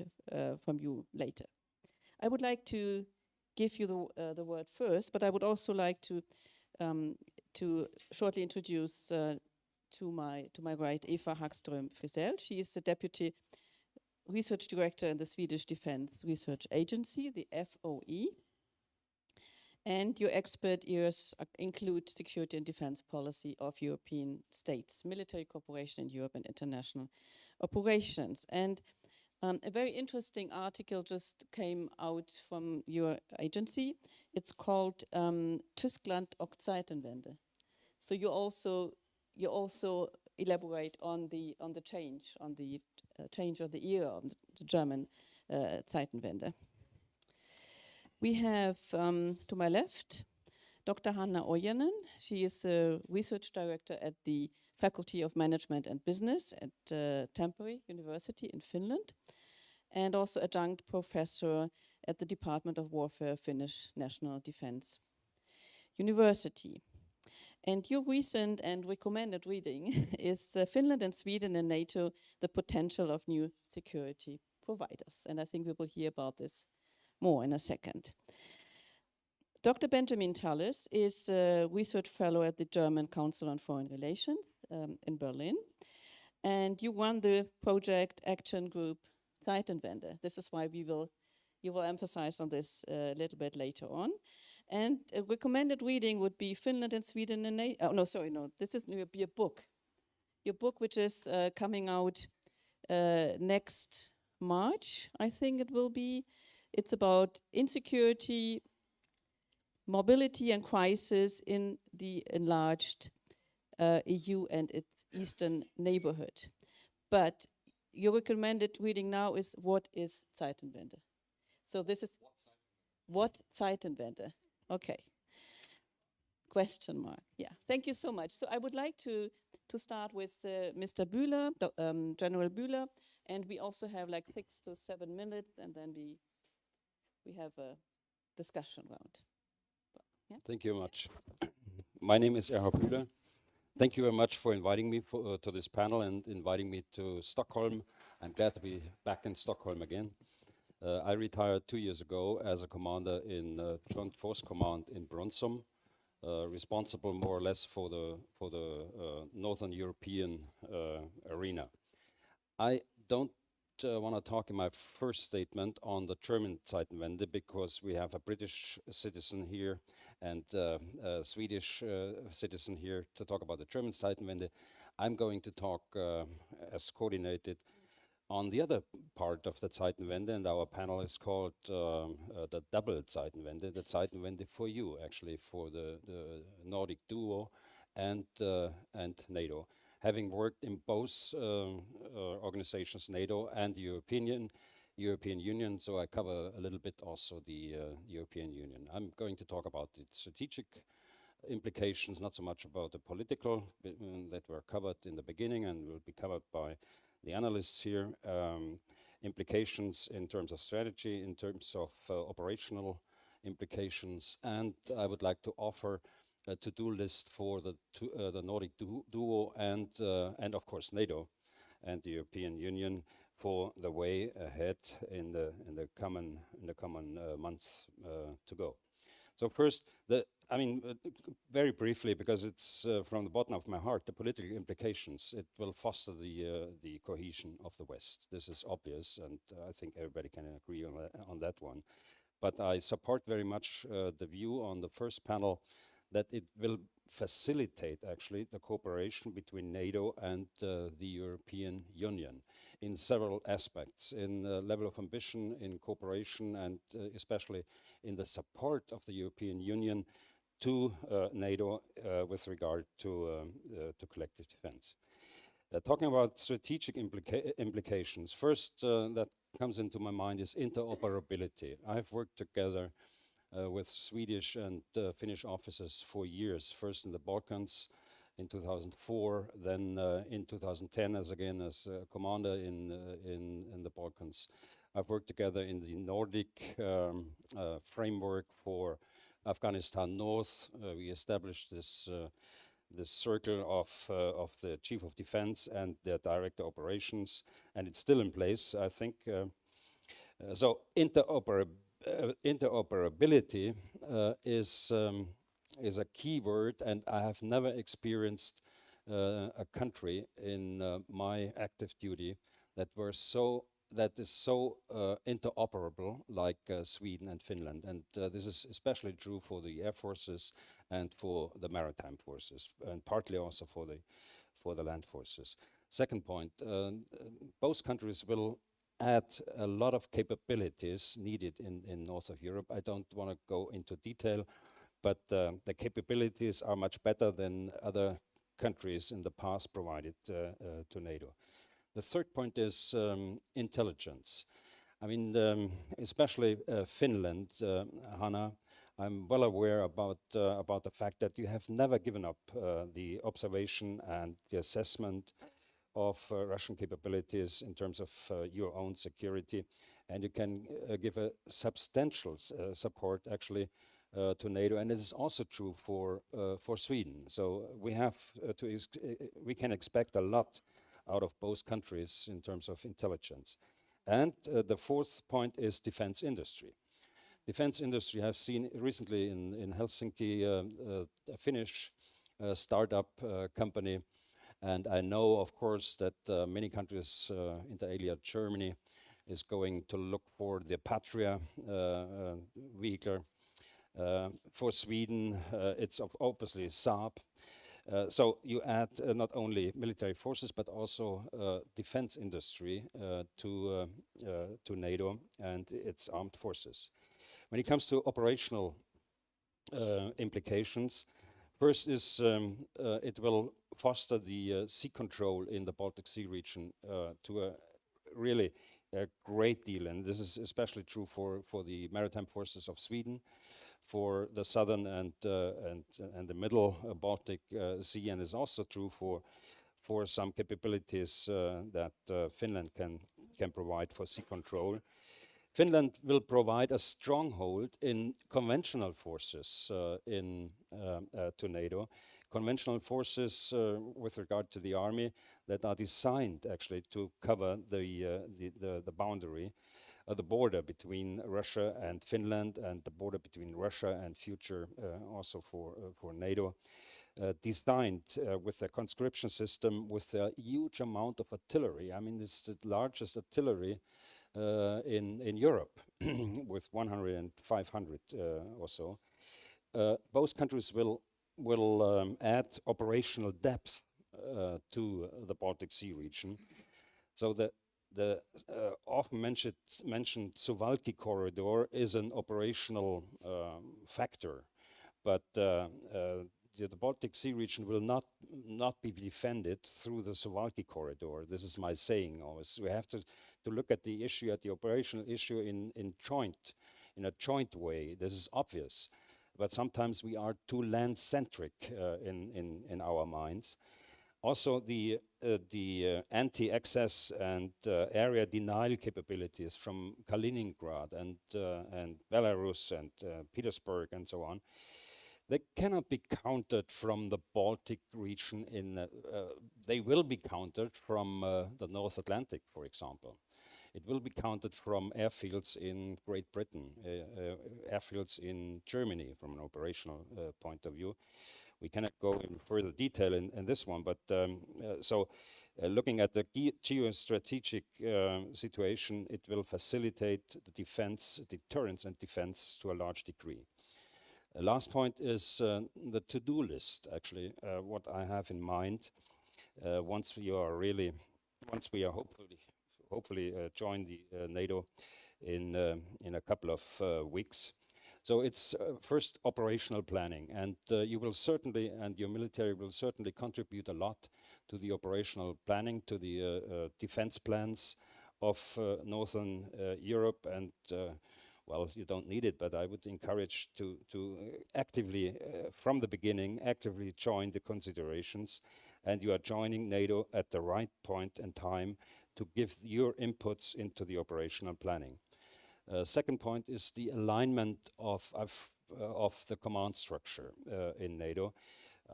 [SPEAKER 2] from you later. I would like to give you the word first, but I would also like to shortly introduce to my right, Eva Hagström Frisell. She is the Deputy Research Director in the Swedish Defense Research Agency, the FOE. And your expert areas include security and defense policy of European states, military cooperation in Europe, and international operations. And a very interesting article just came out from your agency. It's called Tyskland och Zeitenwende. So you also elaborate on the change of the era of the German Zeitenwende. We have to my left Dr. Hanna Ojanen. She is a research director at the Faculty of Management and Business at Tampere University in Finland, and also adjunct professor at the Department of Warfare, Finnish National Defense University. And your recent and recommended reading is Finland and Sweden and NATO, the potential of new security providers. And I think we will hear about this more in a second. Dr. Benjamin Tallis is a research fellow at the German Council on Foreign Relations in Berlin. And you run the project action group Zeitenwende. This is why you will emphasize on this a little bit later on. And a recommended reading would be Finland and Sweden and NATO. This is will be a book. Your book, which is coming out next March, I think it will be. It's about insecurity, mobility and crisis in the enlarged EU and its eastern neighborhood. But your recommended reading now is What is Zeitenwende? So this is what Zeitenwende? Okay. Question mark. Yeah. Thank you so much. So I would like to start with Mr. Bühler, General Bühler, and we also have like 6 to 7 minutes, and then we have a discussion round. Yeah?
[SPEAKER 12] Thank you very much. My name is Erhard Bühler. Thank you very much for inviting me to this panel and inviting me to Stockholm. I'm glad to be back in Stockholm again. I retired 2 years ago as a commander in Joint Force Command in Bronsum, responsible more or less for the Northern European arena. I don't want to talk in my first statement on the German Zeitenwende because we have a British citizen here and a Swedish citizen here to talk about the German Zeitenwende. I'm going to talk as coordinated on the other part of the Zeitenwende, and our panel is called the double Zeitenwende, the Zeitenwende for you, actually, for the Nordic duo and NATO. Having worked in both organizations, NATO and the European Union, so I cover a little bit also the European Union. I'm going to talk about the strategic implications, not so much about the political that were covered in the beginning and will be covered by the analysts here, implications in terms of strategy, in terms of operational implications, and I would like to offer a to-do list for the Nordic duo and of course NATO and the European Union for the way ahead in the coming months to go. So first, very briefly, because it's from the bottom of my heart, the political implications. It will foster the cohesion of the West. This is obvious, and I think everybody can agree on that one. But I support very much the view on the first panel that it will facilitate actually the cooperation between NATO and the European Union in several aspects, in level of ambition, in cooperation, and especially in the support of the European Union to NATO with regard to collective defense. Talking about strategic implications, first that comes into my mind is interoperability. I've worked together with Swedish and Finnish officers for years, first in the Balkans in 2004, then in 2010 as a commander in the Balkans. I've worked together in the Nordic framework for Afghanistan North. We established this circle of the Chief of Defense and the Director Operations, and it's still in place, I think. So interoperability is a key word, and I have never experienced a country in my active duty that is so interoperable like Sweden and Finland, and this is especially true for the air forces and for the maritime forces, and partly also for the land forces. Second point, both countries will add a lot of capabilities needed in north of Europe. I don't want to go into detail, but the capabilities are much better than other countries in the past provided to NATO. The third point is intelligence. I mean, especially Finland, Hanna, I'm well aware about the fact that you have never given up the observation and the assessment of Russian capabilities in terms of your own security, and you can give a substantial support actually to NATO, and this is also true for Sweden. So we have we can expect a lot out of both countries in terms of intelligence. And the fourth point is defense industry. Defense industry, I've seen recently in Helsinki a Finnish startup company, and I know, of course, that many countries, inter alia Germany, is going to look for the Patria vehicle. For Sweden, it's obviously Saab. So you add not only military forces but also defense industry to NATO and its armed forces. When it comes to operational implications, first is it will foster the sea control in the Baltic Sea region to a really great deal, and this is especially true for the maritime forces of Sweden, for the southern and the middle Baltic Sea, and is also true for some capabilities that Finland can provide for sea control. Finland will provide a stronghold in conventional forces to NATO. Conventional forces with regard to the army that are designed actually to cover the boundary, the border between Russia and Finland, and the border between Russia and future also for NATO. Designed with a conscription system with a huge amount of artillery. I mean, it's the largest artillery in Europe with 100 and 500 or so. Both countries will add operational depth to the Baltic Sea region. So the often mentioned Suwalki corridor is an operational factor, but the Baltic Sea region will not be defended through the Suwalki corridor. This is my saying always. We have to look at the issue, at the operational issue in a joint way. This is obvious, but sometimes we are too land-centric in our minds. Also, the anti-access and area denial capabilities from Kaliningrad and Belarus and Petersburg and so on, they cannot be countered from the Baltic region. They will be countered from the North Atlantic, for example. It will be countered from airfields in Great Britain, airfields in Germany from an operational point of view. We cannot go in further detail in this one, but looking at the geostrategic situation, it will facilitate the defense, deterrence and defense to a large degree. Last point is the to-do list, actually, what I have in mind once we are hopefully join the NATO in a couple of weeks. So it's first operational planning, and you will certainly, and your military will certainly contribute a lot to the operational planning, to the defense plans of Northern Europe, and well, you don't need it, but I would encourage to actively, from the beginning, actively join the considerations, and you are joining NATO at the right point and time to give your inputs into the operational planning. Second point is the alignment of the command structure in NATO.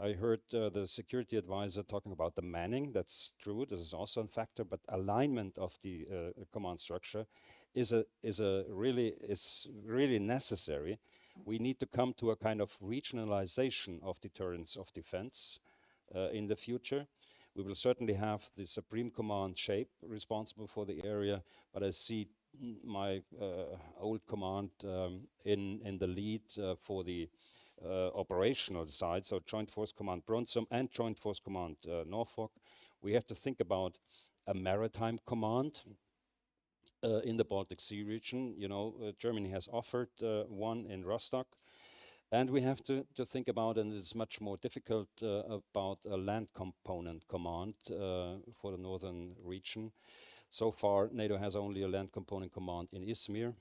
[SPEAKER 12] I heard the security advisor talking about the manning. That's true. This is also a factor, but alignment of the command structure is really necessary. We need to come to a kind of regionalization of deterrence of defense in the future. We will certainly have the Supreme Command shape responsible for the area, but I see my old command in the lead for the operational side, so Joint Force Command Bronsum and Joint Force Command Norfolk. We have to think about a maritime command in the Baltic Sea region. You know, Germany has offered one in Rostock. And we have to think about, and it's much more difficult, about a land component command for the northern region. So far, NATO has only a land component command in Izmir.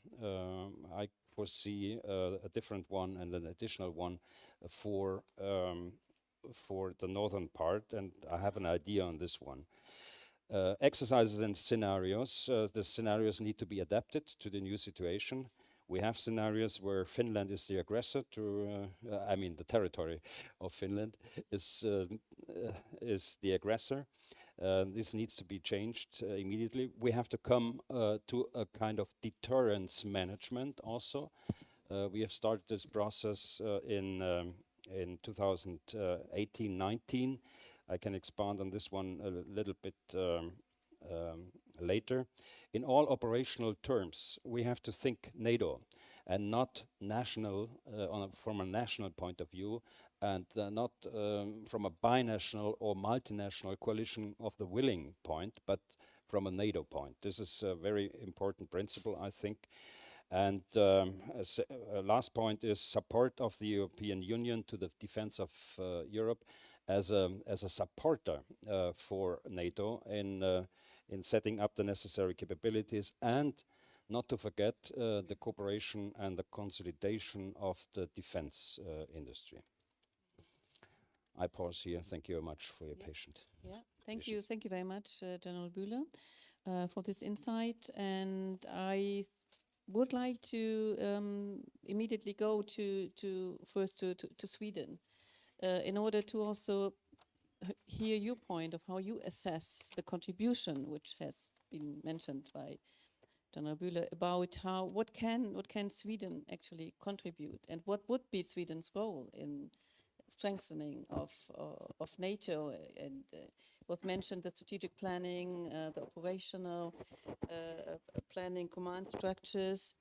[SPEAKER 12] I foresee a different one and an additional one for the northern part, and I have an idea on this one. Exercises and scenarios. The scenarios need to be adapted to the new situation. We have scenarios where Finland is the aggressor I mean the territory of Finland is the aggressor. This needs to be changed immediately. We have to come to a kind of deterrence management also. We have started this process in 2018-19. I can expand on this one a little bit later. In all operational terms, we have to think NATO and not national from a national point of view, and not from a binational or multinational coalition of the willing point, but from a NATO point. This is a very important principle, I think. And last point is support of the European Union to the defense of Europe as a supporter for NATO in setting up the necessary capabilities, and not to forget the cooperation and the consolidation of the defense industry. I pause here. Thank you very much for your patience.
[SPEAKER 2] Yeah, thank you very much, General Bühler, for this insight. And I would like to immediately go first to Sweden, in order to also hear your point of how you assess the contribution, which has been mentioned by General Bühler, about what can Sweden actually contribute, and what would be Sweden's role in strengthening of NATO. And was mentioned the strategic planning, the operational planning, command structures.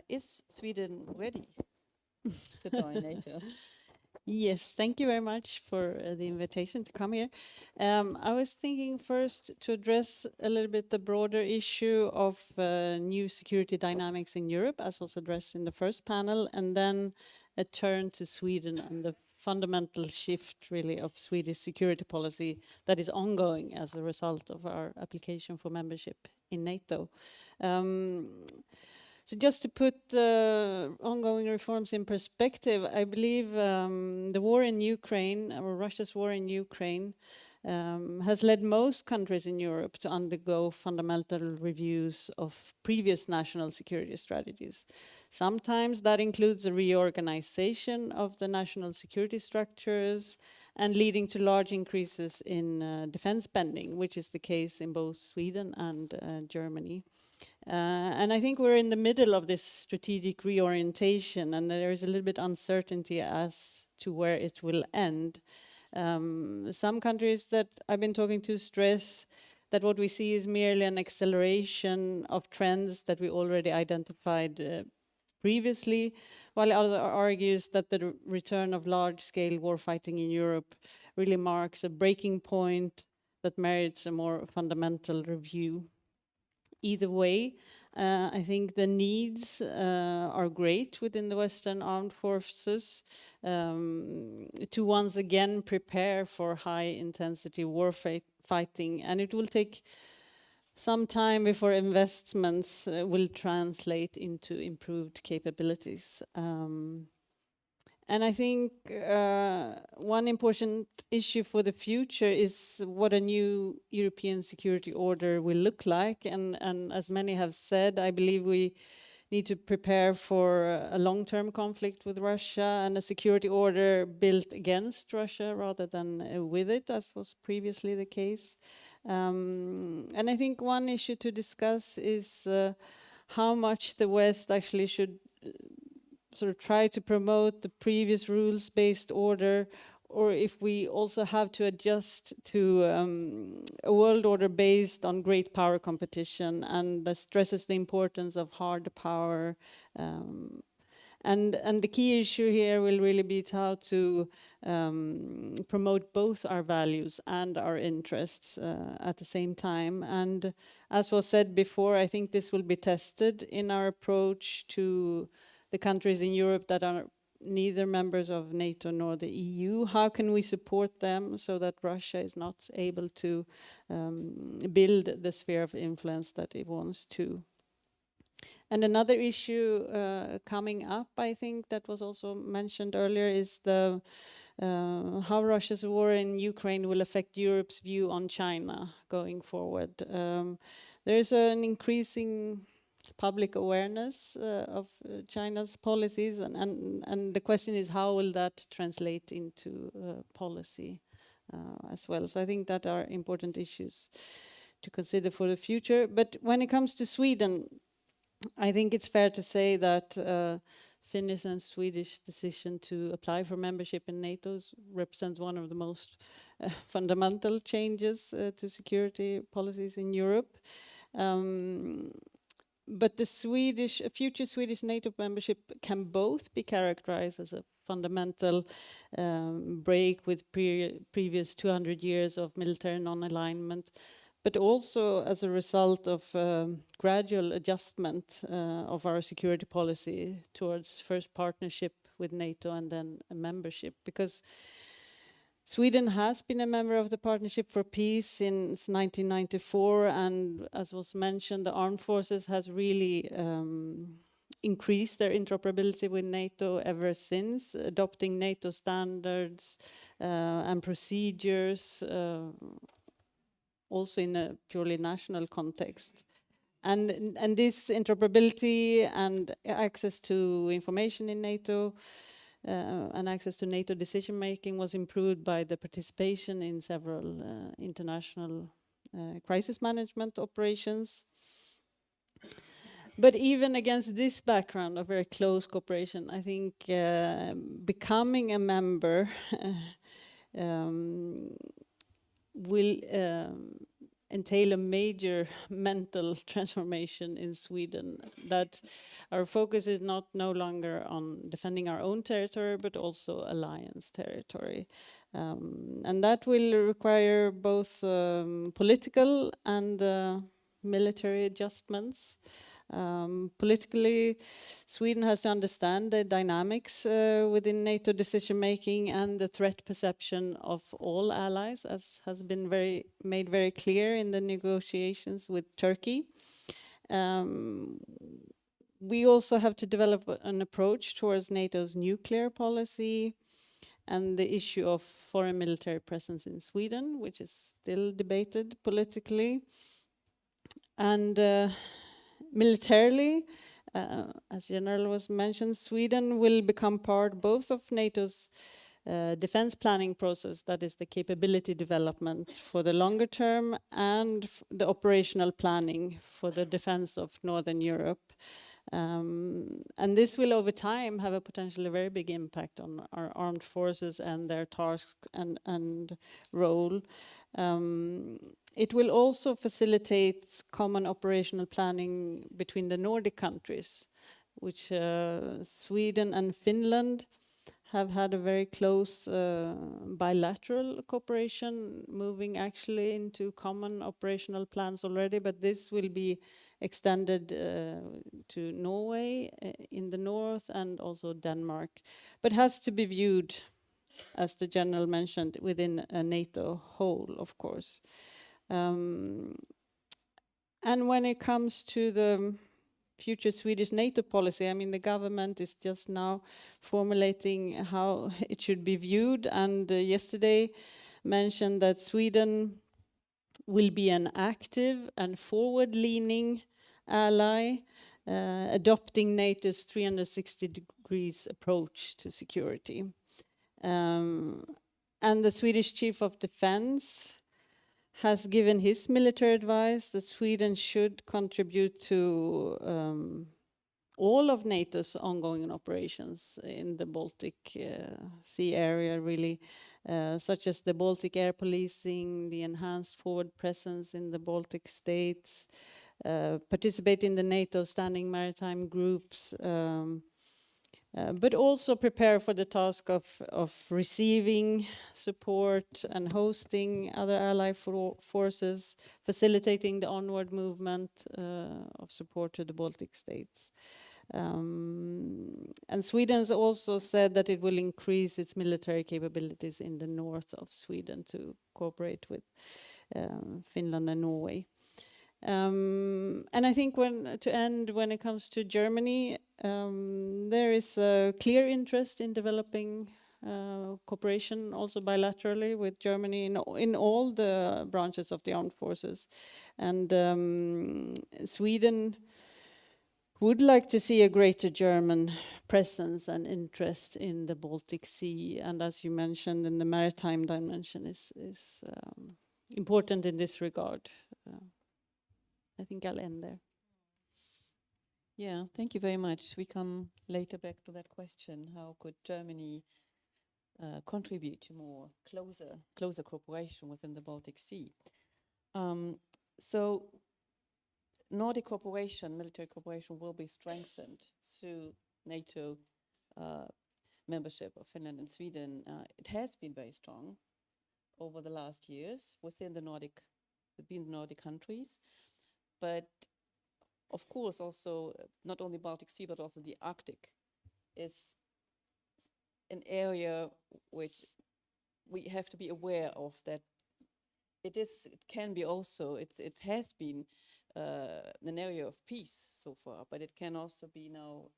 [SPEAKER 2] Is Sweden ready to join NATO?
[SPEAKER 13] Yes, thank you very much for the invitation to come here. I was thinking first to address a little bit the broader issue of new security dynamics in Europe, as was addressed in the first panel, and then a turn to Sweden and the fundamental shift really of Swedish security policy that is ongoing as a result of our application for membership in NATO. So just to put the ongoing reforms in perspective, I believe the war in Ukraine, or Russia's war in Ukraine, has led most countries in Europe to undergo fundamental reviews of previous national security strategies. Sometimes that includes a reorganization of the national security structures and leading to large increases in defense spending, which is the case in both Sweden and Germany. And I think we're in the middle of this strategic reorientation, and there is a little bit uncertainty as to where it will end. Some countries that I've been talking to stress that what we see is merely an acceleration of trends that we already identified previously, while others argues that the return of large-scale warfighting in Europe really marks a breaking point that merits a more fundamental review. Either way, I think the needs are great within the Western armed forces to once again prepare for high-intensity war fighting, and it will take some time before investments will translate into improved capabilities. And I think one important issue for the future is what a new European security order will look like. And as many have said, I believe we need to prepare for a long-term conflict with Russia and a security order built against Russia rather than with it, as was previously the case. And I think one issue to discuss is how much the West actually should sort of try to promote the previous rules-based order or if we also have to adjust to a world order based on great power competition and that stresses the importance of hard power. And the key issue here will really be how to promote both our values and our interests at the same time. And as was said before, I think this will be tested in our approach to the countries in Europe that are neither members of NATO nor the EU. How can we support them so that Russia is not able to build the sphere of influence that it wants to? And another issue coming up, I think, that was also mentioned earlier is the how Russia's war in Ukraine will affect Europe's view on China going forward. There's an increasing public awareness of China's policies, and the question is how will that translate into policy as well. So I think that are important issues to consider for the future. But when it comes to Sweden, I think it's fair to say that Finnish and Swedish decision to apply for membership in NATO represents one of the most fundamental changes to security policies in Europe. But the future Swedish NATO membership can both be characterized as a fundamental break with previous 200 years of military non-alignment, but also as a result of gradual adjustment of our security policy towards first partnership with NATO and then a membership. Because Sweden has been a member of the Partnership for Peace since 1994, and as was mentioned, the armed forces has really increased their interoperability with NATO ever since, adopting NATO standards and procedures, also in a purely national context. And this interoperability and access to information in NATO and access to NATO decision-making was improved by the participation in several international crisis management operations. But even against this background of very close cooperation, I think becoming a member will entail a major mental transformation in Sweden, that our focus is no longer on defending our own territory, but also alliance territory. And that will require both political and military adjustments. Politically, Sweden has to understand the dynamics within NATO decision-making and the threat perception of all allies, as has been made very clear in the negotiations with Turkey. We also have to develop an approach towards NATO's nuclear policy and the issue of foreign military presence in Sweden, which is still debated politically. And militarily, as General was mentioned, Sweden will become part both of NATO's defense planning process, that is the capability development for the longer term, and the operational planning for the defense of Northern Europe. And this will over time have a potentially very big impact on our armed forces and their tasks and role. It will also facilitate common operational planning between the Nordic countries, which Sweden and Finland have had a very close bilateral cooperation, moving actually into common operational plans already, but this will be extended to Norway in the north and also Denmark, but has to be viewed, as the General mentioned, within a NATO whole, of course. And when it comes to the future Swedish NATO policy, I mean, the government is just now formulating how it should be viewed, and yesterday mentioned that Sweden will be an active and forward-leaning ally, adopting NATO's 360 degrees approach to security. And the Swedish Chief of Defense has given his military advice that Sweden should contribute to all of NATO's ongoing operations in the Baltic Sea area, really, such as the Baltic air policing, the enhanced forward presence in the Baltic states, participate in the NATO standing maritime groups, but also prepare for the task of receiving support and hosting other allied forces, facilitating the onward movement of support to the Baltic states. And Sweden's also said that it will increase its military capabilities in the north of Sweden to cooperate with Finland and Norway. And I think when it comes to Germany, there is a clear interest in developing cooperation also bilaterally with Germany in all the branches of the armed forces. And Sweden would like to see a greater German presence and interest in the Baltic Sea. And as you mentioned, in the maritime dimension is important in this regard. I think I'll end there.
[SPEAKER 2] Yeah, thank you very much. We come later back to that question. How could Germany contribute to more closer cooperation within the Baltic Sea? So Nordic cooperation, military cooperation, will be strengthened through NATO membership of Finland and Sweden. It has been very strong over the last years within the Nordic countries. But of course, also not only Baltic Sea, but also the Arctic is an area which we have to be aware of, that it has been an area of peace so far, but it can also be now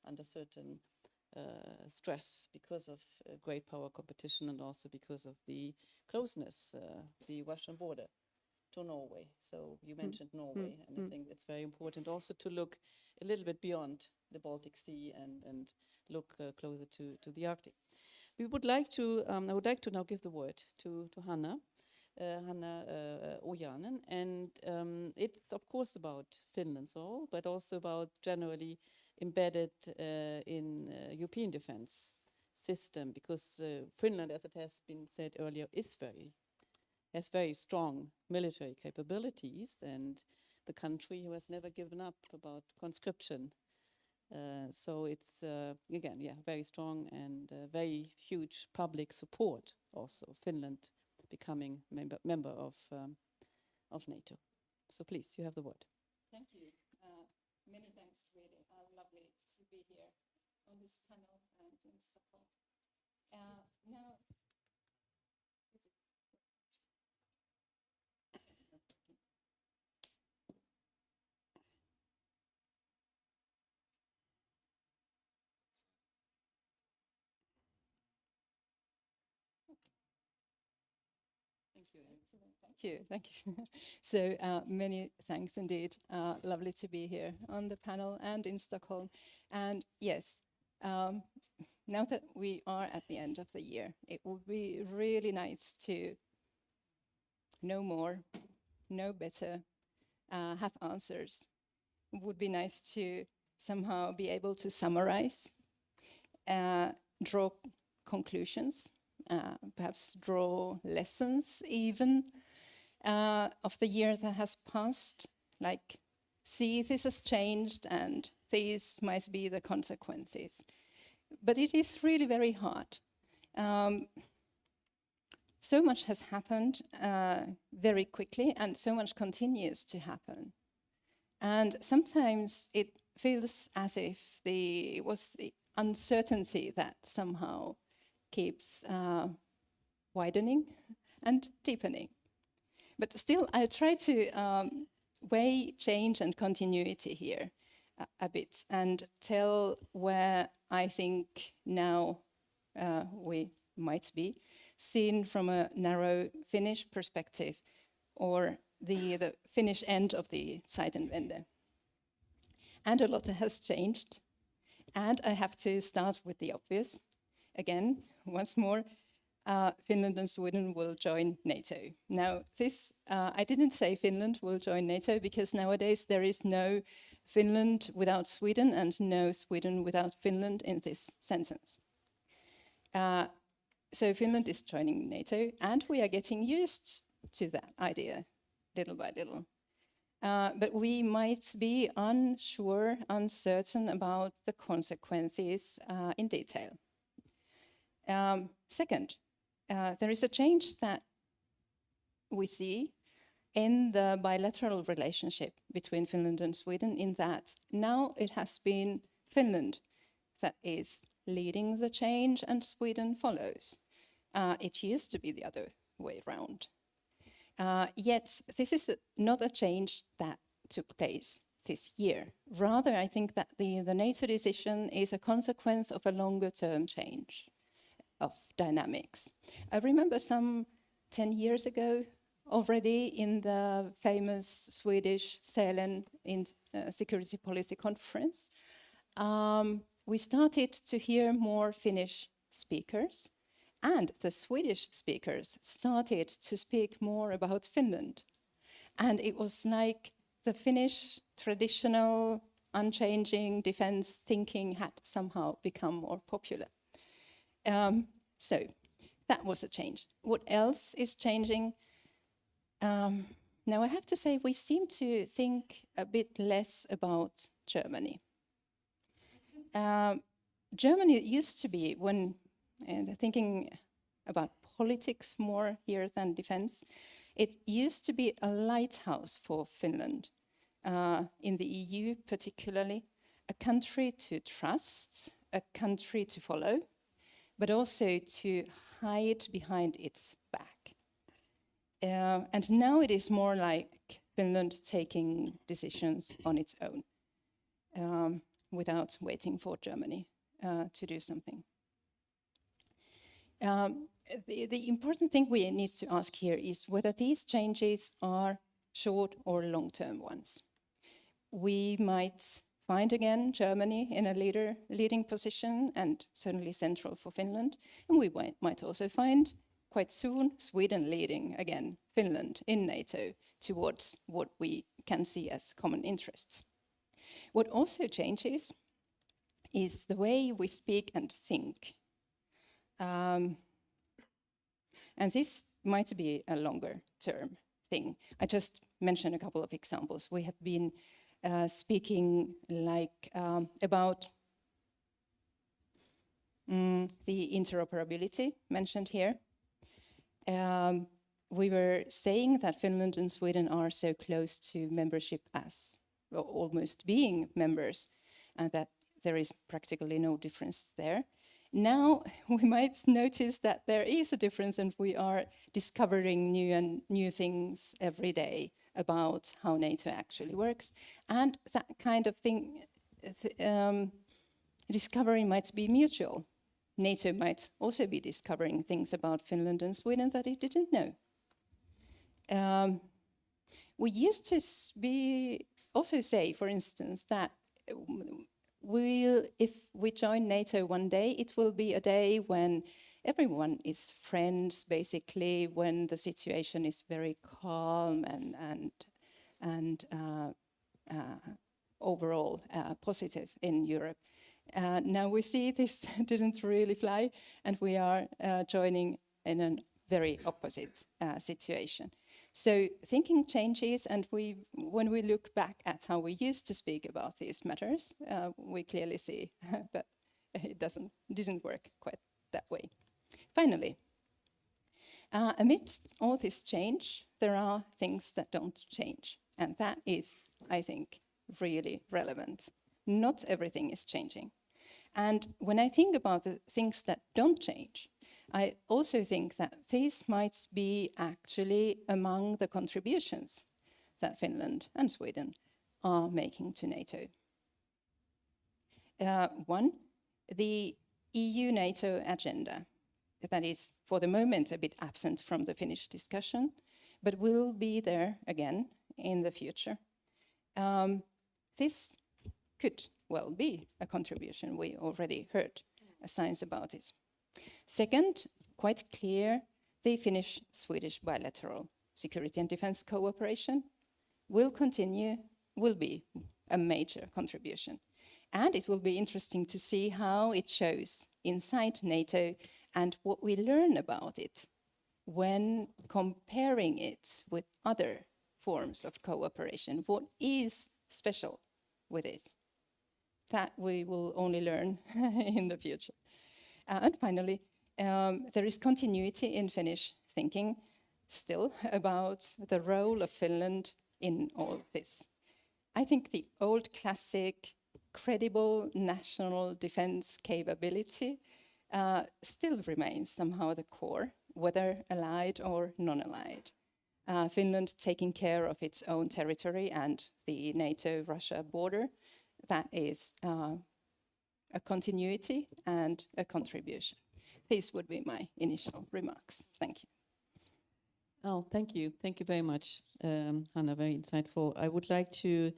[SPEAKER 2] under certain stress because of great power competition and also because of the closeness, the Russian border to Norway. So you mentioned Norway, and I think it's very important also to look a little bit beyond the Baltic Sea and look closer to the Arctic. I would like to now give the word to Hanna Ojanen, and it's of course about Finland's role, but also about generally embedded in European defense system, because Finland, as it has been said earlier, has very strong military capabilities, and the country who has never given up about conscription. So it's again, very strong and very huge public support. Also, Finland becoming member of NATO. So please, you have the word.
[SPEAKER 14] Thank you. Many thanks, really. Lovely to be here on this panel and in Stockholm. Now. Thank you. So many thanks indeed. Lovely to be here on the panel and in Stockholm. And yes, now that we are at the end of the year, it would be really nice to know more, know better, have answers. It would be nice to somehow be able to summarize, draw conclusions, perhaps draw lessons even of the year that has passed, like, see, this has changed and these might be the consequences. But it is really very hard. So much has happened very quickly, and so much continues to happen. And sometimes it feels as if it was the uncertainty that somehow keeps widening and deepening. But still, I try to weigh change and continuity here a bit and tell where I think now we might be, seen from a narrow Finnish perspective, or the Finnish end of the Zeitenwende. And a lot has changed. And I have to start with the obvious. Again, once more, Finland and Sweden will join NATO. Now, this, I didn't say Finland will join NATO because nowadays there is no Finland without Sweden and no Sweden without Finland in this sentence. So Finland is joining NATO, and we are getting used to that idea little by little. But we might be unsure, uncertain about the consequences in detail. Second, there is a change that we see in the bilateral relationship between Finland and Sweden, in that now it has been Finland that is leading the change and Sweden follows. It used to be the other way around. Yet this is not a change that took place this year. Rather, I think that the NATO decision is a consequence of a longer term change of dynamics. I remember some 10 years ago, already in the famous Swedish Sälen Security Policy Conference, we started to hear more Finnish speakers, and the Swedish speakers started to speak more about Finland. And it was like the Finnish traditional, unchanging defense thinking had somehow become more popular. So that was a change. What else is changing? Now I have to say we seem to think a bit less about Germany. Germany used to be, when thinking about politics more here than defense, it used to be a lighthouse for Finland, in the EU particularly, a country to trust, a country to follow, but also to hide behind its back. And now it is more like Finland taking decisions on its own, without waiting for Germany to do something. The important thing we need to ask here is whether these changes are short or long-term ones. We might find again Germany in a leading position, and certainly central for Finland, and we might also find quite soon Sweden leading again Finland in NATO towards what we can see as common interests. What also changes is the way we speak and think. And this might be a longer term thing. I just mentioned a couple of examples. We have been speaking like about the interoperability mentioned here. We were saying that Finland and Sweden are so close to membership as, well, almost being members, and that there is practically no difference there. Now we might notice that there is a difference, and we are discovering new things every day about how NATO actually works. And that kind of thing, discovery might be mutual. NATO might also be discovering things about Finland and Sweden that it didn't know. We used to also say, for instance, that if we join NATO one day, it will be a day when everyone is friends, basically, when the situation is very calm and overall positive in Europe. Now we see this didn't really fly, and we are joining in a very opposite situation. So thinking changes, and when we look back at how we used to speak about these matters, we clearly see that it didn't work quite that way. Finally, amidst all this change, there are things that don't change, and that is, I think, really relevant. Not everything is changing. And when I think about the things that don't change, I also think that these might be actually among the contributions that Finland and Sweden are making to NATO. One, the EU-NATO agenda, that is for the moment a bit absent from the Finnish discussion, but will be there again in the future. This could well be a contribution. We already heard signs about it. Second, quite clear, the Finnish-Swedish bilateral security and defense cooperation will continue, will be a major contribution. And it will be interesting to see how it shows inside NATO and what we learn about it when comparing it with other forms of cooperation. What is special with it? That we will only learn in the future. And finally, there is continuity in Finnish thinking still about the role of Finland in all this. I think the old classic credible national defense capability still remains somehow the core, whether allied or non-allied. Finland taking care of its own territory and the NATO-Russia border, that is a continuity and a contribution. These would be my initial remarks. Thank you.
[SPEAKER 15] Oh, thank you. Thank you very much, Hanna, very insightful. I would like to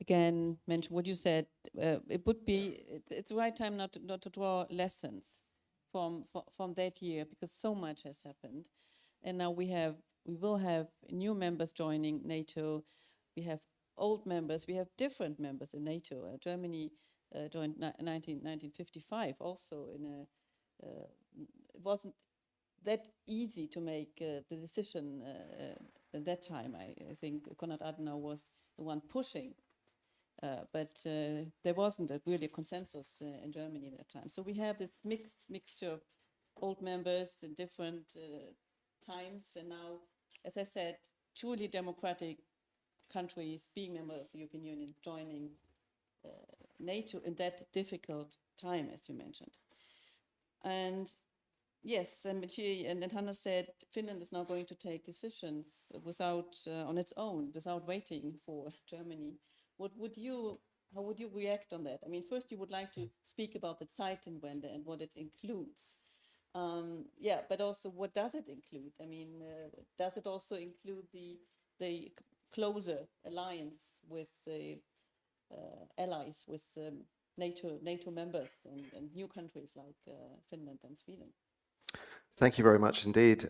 [SPEAKER 15] again mention what you said. It's the right time not to draw lessons from that year, because so much has happened. And now we will have new members joining NATO. We have old members. We have different members in NATO. Germany joined 1955. Also, it wasn't that easy to make the decision at that time. I think Konrad-Adenauer was the one pushing, but there wasn't really a consensus in Germany at that time. So we have this mixture of old members in different times, and now, as I said, truly democratic countries being members of the European Union, joining NATO in that difficult time, as you mentioned. And yes, and Hanna said Finland is now going to take decisions on its own, without waiting for Germany. How would you react on that? I mean, first you would like to speak about the Zeitenwende and what it includes. But also, what does it include? I mean, does it also include the closer alliance with the allies, with NATO members and new countries like Finland and Sweden?
[SPEAKER 10] Thank you very much indeed.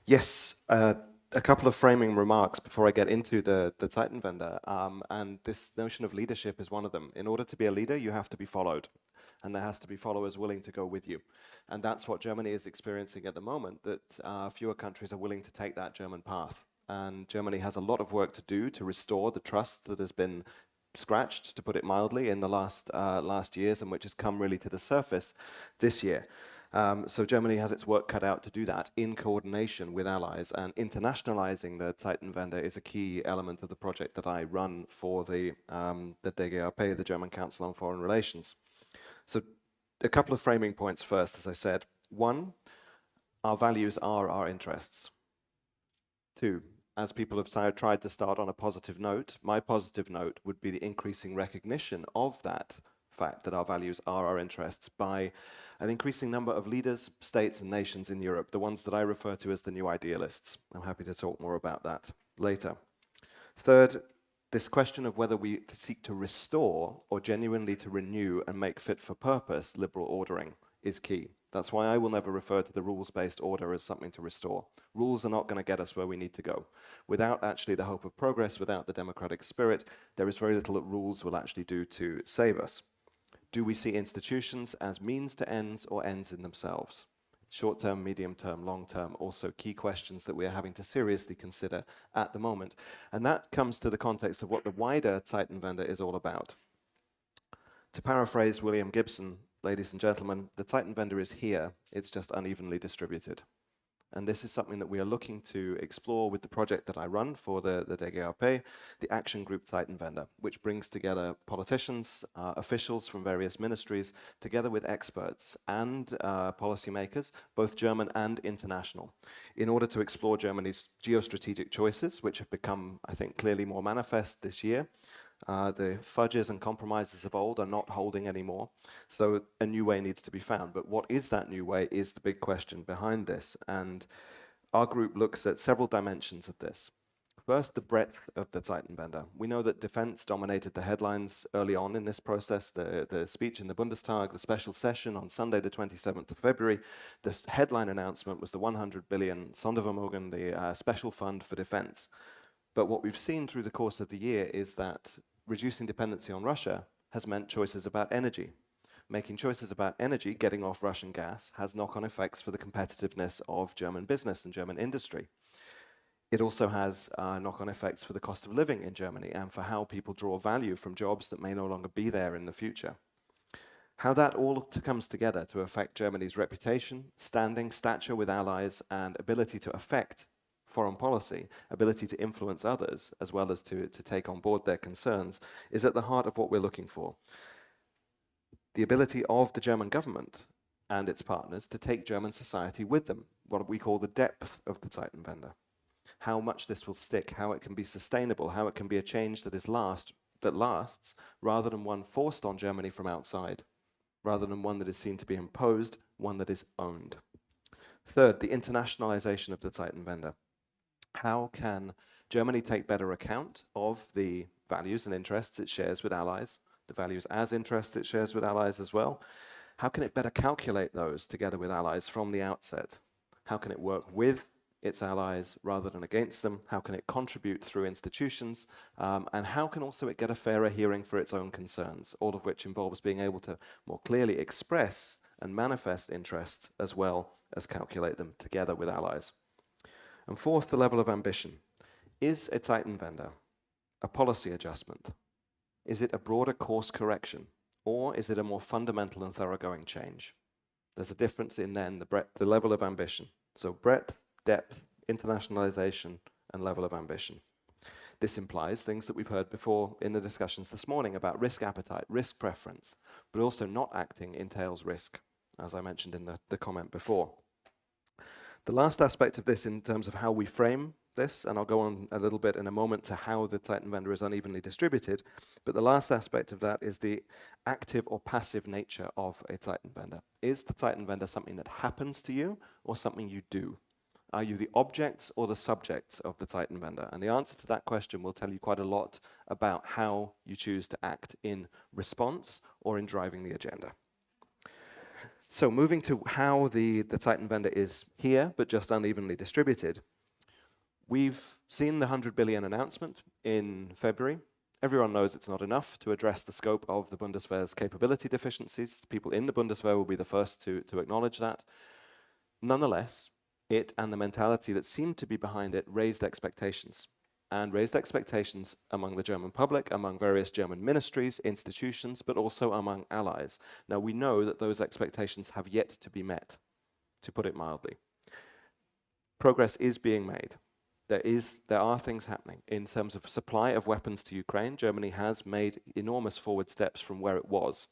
[SPEAKER 10] Yes, a couple of framing remarks before I get into the Zeitenwende. And this notion of leadership is one of them. In order to be a leader, you have to be followed. And there has to be followers willing to go with you. And that's what Germany is experiencing at the moment, that fewer countries are willing to take that German path. And Germany has a lot of work to do to restore the trust that has been scratched, to put it mildly, in the last years, and which has come really to the surface this year. So Germany has its work cut out to do that in coordination with allies, and internationalizing the Zeitenwende is a key element of the project that I run for the DGAP, the German Council on Foreign Relations. So a couple of framing points first, as I said. One, our values are our interests. Two, as people have tried to start on a positive note, my positive note would be the increasing recognition of that fact that our values are our interests by an increasing number of leaders, states and nations in Europe, the ones that I refer to as the new idealists. I'm happy to talk more about that later. Third, this question of whether we seek to restore or genuinely to renew and make fit for purpose liberal ordering is key. That's why I will never refer to the rules-based order as something to restore. Rules are not going to get us where we need to go. Without actually the hope of progress, without the democratic spirit, there is very little that rules will actually do to save us. Do we see institutions as means to ends or ends in themselves? Short-term, medium-term, long-term, also key questions that we are having to seriously consider at the moment. And that comes to the context of what the wider Zeitenwende is all about. To paraphrase William Gibson, ladies and gentlemen, the Zeitenwende is here, it's just unevenly distributed. And this is something that we are looking to explore with the project that I run for the DGAP, the Action Group Zeitenwende, which brings together politicians, officials from various ministries, together with experts and policymakers, both German and international, in order to explore Germany's geostrategic choices, which have become, I think, clearly more manifest this year. The fudges and compromises of old are not holding anymore, so a new way needs to be found. But what is that new way is the big question behind this, and our group looks at several dimensions of this. First, the breadth of the Zeitenwende. We know that defense dominated the headlines early on in this process, the speech in the Bundestag, the special session on Sunday the 27th of February. The headline announcement was the 100 billion Sondervermögen, the special fund for defense. But what we've seen through the course of the year is that reducing dependency on Russia has meant choices about energy. Making choices about energy, getting off Russian gas, has knock-on effects for the competitiveness of German business and German industry. It also has knock-on effects for the cost of living in Germany and for how people draw value from jobs that may no longer be there in the future. How that all comes together to affect Germany's reputation, standing, stature with allies, and ability to affect foreign policy, ability to influence others, as well as to take on board their concerns, is at the heart of what we're looking for. The ability of the German government and its partners to take German society with them, what we call the depth of the Zeitenwende. How much this will stick, how it can be sustainable, how it can be a change that lasts, rather than one forced on Germany from outside, rather than one that is seen to be imposed, one that is owned. Third, the internationalization of the Zeitenwende. How can Germany take better account of the values and interests it shares with allies, the values as interests it shares with allies as well? How can it better calculate those together with allies from the outset? How can it work with its allies rather than against them? How can it contribute through institutions? And how can also it get a fairer hearing for its own concerns, all of which involves being able to more clearly express and manifest interests as well as calculate them together with allies. And fourth, the level of ambition. Is a Zeitenwende a policy adjustment? Is it a broader course correction? Or is it a more fundamental and thoroughgoing change? There's a difference in then the level of ambition. So breadth, depth, internationalization, and level of ambition. This implies things that we've heard before in the discussions this morning about risk appetite, risk preference, but also not acting entails risk, as I mentioned in the comment before. The last aspect of this in terms of how we frame this, and I'll go on a little bit in a moment to how the Zeitenwende is unevenly distributed, but the last aspect of that is the active or passive nature of a Zeitenwende. Is the Zeitenwende something that happens to you or something you do? Are you the objects or the subjects of the Zeitenwende? And the answer to that question will tell you quite a lot about how you choose to act in response or in driving the agenda. So moving to how the Zeitenwende is here, but just unevenly distributed. We've seen the 100 billion announcement in February. Everyone knows it's not enough to address the scope of the Bundeswehr's capability deficiencies. People in the Bundeswehr will be the first to acknowledge that. Nonetheless, it and the mentality that seemed to be behind it raised expectations, and raised expectations among the German public, among various German ministries, institutions, but also among allies. Now, we know that those expectations have yet to be met, to put it mildly. Progress is being made. There are things happening. In terms of supply of weapons to Ukraine, Germany has made enormous forward steps from where it was,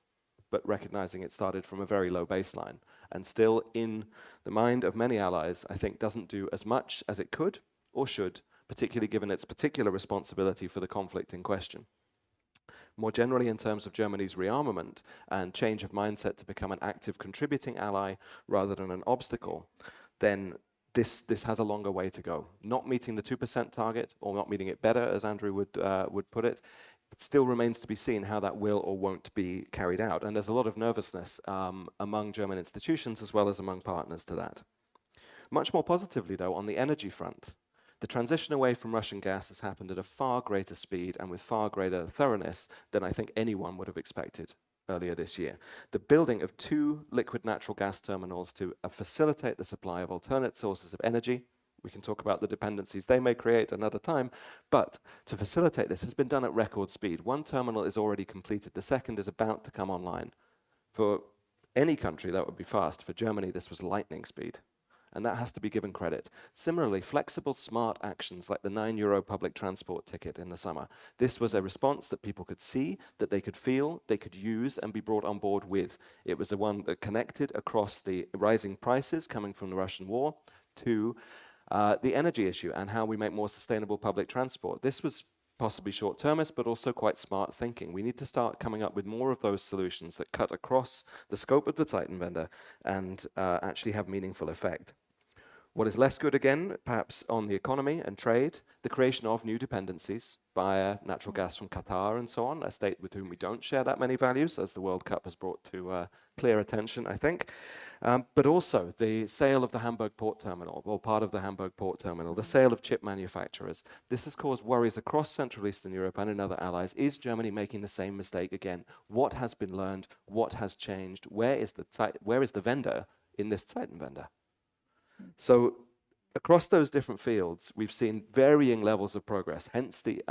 [SPEAKER 10] but recognizing it started from a very low baseline. And still, in the mind of many allies, I think doesn't do as much as it could or should, particularly given its particular responsibility for the conflict in question. More generally, in terms of Germany's rearmament and change of mindset to become an active contributing ally rather than an obstacle, then this has a longer way to go. Not meeting the 2% target, or not meeting it better, as Andrew would put it, it still remains to be seen how that will or won't be carried out. And there's a lot of nervousness among German institutions as well as among partners to that. Much more positively, though, on the energy front, the transition away from Russian gas has happened at a far greater speed and with far greater thoroughness than I think anyone would have expected earlier this year. The building of 2 liquid natural gas terminals to facilitate the supply of alternate sources of energy. We can talk about the dependencies they may create another time, but to facilitate this has been done at record speed. 1 terminal is already completed, the second is about to come online. For any country, that would be fast. For Germany, this was lightning speed, and that has to be given credit. Similarly, flexible, smart actions like the €9 public transport ticket in the summer. This was a response that people could see, that they could feel, they could use and be brought on board with. It was the one that connected across the rising prices coming from the Russian war to the energy issue and how we make more sustainable public transport. This was possibly short-termist, but also quite smart thinking. We need to start coming up with more of those solutions that cut across the scope of the Zeitenwende and actually have meaningful effect.
[SPEAKER 16] What is less good, again, perhaps on the economy and trade, the creation of new dependencies via natural gas from Qatar and so on, a state with whom we don't share that many values, as the World Cup has brought to clear attention, I think. But also the sale of the Hamburg port terminal, or part of the Hamburg port terminal, the sale of chip manufacturers. This has caused worries across Central Eastern Europe and in other allies. Is Germany making the same mistake again? What has been learned? What has changed? Where is the vendor in this Zeitenwende? So across those different fields, we've seen varying levels of progress, hence the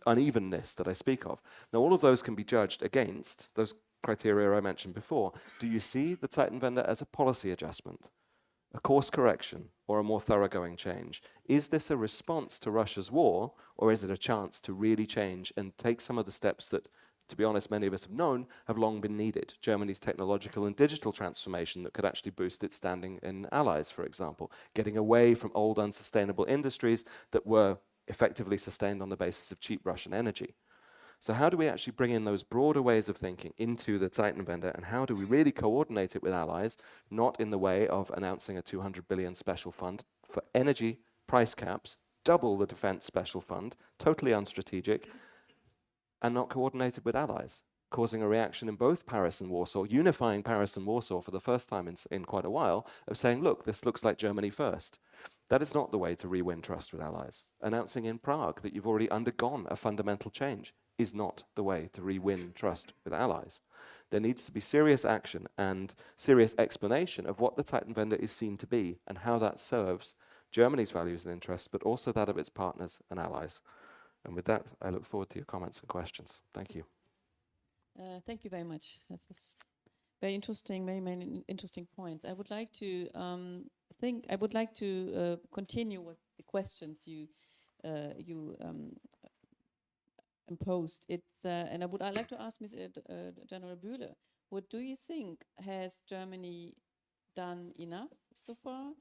[SPEAKER 16] unevenness that I speak of. Now, all of those can be judged against those criteria I mentioned before. Do you see the Zeitenwende as a policy adjustment, a course correction, or a more thoroughgoing change? Is this a response to Russia's war, or is it a chance to really change and take some of the steps that, to be honest, many of us have known have long been needed? Germany's technological and digital transformation that could actually boost its standing in allies, for example, getting away from old unsustainable industries that were effectively sustained on the basis of cheap Russian energy. So how do we actually bring in those broader ways of thinking into the Zeitenwende, and how do we really coordinate it with allies, not in the way of announcing a 200 billion special fund for energy price caps, double the defense special fund, totally unstrategic, and not coordinated with allies, causing a reaction in both Paris and Warsaw, unifying Paris and Warsaw for the first time in quite a while, of saying, look, this looks like Germany first. That is not the way to re-win trust with allies. Announcing in Prague that you've already undergone a fundamental change is not the way to re-win trust with allies. There needs to be serious action and serious explanation of what the Zeitenwende is seen to be and how that serves Germany's values and interests, but also that of its partners and allies. And with that, I look forward to your comments and questions. Thank you.
[SPEAKER 15] Thank you very much. That was very interesting, very many interesting points. I would like to continue with the questions you imposed. And I'd like to ask General Bø, what do you think, has Germany done enough so far?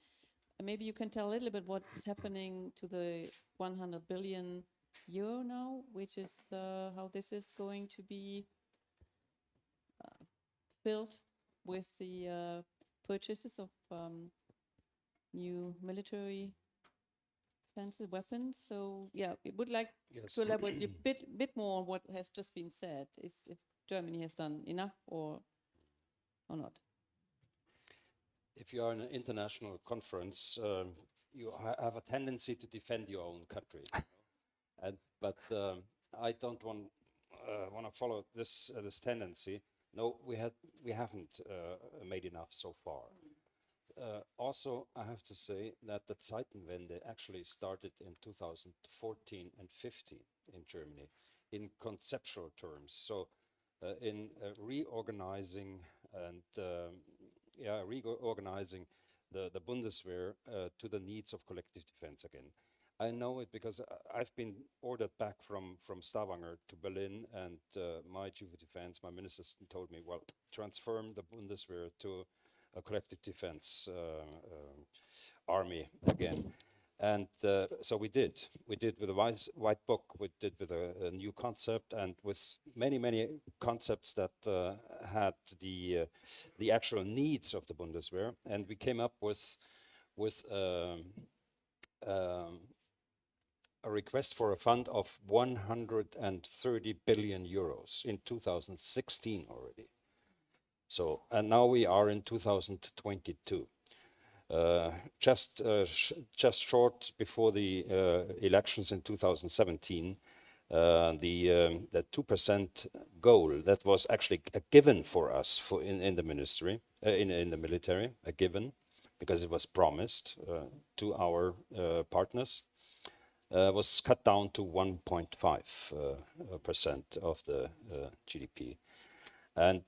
[SPEAKER 15] Maybe you can tell a little bit what is happening to the 100 billion euro now, which is how this is going to be filled with the purchases of new military expensive weapons. So yeah, we would like to elaborate a bit more on what has just been said, is if Germany has done enough or not.
[SPEAKER 12] If you are in an international conference, you have a tendency to defend your own country. But I don't want to follow this tendency. No, we haven't made enough so far. Also, I have to say that the Zeitenwende actually started in 2014 and 15 in Germany, in conceptual terms. So, in reorganizing and reorganizing the Bundeswehr to the needs of collective defense again. I know it because I've been ordered back from Stavanger to Berlin, and my chief of defense, my ministers, told me, well, transform the Bundeswehr to a collective defense army again. And so we did with a white book, we did with a new concept, and with many concepts that had the actual needs of the Bundeswehr. And we came up with a request for a fund of 130 billion euros in 2016 already. So, and now we are in 2022. Just short before the elections in 2017, the 2% goal that was actually a given for us in the ministry, in the military, a given, because it was promised to our partners, was cut down to 1.5% of the GDP, and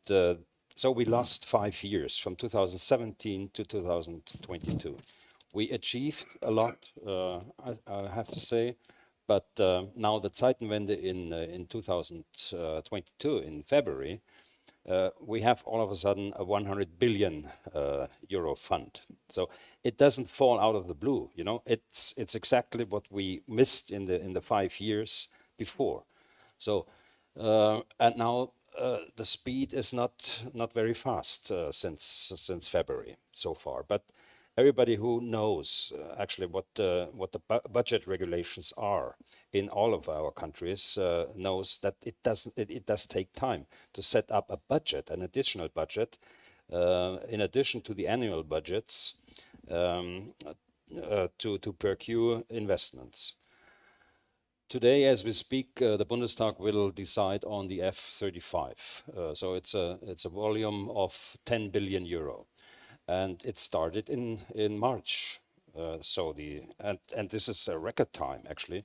[SPEAKER 12] so we lost 5 years from 2017 to 2022. We achieved a lot, I have to say, but now the Zeitenwende in 2022 in February, we have all of a sudden a 100 billion euro fund. So it doesn't fall out of the blue, you know. It's exactly what we missed in the 5 years before. So and now the speed is not very fast since February so far. But everybody who knows actually what the budget regulations are in all of our countries knows that it does take time to set up a budget, an additional budget, in addition to the annual budgets, to pursue investments. Today, as we speak, the Bundestag will decide on the F-35. So it's a volume of 10 billion euro, and it started in March. And this is a record time actually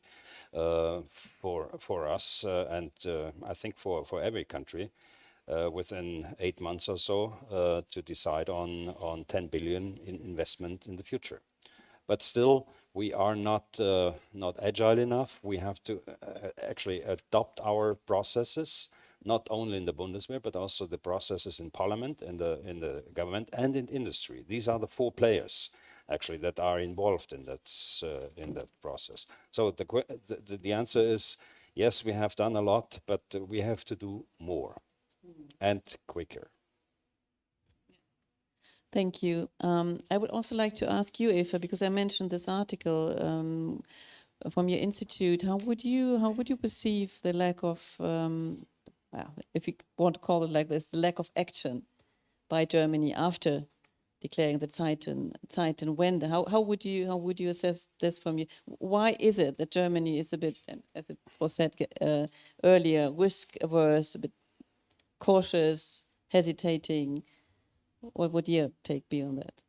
[SPEAKER 12] for us, and I think for every country. Within 8 months or so, to decide on 10 billion in investment in the future. But still, we are not agile enough. We have to actually adopt our processes, not only in the Bundeswehr, but also the processes in Parliament, in the government, and in industry. These are the 4 players actually that are involved in that process. So the answer is yes, we have done a lot, but we have to do more. And quicker.
[SPEAKER 15] Thank you. I would also like to ask you, Eva, because I mentioned this article from your institute. How would you perceive the lack of, well, if you want to call it like this, the lack of action by Germany after declaring the Zeitenwende? How would you assess this from you? Why is it that Germany is a bit, as it was said earlier, risk averse, a bit cautious, hesitating? What would your take be on that?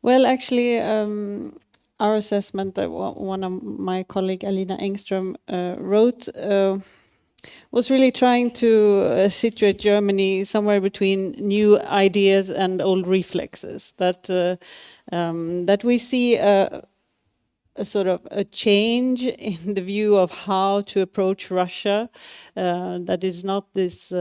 [SPEAKER 13] Well, actually, our assessment that one of my colleague Alina Engström wrote was really trying to situate Germany somewhere between new ideas and old reflexes. That we see a sort of a change in the view of how to approach Russia. That is not this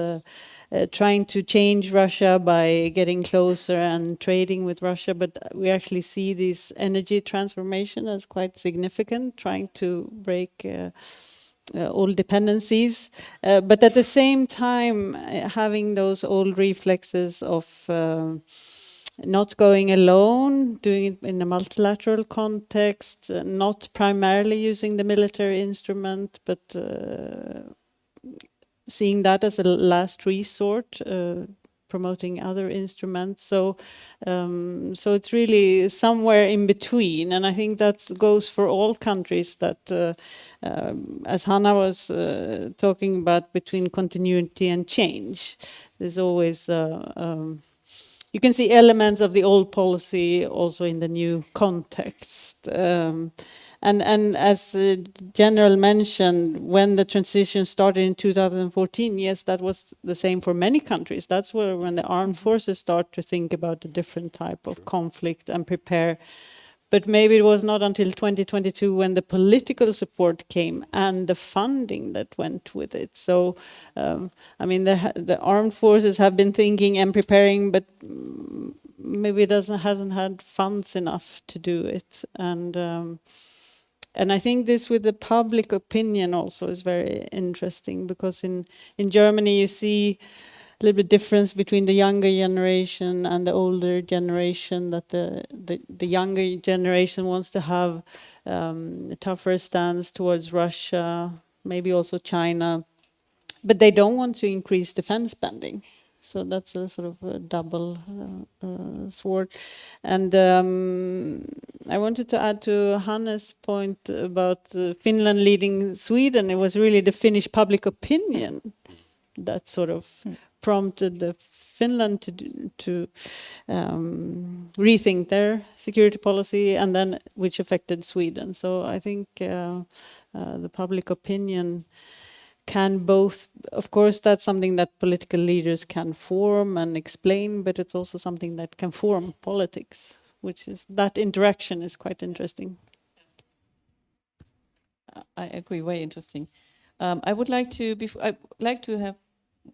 [SPEAKER 13] trying to change Russia by getting closer and trading with Russia, but we actually see this energy transformation as quite significant, trying to break old dependencies, but at the same time having those old reflexes of not going alone, doing it in a multilateral context, not primarily using the military instrument, but seeing that as a last resort, promoting other instruments. So it's really somewhere in between, and I think that goes for all countries. That, as Hanna was talking about, between continuity and change, there's always you can see elements of the old policy also in the new context. And as General mentioned, when the transition started in 2014, yes, that was the same for many countries. That's where when the armed forces start to think about a different type of conflict and prepare. But maybe it was not until 2022 when the political support came and the funding that went with it. So, I mean, the armed forces have been thinking and preparing, but maybe it hasn't had funds enough to do it. And I think this with the public opinion also is very interesting, because in Germany you see a little bit difference between the younger generation and the older generation, that the younger generation wants to have a tougher stance towards Russia, maybe also China, but they don't want to increase defense spending. So that's a sort of a double sword. And I wanted to add to Hannes' point about Finland leading Sweden. It was really the Finnish public opinion that sort of prompted Finland to rethink their security policy, and then which affected Sweden. So I think the public opinion can both, of course, that's something that political leaders can form and explain, but it's also something that can form politics, which is, that interaction is quite interesting.
[SPEAKER 15] I agree, very interesting. I would like to have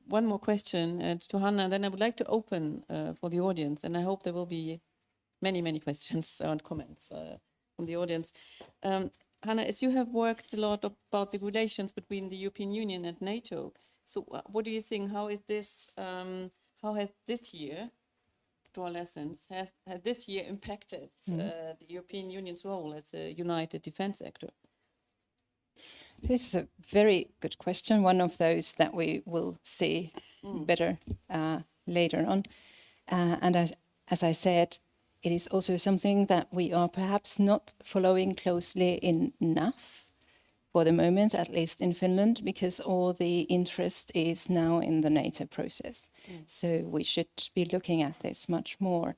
[SPEAKER 15] one more question to Hanna, and then I would like to open for the audience, and I hope there will be many questions and comments from the audience. Hanna, as you have worked a lot about the relations between the European Union and NATO, so what do you think? How is this? How has this year, draw lessons, has this year impacted the European Union's role as a united defense actor?
[SPEAKER 14] This is a very good question. One of those that we will see better later on. And as I said, it is also something that we are perhaps not following closely enough for the moment, at least in Finland, because all the interest is now in the NATO process. So we should be looking at this much more.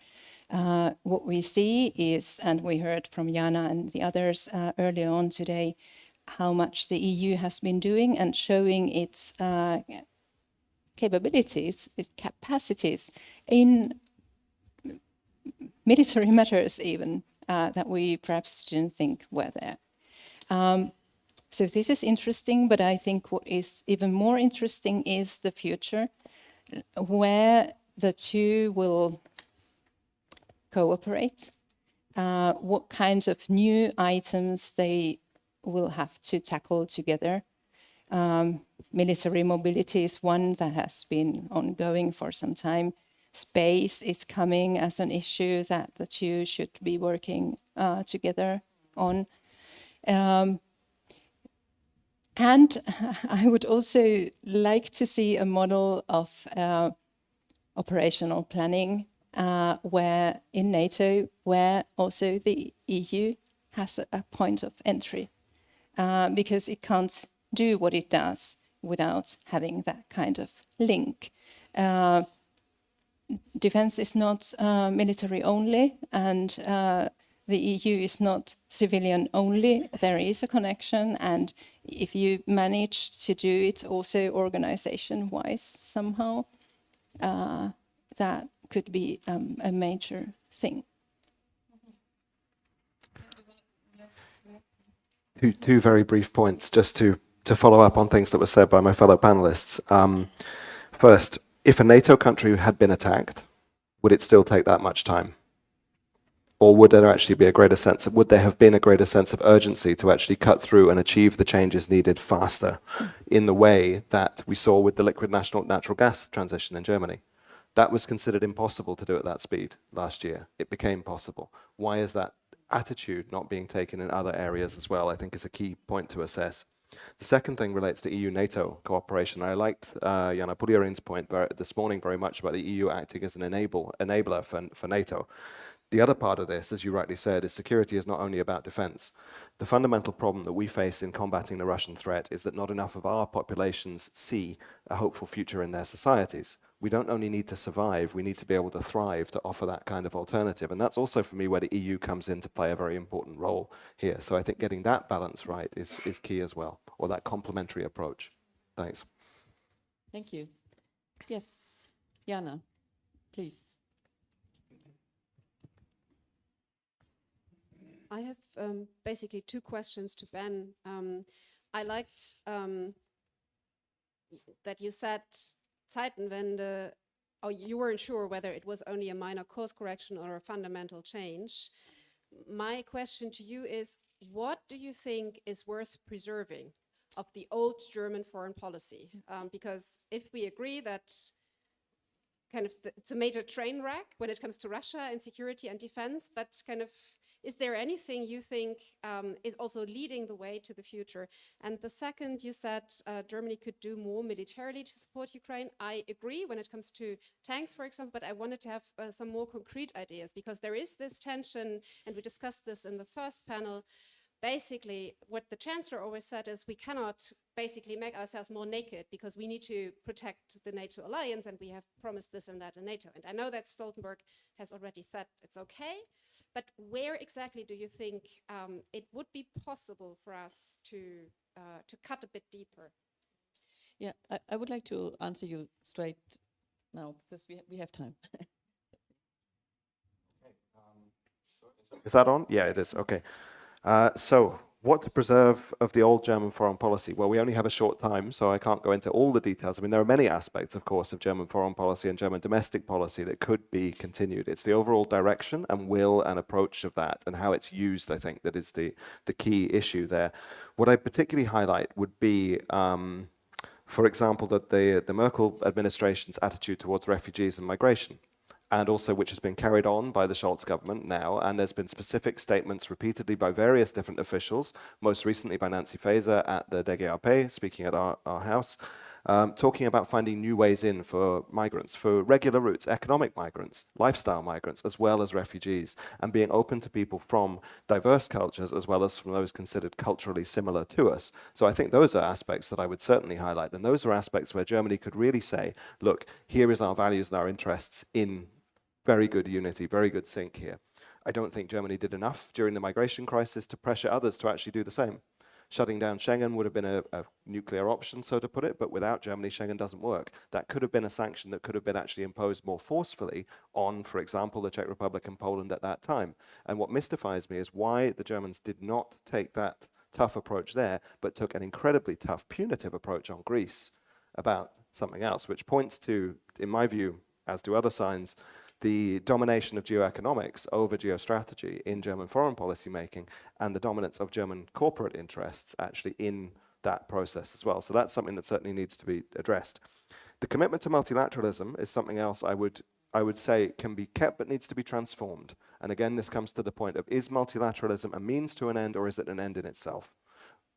[SPEAKER 14] What we see is, and we heard from Jana and the others earlier on today, how much the EU has been doing and showing its capabilities, its capacities in military matters even, that we perhaps didn't think were there. So this is interesting, but I think what is even more interesting is the future, where the two will cooperate, what kinds of new items they will have to tackle together. Military mobility is one that has been ongoing for some time. Space is coming as an issue that the two should be working together on. And I would also like to see a model of operational planning where in NATO, where also the EU has a point of entry, because it can't do what it does without having that kind of link. Defense is not military only, and the EU is not civilian only. There is a connection, and if you manage to do it also organization-wise somehow, that could be a major thing.
[SPEAKER 16] Two very brief points, just to follow up on things that were said by my fellow panelists. First, if a NATO country had been attacked, would it still take that much time? Or would there actually be a greater sense of, would there have been a greater sense of urgency to actually cut through and achieve the changes needed faster in the way that we saw with the liquid natural gas transition in Germany? That was considered impossible to do at that speed last year. It became possible. Why is that attitude not being taken in other areas as well? I think is a key point to assess. The second thing relates to EU-NATO cooperation. I liked Jana Puglierin's point this morning very much about the EU acting as an enabler for NATO. The other part of this, as you rightly said, is security is not only about defense. The fundamental problem that we face in combating the Russian threat is that not enough of our populations see a hopeful future in their societies. We don't only need to survive, we need to be able to thrive to offer that kind of alternative. And that's also for me where the EU comes in to play a very important role here. So I think getting that balance right is key as well, or that complementary approach. Thanks.
[SPEAKER 15] Thank you. Yes, Jana, please.
[SPEAKER 7] I have basically two questions to Ben. I liked that you said Zeitenwende, you weren't sure whether it was only a minor course correction or a fundamental change. My question to you is, what do you think is worth preserving of the old German foreign policy? Because if we agree that it's a major train wreck when it comes to Russia and security and defense, but is there anything you think is also leading the way to the future? And the second, you said Germany could do more militarily to support Ukraine. I agree when it comes to tanks, for example, but I wanted to have some more concrete ideas, because there is this tension, and we discussed this in the first panel. Basically, what the Chancellor always said is we cannot basically make ourselves more naked because we need to protect the NATO alliance, and we have promised this and that in NATO. And I know that Stoltenberg has already said it's okay, but where exactly do you think it would be possible for us to cut a bit deeper?
[SPEAKER 15] Yeah, I would like to answer you straight now because we have time.
[SPEAKER 16] Is that on? Yeah, it is. Okay. So what to preserve of the old German foreign policy? Well, we only have a short time, so I can't go into all the details. I mean, there are many aspects, of course, of German foreign policy and German domestic policy that could be continued. It's the overall direction and will and approach of that and how it's used, I think, that is the key issue there. What I particularly highlight would be, for example, that the Merkel administration's attitude towards refugees and migration, and also which has been carried on by the Scholz government now, and there's been specific statements repeatedly by various different officials, most recently by Nancy Faeser at the DGAP, speaking at our house, talking about finding new ways in for migrants, for regular routes, economic migrants, lifestyle migrants, as well as refugees, and being open to people from diverse cultures as well as from those considered culturally similar to us. So I think those are aspects that I would certainly highlight, and those are aspects where Germany could really say, look, here is our values and our interests in very good unity, very good sync here. I don't think Germany did enough during the migration crisis to pressure others to actually do the same. Shutting down Schengen would have been a nuclear option, so to put it, but without Germany, Schengen doesn't work. That could have been a sanction that could have been actually imposed more forcefully on, for example, the Czech Republic and Poland at that time. And what mystifies me is why the Germans did not take that tough approach there, but took an incredibly tough, punitive approach on Greece about something else, which points to, in my view, as do other signs, the domination of geoeconomics over geostrategy in German foreign policy making and the dominance of German corporate interests actually in that process as well. So that's something that certainly needs to be addressed. The commitment to multilateralism is something else I would say can be kept but needs to be transformed. And again, this comes to the point of, is multilateralism a means to an end or is it an end in itself?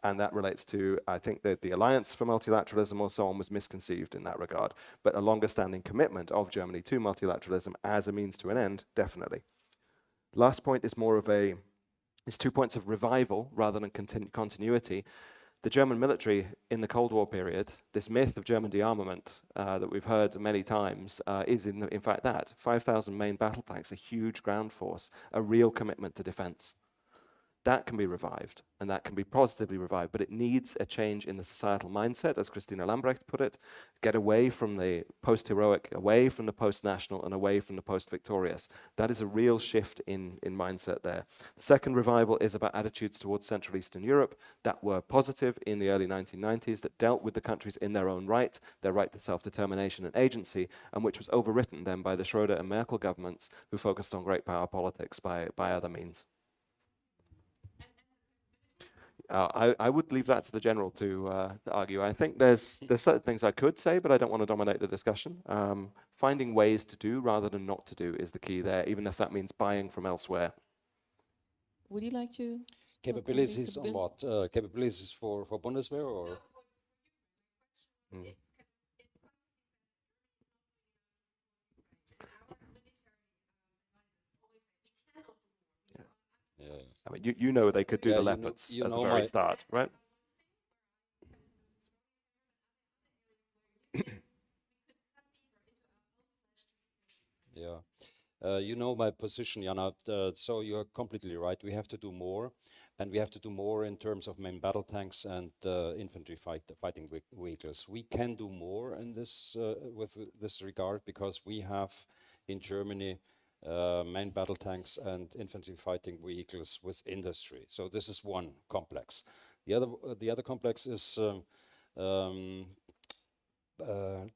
[SPEAKER 16] And that relates to, I think that the Alliance for Multilateralism or so on was misconceived in that regard, but a longer standing commitment of Germany to multilateralism as a means to an end, definitely. Last point is more of is 2 points of revival rather than continuity. The German military in the Cold War period, this myth of German de-armament that we've heard many times is in fact that. 5,000 main battle tanks, a huge ground force, a real commitment to defense. That can be revived, and that can be positively revived, but it needs a change in the societal mindset, as Christina Lambrecht put it, get away from the post-heroic, away from the post-national, and away from the post-victorious. That is a real shift in mindset there. The second revival is about attitudes towards Central Eastern Europe that were positive in the early 1990s, that dealt with the countries in their own right, their right to self-determination and agency, and which was overwritten then by the Schroeder and Merkel governments who focused on great power politics by other means. I would leave that to the general to argue. I think there's certain things I could say, but I don't want to dominate the discussion. Finding ways to do rather than not to do is the key there, even if that means buying from elsewhere.
[SPEAKER 15] Would you like to?
[SPEAKER 12] Capabilities on what? Capabilities for Bundeswehr or? Mm. Yeah.
[SPEAKER 16] I mean, you know they could do the Leopards
[SPEAKER 12] you
[SPEAKER 16] as
[SPEAKER 12] know
[SPEAKER 16] the very start, right?
[SPEAKER 12] Yeah. You know my position, Jana, so you're completely right. We have to do more, and we have to do more in terms of main battle tanks and infantry fighting vehicles. We can do more in this with this regard because we have in Germany main battle tanks and infantry fighting vehicles with industry. So this is one complex. The other complex is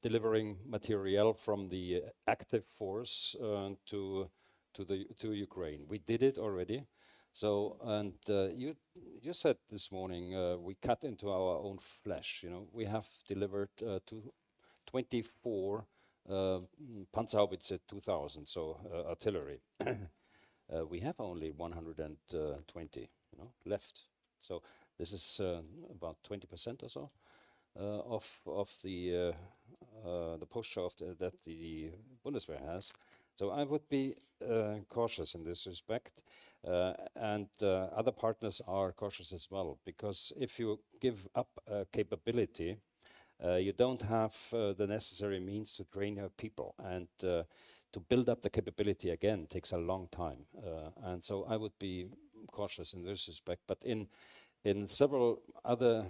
[SPEAKER 12] delivering material from the active force to Ukraine. We did it already. So and you said this morning we cut into our own flesh. You know, we have delivered 24. Panzerhaubitze 2000, so artillery. We have only 120, left. So this is about 20% or so of the posture that the Bundeswehr has. So I would be cautious in this respect, and other partners are cautious as well, because if you give up capability, you don't have the necessary means to train your people, and to build up the capability again takes a long time. And so I would be cautious in this respect. But in several other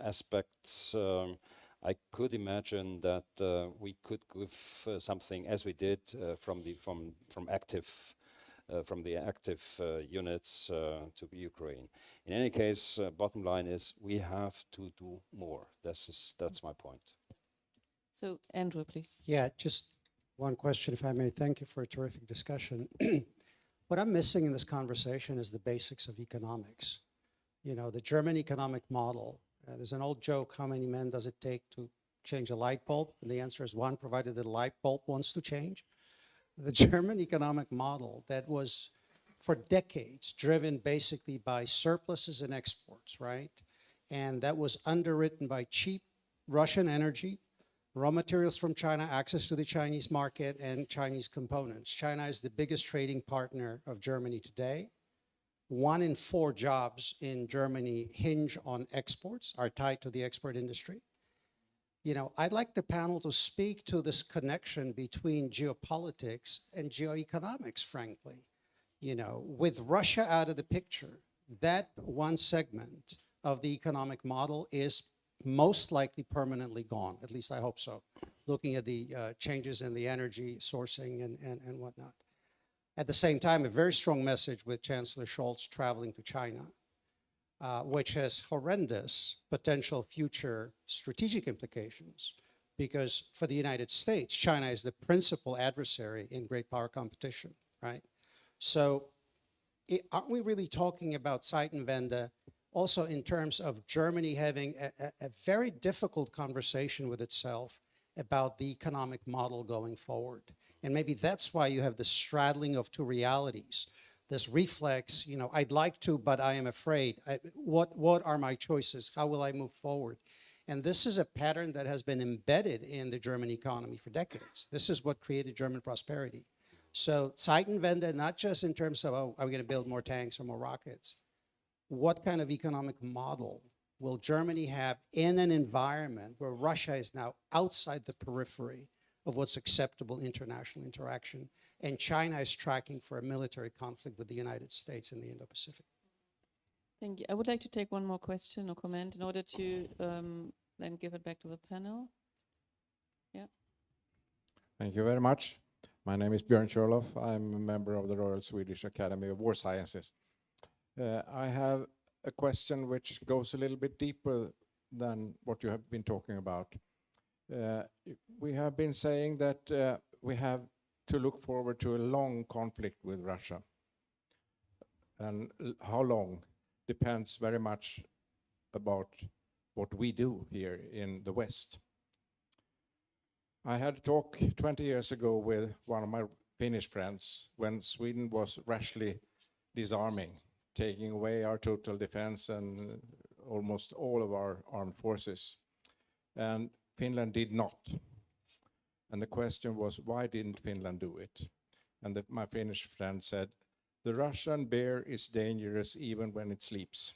[SPEAKER 12] aspects, I could imagine that we could give something, as we did from active from the active units to Ukraine. In any case, bottom line is we have to do more. That's my point.
[SPEAKER 15] So, Andrew, please.
[SPEAKER 4] Yeah, just one question, if I may. Thank you for a terrific discussion. What I'm missing in this conversation is the basics of economics. You know, the German economic model. There's an old joke, how many men does it take to change a light bulb? And the answer is one, provided the light bulb wants to change. The German economic model that was for decades driven basically by surpluses and exports, right? And that was underwritten by cheap Russian energy, raw materials from China, access to the Chinese market, and Chinese components. China is the biggest trading partner of Germany today. 1 in 4 jobs in Germany hinge on exports, are tied to the export industry. You know, I'd like the panel to speak to this connection between geopolitics and geoeconomics, frankly. You know, with Russia out of the picture, that one segment of the economic model is most likely permanently gone. At least I hope so, looking at the changes in the energy sourcing and whatnot. At the same time, a very strong message with Chancellor Scholz traveling to China, which has horrendous potential future strategic implications, because for the United States, China is the principal adversary in great power competition, right? So aren't we really talking about Zeitenwende also in terms of Germany having a very difficult conversation with itself about the economic model going forward? And maybe that's why you have the straddling of two realities, this reflex, you know, I'd like to, but I am afraid. What are my choices? How will I move forward? And this is a pattern that has been embedded in the German economy for decades. This is what created German prosperity. So Zeitenwende, not just in terms of, oh, are we going to build more tanks or more rockets? What kind of economic model will Germany have in an environment where Russia is now outside the periphery of what's acceptable international interaction, and China is tracking for a military conflict with the United States in the Indo-Pacific?
[SPEAKER 15] Thank you. I would like to take one more question or comment in order to then give it back to the panel. Yeah.
[SPEAKER 17] Thank you very much. My name is Björn Kjörlof. I'm a member of the Royal Swedish Academy of War Sciences. I have a question which goes a little bit deeper than what you have been talking about. We have been saying that we have to look forward to a long conflict with Russia. And how long depends very much about what we do here in the West. I had a talk 20 years ago with one of my Finnish friends when Sweden was rashly disarming, taking away our total defense and almost all of our armed forces. And Finland did not. And the question was, why didn't Finland do it? And my Finnish friend said, the Russian bear is dangerous even when it sleeps.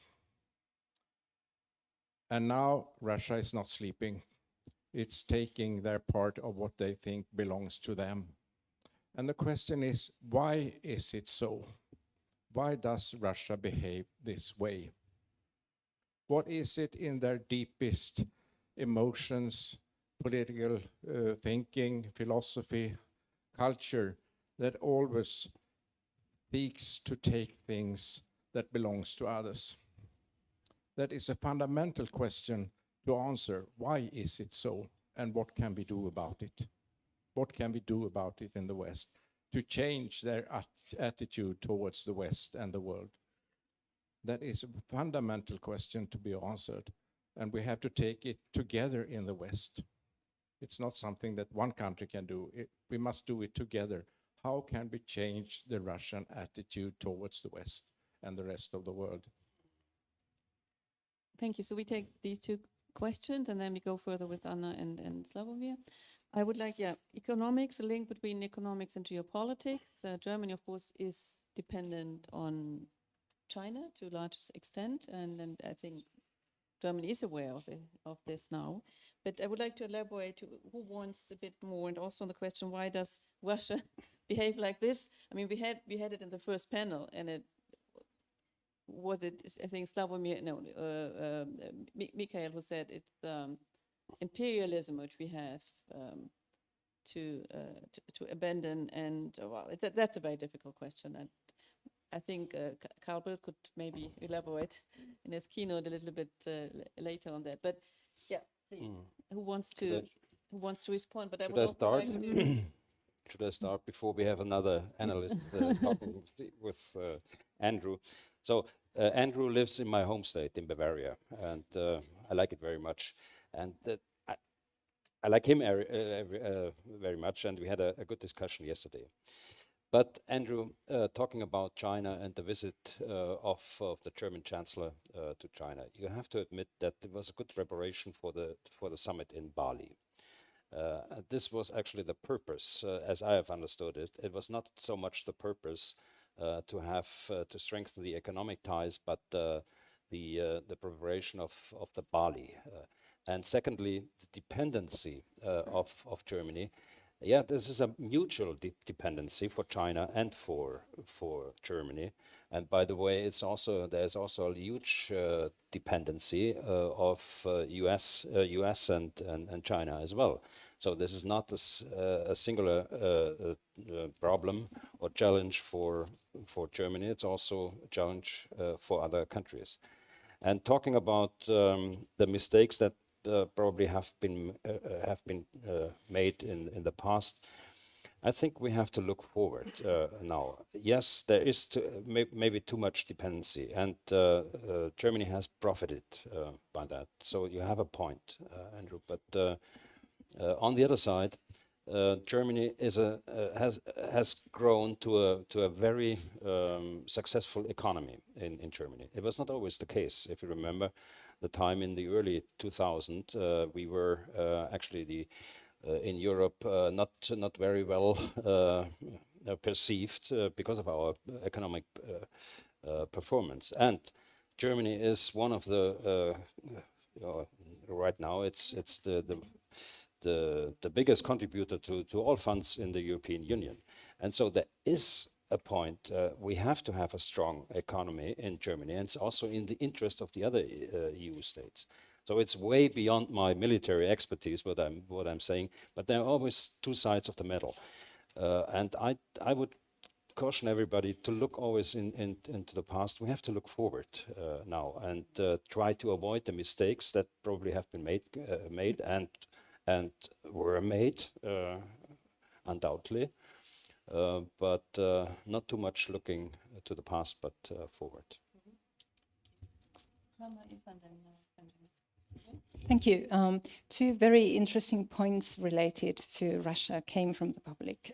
[SPEAKER 17] And now Russia is not sleeping. It's taking their part of what they think belongs to them. And the question is, why is it so? Why does Russia behave this way? What is it in their deepest emotions, political thinking, philosophy, culture that always seeks to take things that belongs to others? That is a fundamental question to answer. Why is it so? And what can we do about it? What can we do about it in the West to change their attitude towards the West and the world? That is a fundamental question to be answered. And we have to take it together in the West. It's not something that one country can do. We must do it together. How can we change the Russian attitude towards the West and the rest of the world?
[SPEAKER 15] Thank you. So we take these two questions and then we go further with Anna and Sławomir. I would like, economics, a link between economics and geopolitics. Germany, of course, is dependent on China to a large extent, and I think Germany is aware of this now. But I would like to elaborate who wants a bit more, and also on the question, why does Russia behave like this? I mean, we had it in the first panel, and I think Sławomir, Michal, who said it's imperialism which we have to abandon. And well, that's a very difficult question. And I think Carl Bildt could maybe elaborate in his keynote a little bit later on that. But yeah, please, who wants to respond? But
[SPEAKER 12] Should I start? Should I start before we have another analyst talking with Andrew? So Andrew lives in my home state in Bavaria, and I like it very much. And I like him very much, and we had a good discussion yesterday. But Andrew, talking about China and the visit of the German Chancellor to China, you have to admit that it was a good preparation for the summit in Bali. This was actually the purpose, as I have understood it. It was not so much the purpose to strengthen the economic ties, but the preparation of the Bali. And secondly, the dependency of Germany. Yeah, this is a mutual dependency for China and for Germany. And by the way, there's also a huge dependency of US and China as well. So this is not a singular problem or challenge for Germany. It's also a challenge for other countries. And talking about the mistakes that probably have been made in the past, I think we have to look forward now. Yes, there is maybe too much dependency, and Germany has profited by that. So you have a point, Andrew. But on the other side, Germany has grown to a very successful economy in Germany. It was not always the case. If you remember the time in the early 2000s, we were actually in Europe not very well perceived because of our economic performance. And Germany is one of the right now it's the biggest contributor to all funds in the European Union. And so there is a point, we have to have a strong economy in Germany, and it's also in the interest of the other EU states. So it's way beyond my military expertise, what I'm saying, but there are always two sides of the medal. And I would caution everybody to look always into the past. We have to look forward now and try to avoid the mistakes that probably have been made and were made, undoubtedly. But not too much looking to the past, but forward.
[SPEAKER 14] Thank you. Two very interesting points related to Russia came from the public.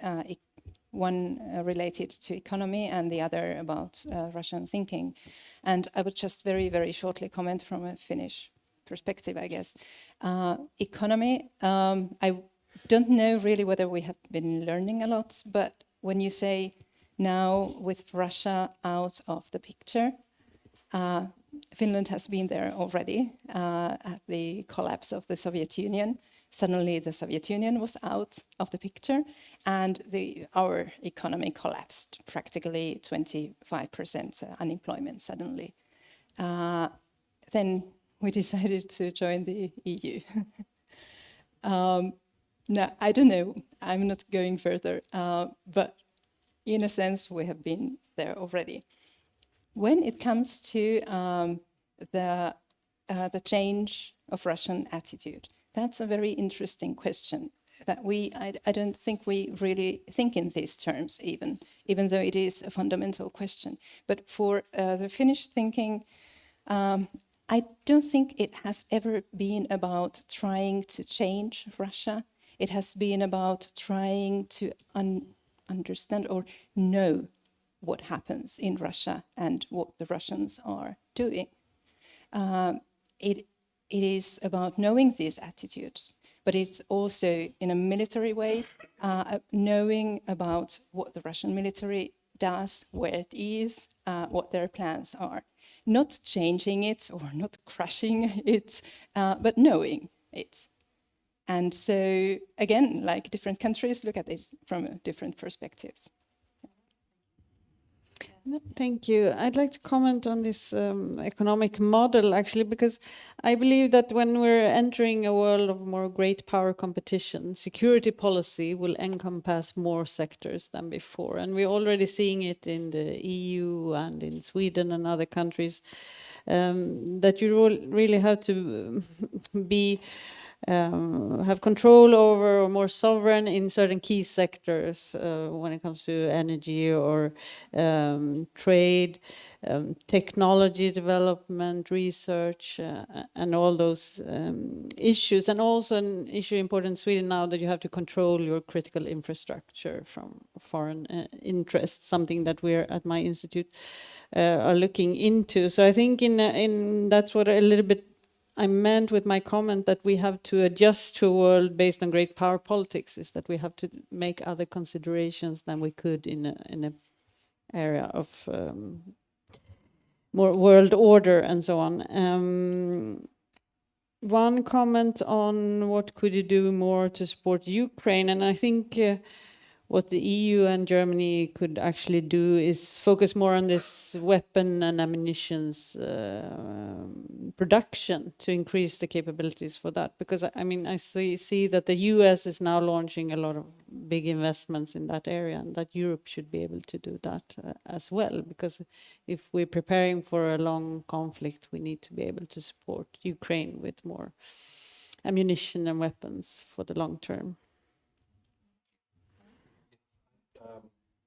[SPEAKER 14] One related to economy and the other about Russian thinking. And I would just very, very shortly comment from a Finnish perspective, I guess. Economy, I don't know really whether we have been learning a lot, but when you say now with Russia out of the picture, Finland has been there already at the collapse of the Soviet Union. Suddenly the Soviet Union was out of the picture and our economy collapsed, practically 25% unemployment suddenly. Then we decided to join the EU. No, I don't know. I'm not going further. But in a sense, we have been there already. When it comes to the change of Russian attitude, that's a very interesting question that I don't think we really think in these terms, even though it is a fundamental question. But for the Finnish thinking, I don't think it has ever been about trying to change Russia. It has been about trying to understand or know what happens in Russia and what the Russians are doing. It is about knowing these attitudes, but it's also in a military way, knowing about what the Russian military does, where it is, what their plans are. Not changing it or not crushing it, but knowing it. And so, again, like different countries look at this from different perspectives.
[SPEAKER 13] Thank you. I'd like to comment on this economic model, actually, because I believe that when we're entering a world of more great power competition, security policy will encompass more sectors than before. And we're already seeing it in the EU and in Sweden and other countries, that you really have to be have control over or more sovereign in certain key sectors when it comes to energy or trade, technology development, research, and all those issues. And also an issue important in Sweden now that you have to control your critical infrastructure from foreign interests, something that we're at my institute are looking into. So I think in that's what a little bit I meant with my comment that we have to adjust to a world based on great power politics, is that we have to make other considerations than we could in a area of more world order and so on. One comment on what could you do more to support Ukraine, and I think what the EU and Germany could actually do is focus more on this weapon and ammunitions production to increase the capabilities for that. Because I mean, I see that the US is now launching a lot of big investments in that area, and that Europe should be able to do that as well. Because if we're preparing for a long conflict, we need to be able to support Ukraine with more ammunition and weapons for the long term.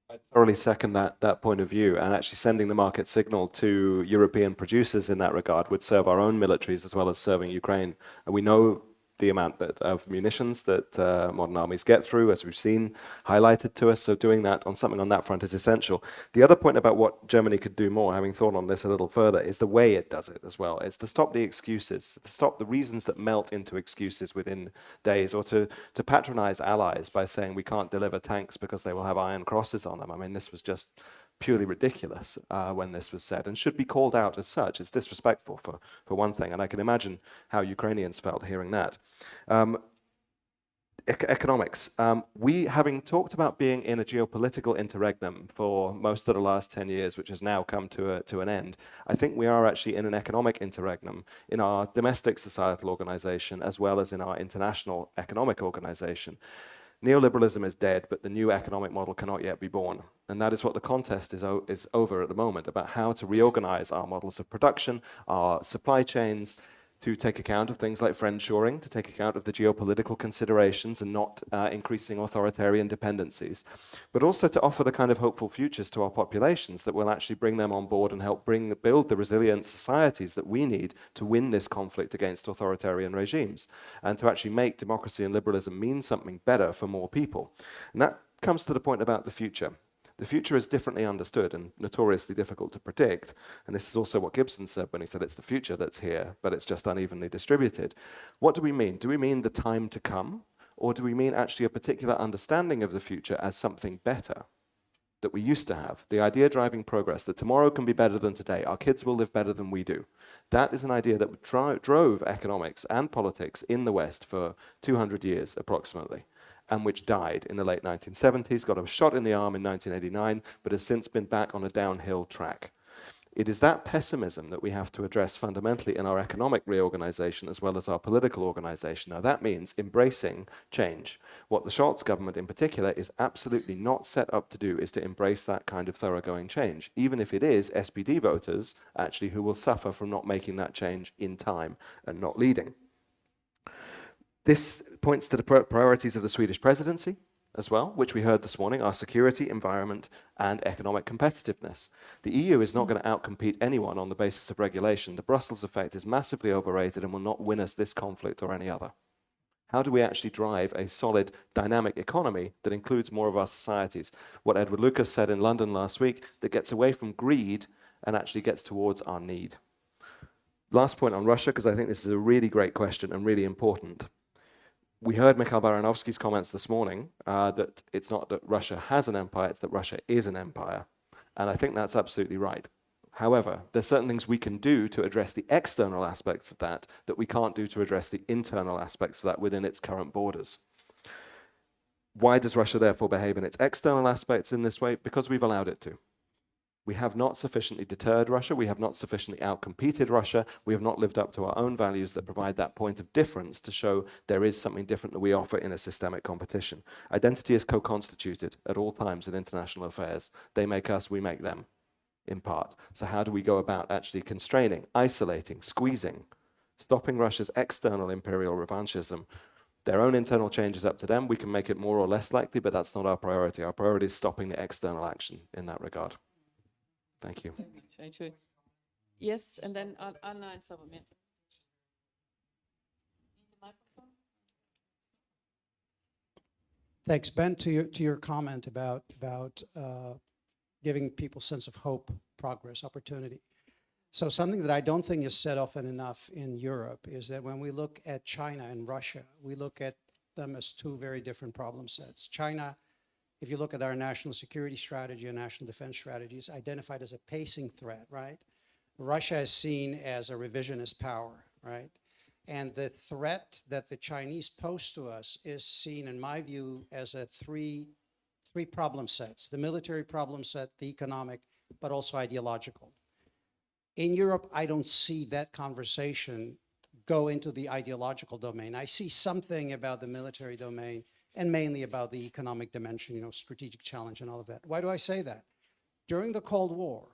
[SPEAKER 10] I thoroughly second that point of view, and actually sending the market signal to European producers in that regard would serve our own militaries as well as serving Ukraine. And we know the amount of munitions that modern armies get through, as we've seen highlighted to us. So doing that on something on that front is essential. The other point about what Germany could do more, having thought on this a little further, is the way it does it as well. It's to stop the excuses, to stop the reasons that melt into excuses within days, or to patronize allies by saying we can't deliver tanks because they will have iron crosses on them. I mean, this was just purely ridiculous when this was said, and should be called out as such. It's disrespectful for one thing, and I can imagine how Ukrainians felt hearing that. Economics. We, having talked about being in a geopolitical interregnum for most of the last 10 years, which has now come to an end, I think we are actually in an economic interregnum in our domestic societal organization as well as in our international economic organization. Neoliberalism is dead, but the new economic model cannot yet be born. And that is what the contest is over at the moment, about how to reorganize our models of production, our supply chains, to take account of things like friendshoring, to take account of the geopolitical considerations and not increasing authoritarian dependencies, but also to offer the kind of hopeful futures to our populations that will actually bring them on board and help build the resilient societies that we need to win this conflict against authoritarian regimes, and to actually make democracy and liberalism mean something better for more people. And that comes to the point about the future. The future is differently understood and notoriously difficult to predict. And this is also what Gibson said when he said it's the future that's here, but it's just unevenly distributed. What do we mean? Do we mean the time to come? Or do we mean actually a particular understanding of the future as something better that we used to have? The idea driving progress, that tomorrow can be better than today. Our kids will live better than we do. That is an idea that drove economics and politics in the West for 200 years approximately, and which died in the late 1970s, got a shot in the arm in 1989, but has since been back on a downhill track. It is that pessimism that we have to address fundamentally in our economic reorganization as well as our political organization. Now that means embracing change. What the Scholz government in particular is absolutely not set up to do is to embrace that kind of thoroughgoing change, even if it is SPD voters actually who will suffer from not making that change in time and not leading. This points to the priorities of the Swedish presidency as well, which we heard this morning, are security, environment, and economic competitiveness. The EU is not going to outcompete anyone on the basis of regulation. The Brussels effect is massively overrated and will not win us this conflict or any other. How do we actually drive a solid, dynamic economy that includes more of our societies? What Edward Lucas said in London last week, that gets away from greed and actually gets towards our need. Last point on Russia, because I think this is a really great question and really important. We heard Michal Baranowski's comments this morning that it's not that Russia has an empire, it's that Russia is an empire. And I think that's absolutely right. However, there's certain things we can do to address the external aspects of that we can't do to address the internal aspects of that within its current borders. Why does Russia therefore behave in its external aspects in this way? Because we've allowed it to.
[SPEAKER 16] We have not sufficiently deterred Russia. We have not sufficiently outcompeted Russia. We have not lived up to our own values that provide that point of difference to show there is something different that we offer in a systemic competition. Identity is co-constituted at all times in international affairs. They make us, we make them, in part. So how do we go about actually constraining, isolating, squeezing, stopping Russia's external imperial revanchism? Their own internal change is up to them. We can make it more or less likely, but that's not our priority. Our priority is stopping the external action in that regard. Thank you.
[SPEAKER 15] Very true. Yes, and then Anna and Sławomir.
[SPEAKER 4] Thanks, Ben. To your comment about giving people sense of hope, progress, opportunity. So something that I don't think is said often enough in Europe is that when we look at China and Russia, we look at them as two very different problem sets. China, if you look at our national security strategy and national defense strategy, is identified as a pacing threat, right? Russia is seen as a revisionist power, right? And the threat that the Chinese pose to us is seen, in my view, as a three problem sets: the military problem set, the economic, but also ideological. In Europe, I don't see that conversation go into the ideological domain. I see something about the military domain and mainly about the economic dimension, you know, strategic challenge and all of that. Why do I say that? During the Cold War,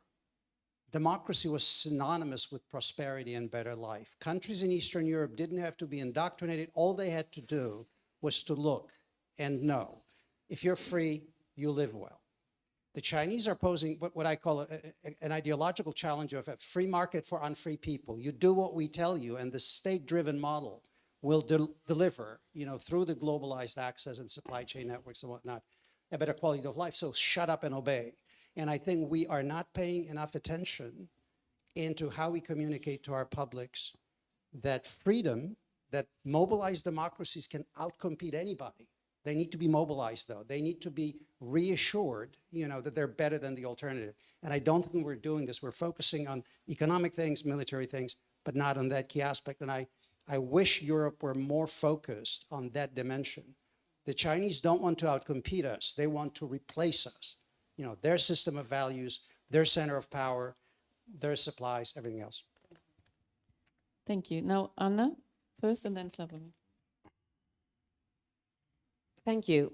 [SPEAKER 4] democracy was synonymous with prosperity and better life. Countries in Eastern Europe didn't have to be indoctrinated. All they had to do was to look and know. If you're free, you live well. The Chinese are posing what I call an ideological challenge of a free market for unfree people. You do what we tell you, and the state-driven model will deliver, you know, through the globalized access and supply chain networks and whatnot, a better quality of life. So shut up and obey. And I think we are not paying enough attention into how we communicate to our publics that freedom, that mobilized democracies can outcompete anybody. They need to be mobilized, though. They need to be reassured, you know, that they're better than the alternative. And I don't think we're doing this. We're focusing on economic things, military things, but not on that key aspect. And I wish Europe were more focused on that dimension. The Chinese don't want to outcompete us. They want to replace us. You know, their system of values, their center of power, their supplies, everything else.
[SPEAKER 15] Thank you. Now, Anna first and then Sławomir.
[SPEAKER 8] Thank you.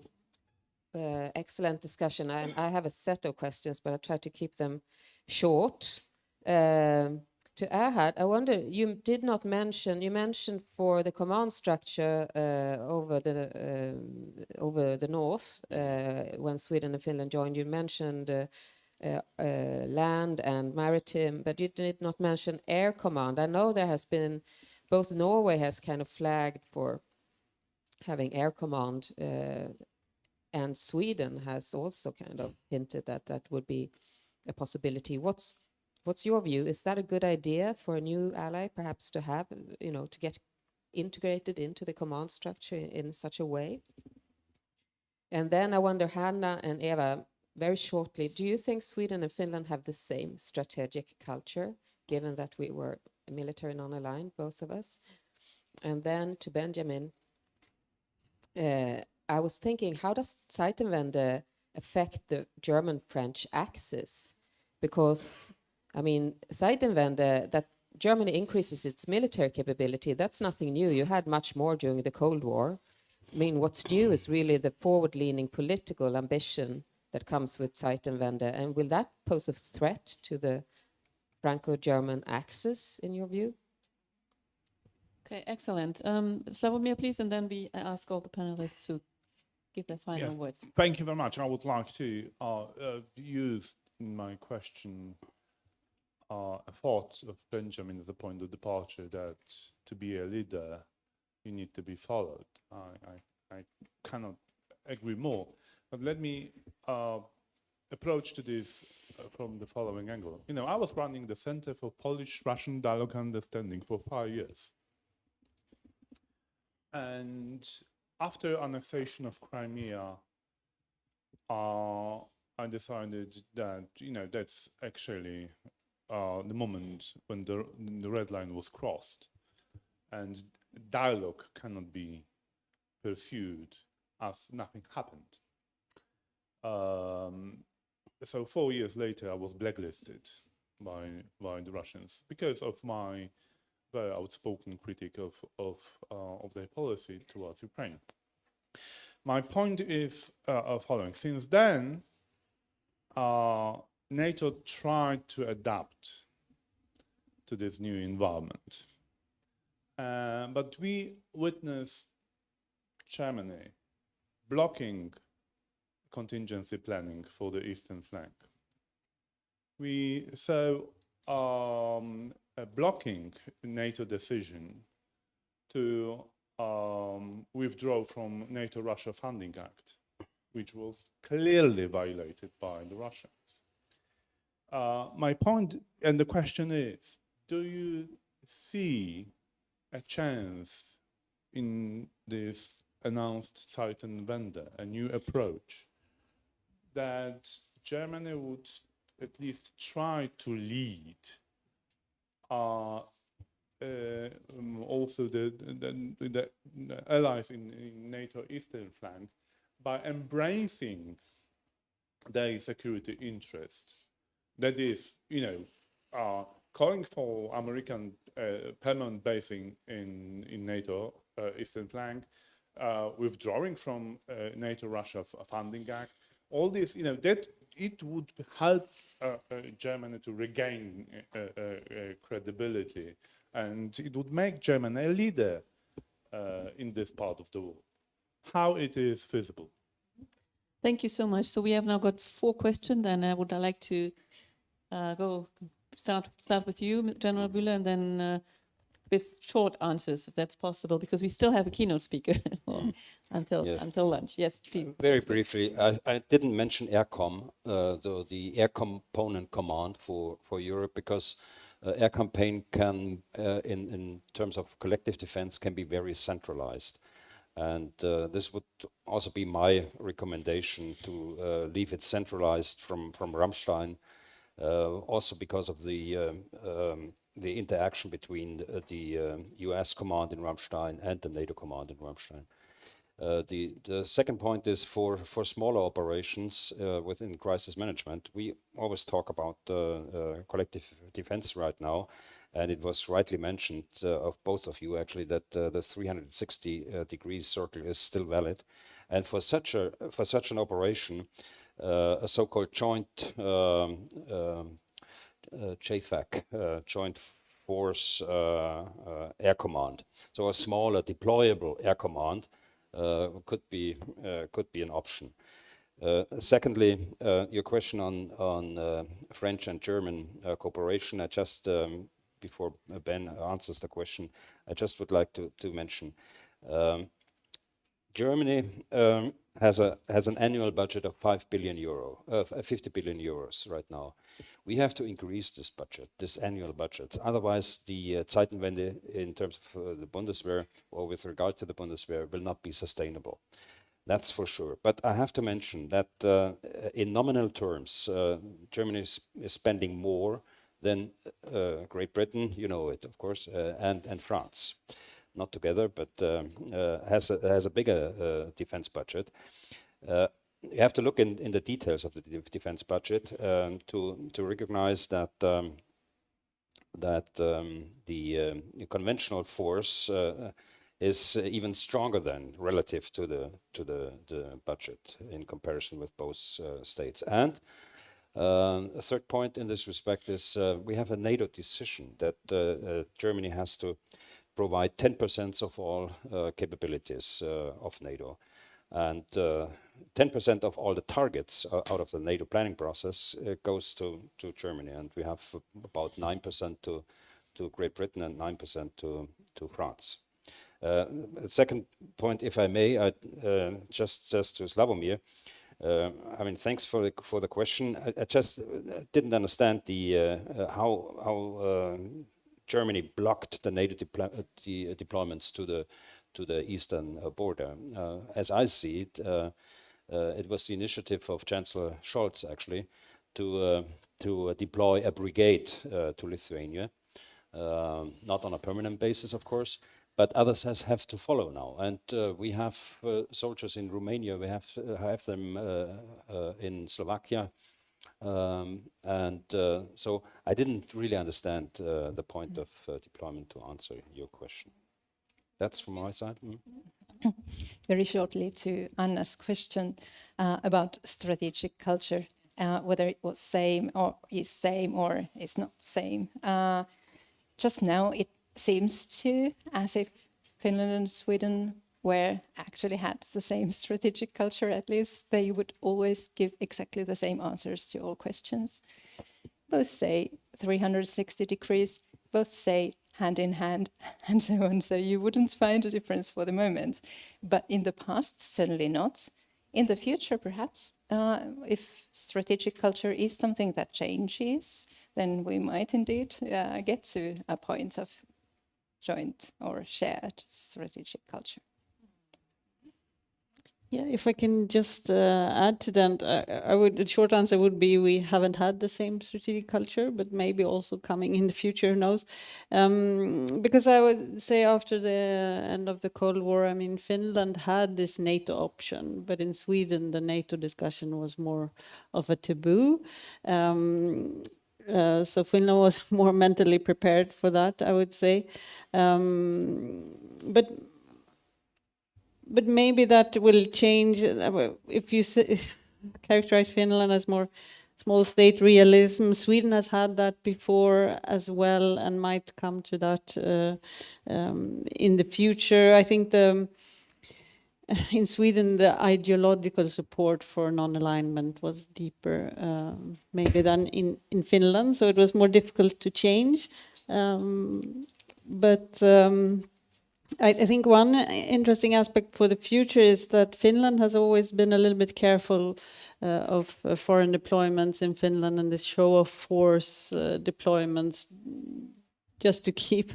[SPEAKER 8] Excellent discussion. I have a set of questions, but I'll try to keep them short. To Erhard, I wonder, you did not mention, you mentioned for the command structure over the north, when Sweden and Finland joined, you mentioned land and maritime, but you did not mention air command. I know there has been, both Norway has kind of flagged for having air command, and Sweden has also kind of hinted that that would be a possibility. What's your view? Is that a good idea for a new ally, perhaps, to have, you know, to get integrated into the command structure in such a way? And then I wonder, Hanna and Eva, very shortly, do you think Sweden and Finland have the same strategic culture, given that we were military non-aligned, both of us? And then to Benjamin, I was thinking, how does Zeitenwende affect the German-French axis? Because, I mean, Zeitenwende, that Germany increases its military capability, that's nothing new. You had much more during the Cold War. I mean, what's new is really the forward-leaning political ambition that comes with Zeitenwende. And will that pose a threat to the Franco-German axis, in your view?
[SPEAKER 15] Okay, excellent. Sławomir, please, and then we ask all the panelists to give their final words.
[SPEAKER 6] Thank you very much. I would like to use in my question a thought of Benjamin as a point of departure, that to be a leader, you need to be followed. I cannot agree more. But let me approach to this from the following angle. You know, I was running the Center for Polish-Russian Dialogue and Understanding for 5 years. And after annexation of Crimea, I decided that, you know, that's actually the moment when the red line was crossed, and dialogue cannot be pursued as nothing happened. so 4 years later, I was blacklisted by the Russians because of my very outspoken critique of their policy towards Ukraine. My point is following. Since then, NATO tried to adapt to this new environment. But we witnessed Germany blocking contingency planning for the eastern flank. We saw blocking NATO decision to withdraw from NATO-Russia Funding Act, which was clearly violated by the Russians. My point and the question is, do you see a chance in this announced Zeitenwende, a new approach, that Germany would at least try to lead also the allies in NATO eastern flank by embracing their security interest? That is, calling for American permanent basing in NATO eastern flank, withdrawing from NATO-Russia Funding Act, all this, that it would help Germany to regain credibility, and it would make Germany a leader in this part of the world. How it is feasible?
[SPEAKER 15] Thank you so much. So we have now got 4 questions, and I would like to start with you, General Bühler, and then with short answers, if that's possible, because we still have a keynote speaker until lunch. Yes, please.
[SPEAKER 12] Very briefly, I didn't mention AirCom, the Air Component Command for Europe, because air campaign can, in terms of collective defense, can be very centralized. And this would also be my recommendation, to leave it centralized from Ramstein, also because of the interaction between the US command in Ramstein and the NATO command in Ramstein. The second point is for smaller operations within crisis management. We always talk about collective defense right now, and it was rightly mentioned of both of you actually that the 360 degrees circle is still valid, and for such an operation, a so-called joint JFAC, Joint Force Air Command, so a smaller deployable air command could be an option. Secondly, your question on French and German cooperation. I just before Ben answers the question, I just would like to mention Germany has an annual budget of 50 billion euros right now. We have to increase this budget, this annual budget. Otherwise, the Zeitenwende in terms of the Bundeswehr, or with regard to the Bundeswehr, will not be sustainable. That's for sure. But I have to mention that in nominal terms, Germany is spending more than Great Britain, you know it, of course, and France. Not together, but has a bigger defense budget. You have to look in the details of the defense budget to recognize that the conventional force is even stronger than relative to the budget in comparison with both states. And a third point in this respect is we have a NATO decision that Germany has to provide 10% of all capabilities of NATO, and 10% of all the targets out of the NATO planning process goes to Germany, and we have about 9% to Great Britain and 9% to France. Second point, if I may, just to Sławomir, I mean, thanks for the question. I just didn't understand how Germany blocked the NATO deployments to the eastern border. As I see it, it was the initiative of Chancellor Scholz actually to deploy a brigade to Lithuania, not on a permanent basis, of course, but others have to follow now. And we have soldiers in Romania. We have them in Slovakia. So I didn't really understand the point of deployment to answer your question. That's from my side.
[SPEAKER 14] Very shortly to Anna's question about strategic culture, whether it was same or is not same. Just now it seems to as if Finland and Sweden actually had the same strategic culture. At least they would always give exactly the same answers to all questions. Both say 360 degrees, both say hand in hand, and so on. So you wouldn't find a difference for the moment. But in the past, certainly not. In the future, perhaps, if strategic culture is something that changes, then we might indeed get to a point of joint or shared strategic culture.
[SPEAKER 13] Yeah, if I can just add to that, the short answer would be we haven't had the same strategic culture, but maybe also coming in the future, who knows? Because I would say after the end of the Cold War, I mean, Finland had this NATO option, but in Sweden, the NATO discussion was more of a taboo. So Finland was more mentally prepared for that, I would say. But maybe that will change if you characterize Finland as more small state realism. Sweden has had that before as well and might come to that in the future. I think in Sweden the ideological support for non-alignment was deeper maybe than in Finland, so it was more difficult to change. I think one interesting aspect for the future is that Finland has always been a little bit careful of foreign deployments in Finland and this show of force deployments just to keep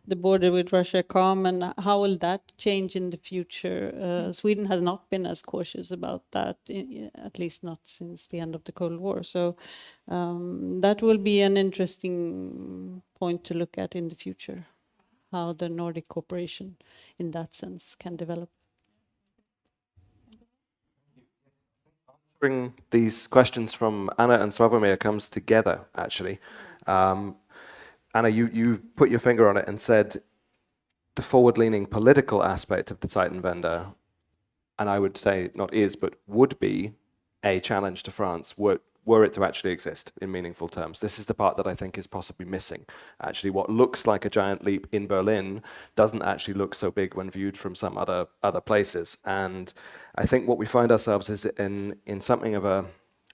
[SPEAKER 13] the border with Russia calm. And how will that change in the future? Sweden has not been as cautious about that, at least not since the end of the Cold War. So that will be an interesting point to look at in the future, how the Nordic cooperation in that sense can develop.
[SPEAKER 10] Answering these questions from Anna and Sławomir comes together, actually. Anna, you put your finger on it and said the forward-leaning political aspect of the Zeitenwende, and I would say not is, but would be a challenge to France were it to actually exist in meaningful terms. This is the part that I think is possibly missing. Actually, what looks like a giant leap in Berlin doesn't actually look so big when viewed from some other places. And I think what we find ourselves is in something of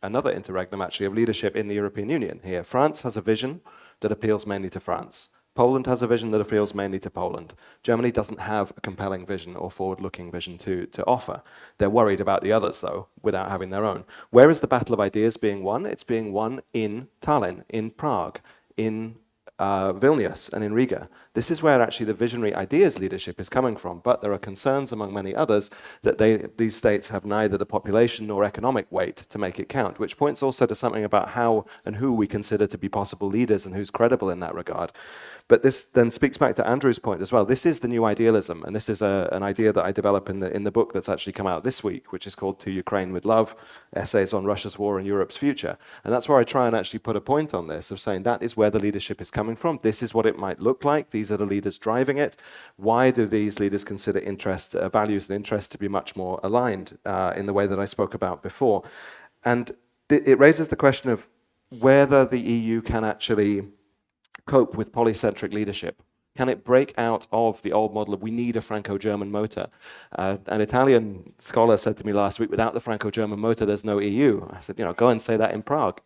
[SPEAKER 10] another interregnum, actually, of leadership in the European Union here. France has a vision that appeals mainly to France. Poland has a vision that appeals mainly to Poland. Germany doesn't have a compelling vision or forward-looking vision to offer. They're worried about the others, though, without having their own. Where is the battle of ideas being won? It's being won in Tallinn, in Prague, in Vilnius and in Riga. This is where actually the visionary ideas leadership is coming from, but there are concerns among many others that these states have neither the population nor economic weight to make it count, which points also to something about how and who we consider to be possible leaders and who's credible in that regard. But this then speaks back to Andrew's point as well. This is the new idealism, and this is an idea that I develop in the book that's actually come out this week, which is called To Ukraine with Love, Essays on Russia's War and Europe's Future. And that's where I try and actually put a point on this of saying that is where the leadership is coming from. This is what it might look like. These are the leaders driving it. Why do these leaders consider values and interests to be much more aligned in the way that I spoke about before? And it raises the question of whether the EU can actually cope with polycentric leadership. Can it break out of the old model of we need a Franco-German motor? An Italian scholar said to me last week, without the Franco-German motor, there's no EU. I said, go and say that in Prague.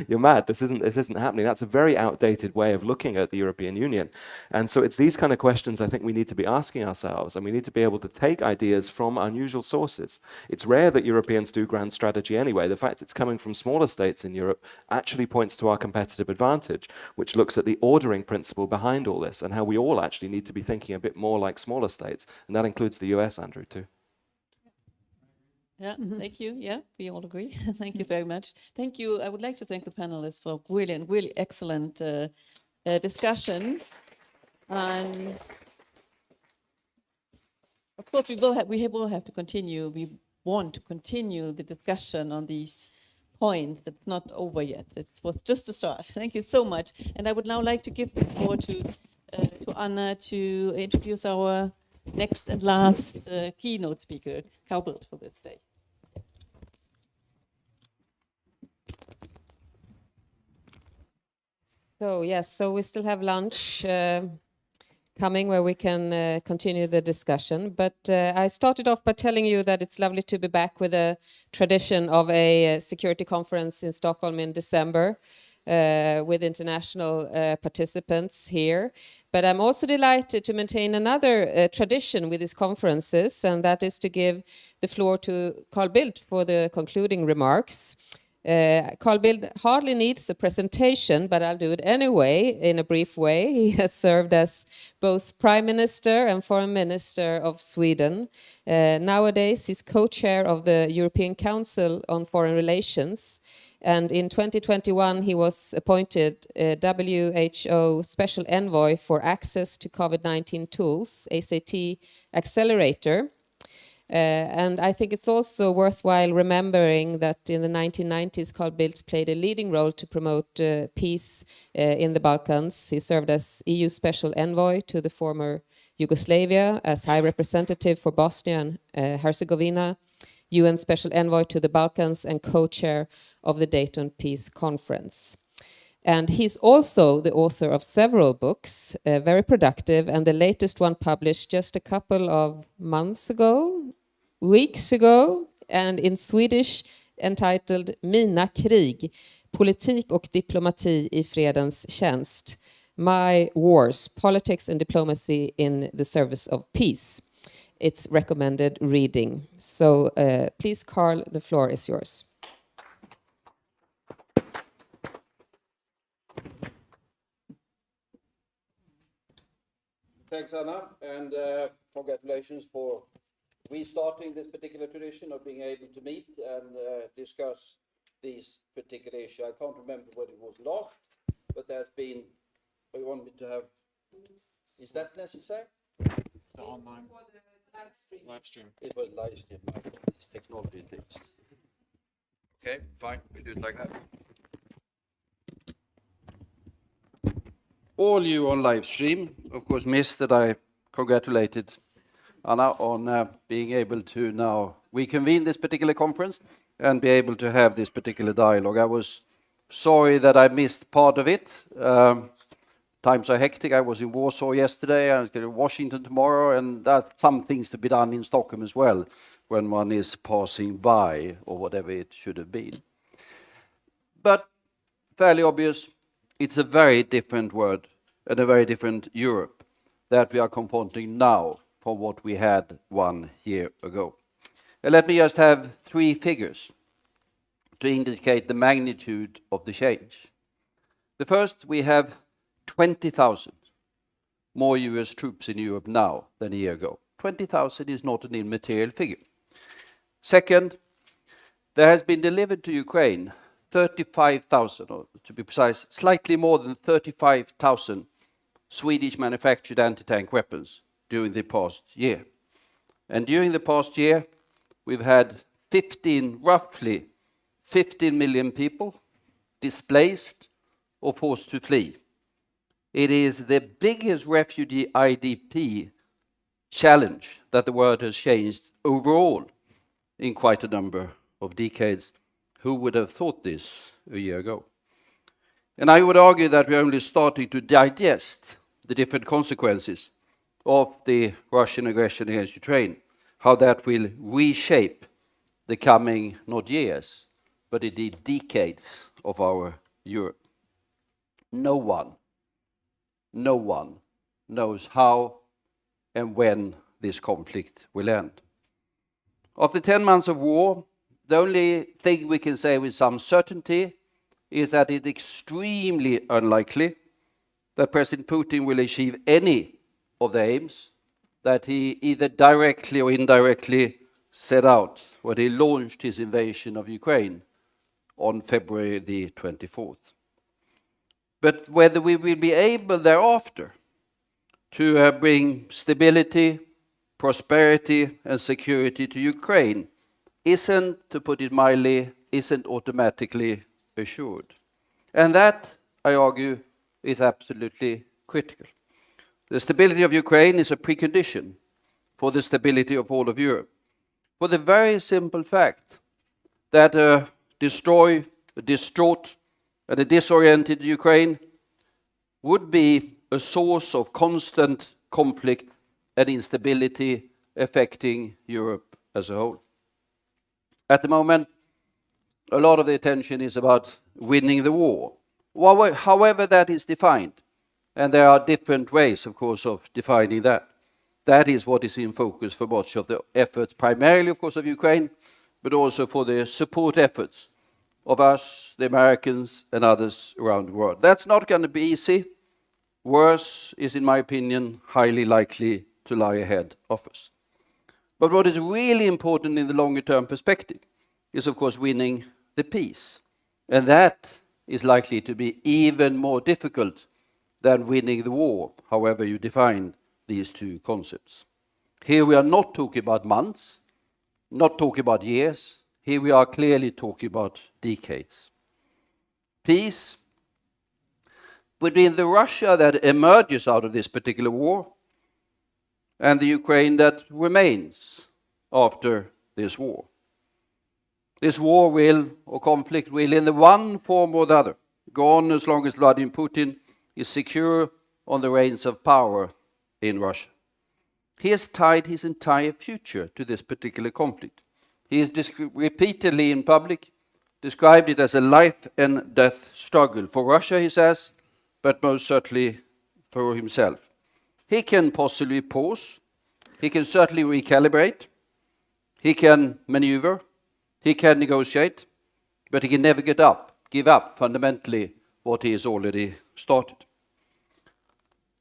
[SPEAKER 10] You're mad. This isn't happening. That's a very outdated way of looking at the European Union. And so it's these kind of questions I think we need to be asking ourselves, and we need to be able to take ideas from unusual sources. It's rare that Europeans do grand strategy anyway. The fact it's coming from smaller states in Europe actually points to our competitive advantage, which looks at the ordering principle behind all this, and how we all actually need to be thinking a bit more like smaller states. And that includes the US, Andrew, too.
[SPEAKER 15] Yeah, thank you. Yeah, we all agree. Thank you very much. Thank you. I would like to thank the panelists for really excellent discussion. And of course, we will have to continue. We want to continue the discussion on these point. That's not over yet. It was just a start. Thank you so much. And I would now like to give the floor to Anna to introduce our next and last keynote speaker, Gabriele, for this day.
[SPEAKER 8] So yes, so we still have lunch coming where we can continue the discussion. But I started off by telling you that it's lovely to be back with a tradition of a security conference in Stockholm in December with international participants here. But I'm also delighted to maintain another tradition with these conferences, and that is to give the floor to Carl Bildt for the concluding remarks. Carl Bildt hardly needs a presentation, but I'll do it anyway in a brief way. He has served as both Prime Minister and Foreign Minister of Sweden. Nowadays, he's co-chair of the European Council on Foreign Relations. And in 2021, he was appointed WHO Special Envoy for Access to COVID-19 Tools, ACT Accelerator. And I think it's also worthwhile remembering that in the 1990s, Carl Bildt played a leading role to promote peace in the Balkans. He served as EU Special Envoy to the former Yugoslavia, as High Representative for Bosnia and Herzegovina, UN Special Envoy to the Balkans, and co-chair of the Dayton Peace Conference. And he's also the author of several books, very productive, and the latest one published just a couple of weeks ago, and in Swedish, entitled Mina krig, politik och diplomati i fredens tjänst. My Wars, Politics and Diplomacy in the Service of Peace. It's recommended reading. So please, Carl, the floor is yours.
[SPEAKER 18] Thanks, Anna, and congratulations for restarting this particular tradition of being able to meet and discuss these particular issues. I can't remember when it was last, but there's been, we wanted to have, is that necessary?
[SPEAKER 19] The online live stream.
[SPEAKER 18] It was live stream, these technology things. Okay, fine, we do it like that. All you on live stream, of course, missed that I congratulated Anna on being able to now reconvene this particular conference and be able to have this particular dialogue. I was sorry that I missed part of it. Times are hectic. I was in Warsaw yesterday, I was going to Washington tomorrow, and that's some things to be done in Stockholm as well when one is passing by, or whatever it should have been. But fairly obvious, it's a very different world and a very different Europe that we are confronting now from what we had 1 year ago. And let me just have 3 figures to indicate the magnitude of the change. The first, we have 20,000 more US troops in Europe now than a year ago. 20,000 is not an immaterial figure. Second, there has been delivered to Ukraine 35,000, or to be precise, slightly more than 35,000 Swedish manufactured anti-tank weapons during the past year. And during the past year, we've had roughly 15 million people displaced or forced to flee. It is the biggest refugee IDP challenge that the world has changed overall in quite a number of decades. Who would have thought this a year ago? And I would argue that we're only starting to digest the different consequences of the Russian aggression against Ukraine, how that will reshape the coming, not years, but indeed decades of our Europe. No one knows how and when this conflict will end. After 10 months of war, the only thing we can say with some certainty is that it's extremely unlikely that President Putin will achieve any of the aims that he either directly or indirectly set out when he launched his invasion of Ukraine on February the 24th. But whether we will be able thereafter to bring stability, prosperity and security to Ukraine, isn't, to put it mildly, isn't automatically assured. And that, I argue, is absolutely critical. The stability of Ukraine is a precondition for the stability of all of Europe, for the very simple fact that a distraught, and a disoriented Ukraine would be a source of constant conflict and instability affecting Europe as a whole. At the moment, a lot of the attention is about winning the war, however that is defined. And there are different ways, of course, of defining that. That is what is in focus for much of the efforts, primarily, of course, of Ukraine, but also for the support efforts of us, the Americans, and others around the world. That's not going to be easy. Worse is, in my opinion, highly likely to lie ahead of us. But what is really important in the longer-term perspective is, of course, winning the peace. And that is likely to be even more difficult than winning the war, however you define these two concepts. Here we are not talking about months, not talking about years. Here we are clearly talking about decades. Peace between the Russia that emerges out of this particular war and the Ukraine that remains after this war. This war will, or conflict will, in the one form or the other, go on as long as Vladimir Putin is secure on the reins of power in Russia. He has tied his entire future to this particular conflict. He has repeatedly in public described it as a life and death struggle for Russia, he says, but most certainly for himself. He can possibly pause, he can certainly recalibrate, he can maneuver, he can negotiate, but he can never give up fundamentally what he has already started.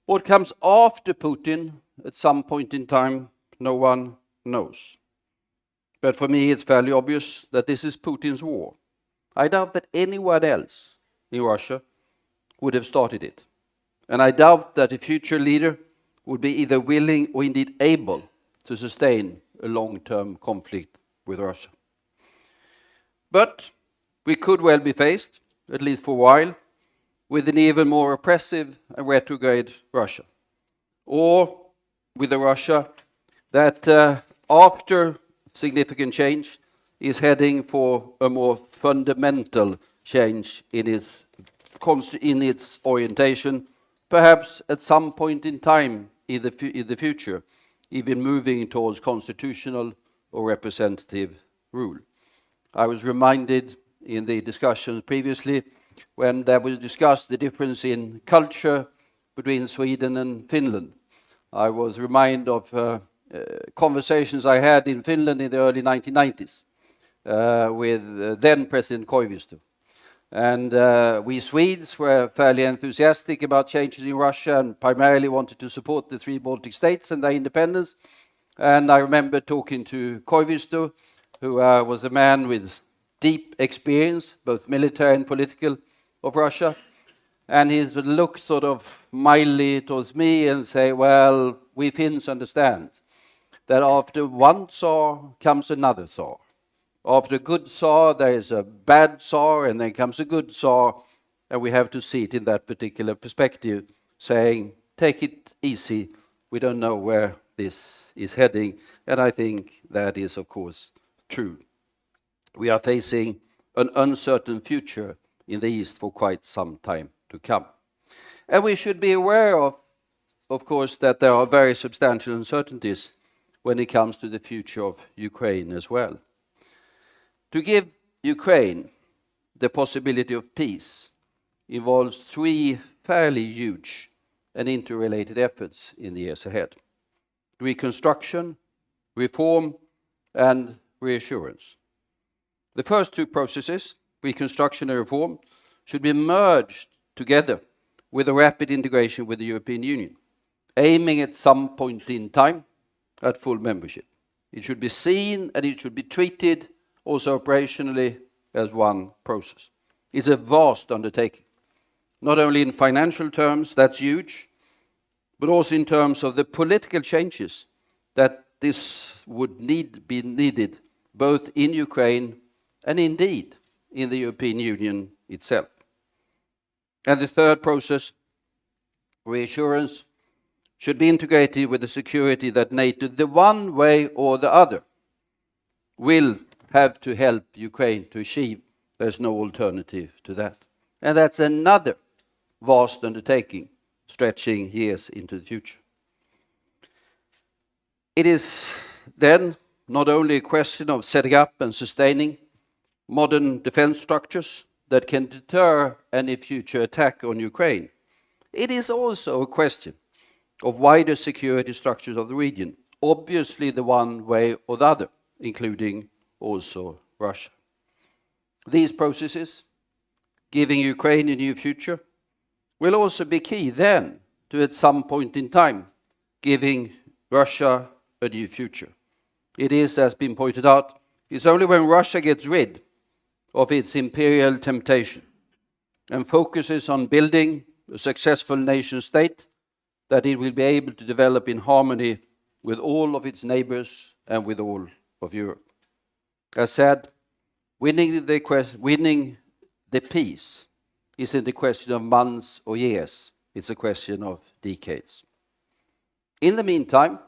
[SPEAKER 18] What comes after Putin at some point in time, no one knows. But for me, it's fairly obvious that this is Putin's war. I doubt that anyone else in Russia would have started it. And I doubt that a future leader would be either willing or indeed able to sustain a long-term conflict with Russia. But we could well be faced, at least for a while, with an even more oppressive and retrograde Russia. Or with a Russia that, after significant change, is heading for a more fundamental change in its orientation, perhaps at some point in time in the future, even moving towards constitutional or representative rule. I was reminded in the discussions previously when there was discussed the difference in culture between Sweden and Finland. I was reminded of conversations I had in Finland in the early 1990s with then President Koivisto. And we Swedes were fairly enthusiastic about changes in Russia and primarily wanted to support the three Baltic states and their independence. And I remember talking to Koivisto, who was a man with deep experience, both military and political, of Russia. And he would look sort of mildly towards me and say, well, we Finns understand that after one Tsar comes another Tsar. After a good Tsar, there is a bad Tsar, and then comes a good Tsar, and we have to see it in that particular perspective, saying, take it easy, we don't know where this is heading, and I think that is, of course, true. We are facing an uncertain future in the East for quite some time to come. And we should be aware of course, that there are very substantial uncertainties when it comes to the future of Ukraine as well. To give Ukraine the possibility of peace involves three fairly huge and interrelated efforts in the years ahead: reconstruction, reform, and reassurance. The first two processes, reconstruction and reform, should be merged together with a rapid integration with the European Union, aiming at some point in time at full membership. It should be seen and it should be treated also operationally as one process. It's a vast undertaking, not only in financial terms, that's huge, but also in terms of the political changes that this would be needed both in Ukraine and indeed in the European Union itself. And the third process, reassurance, should be integrated with the security that NATO, the one way or the other, will have to help Ukraine to achieve. There's no alternative to that. And that's another vast undertaking, stretching years into the future. It is then not only a question of setting up and sustaining modern defense structures that can deter any future attack on Ukraine. It is also a question of wider security structures of the region, obviously the one way or the other, including also Russia. These processes, giving Ukraine a new future, will also be key then to, at some point in time, giving Russia a new future. It is, as been pointed out, it's only when Russia gets rid of its imperial temptation and focuses on building a successful nation state that it will be able to develop in harmony with all of its neighbors and with all of Europe. As said, winning the peace isn't a question of months or years, it's a question of decades. In the meantime,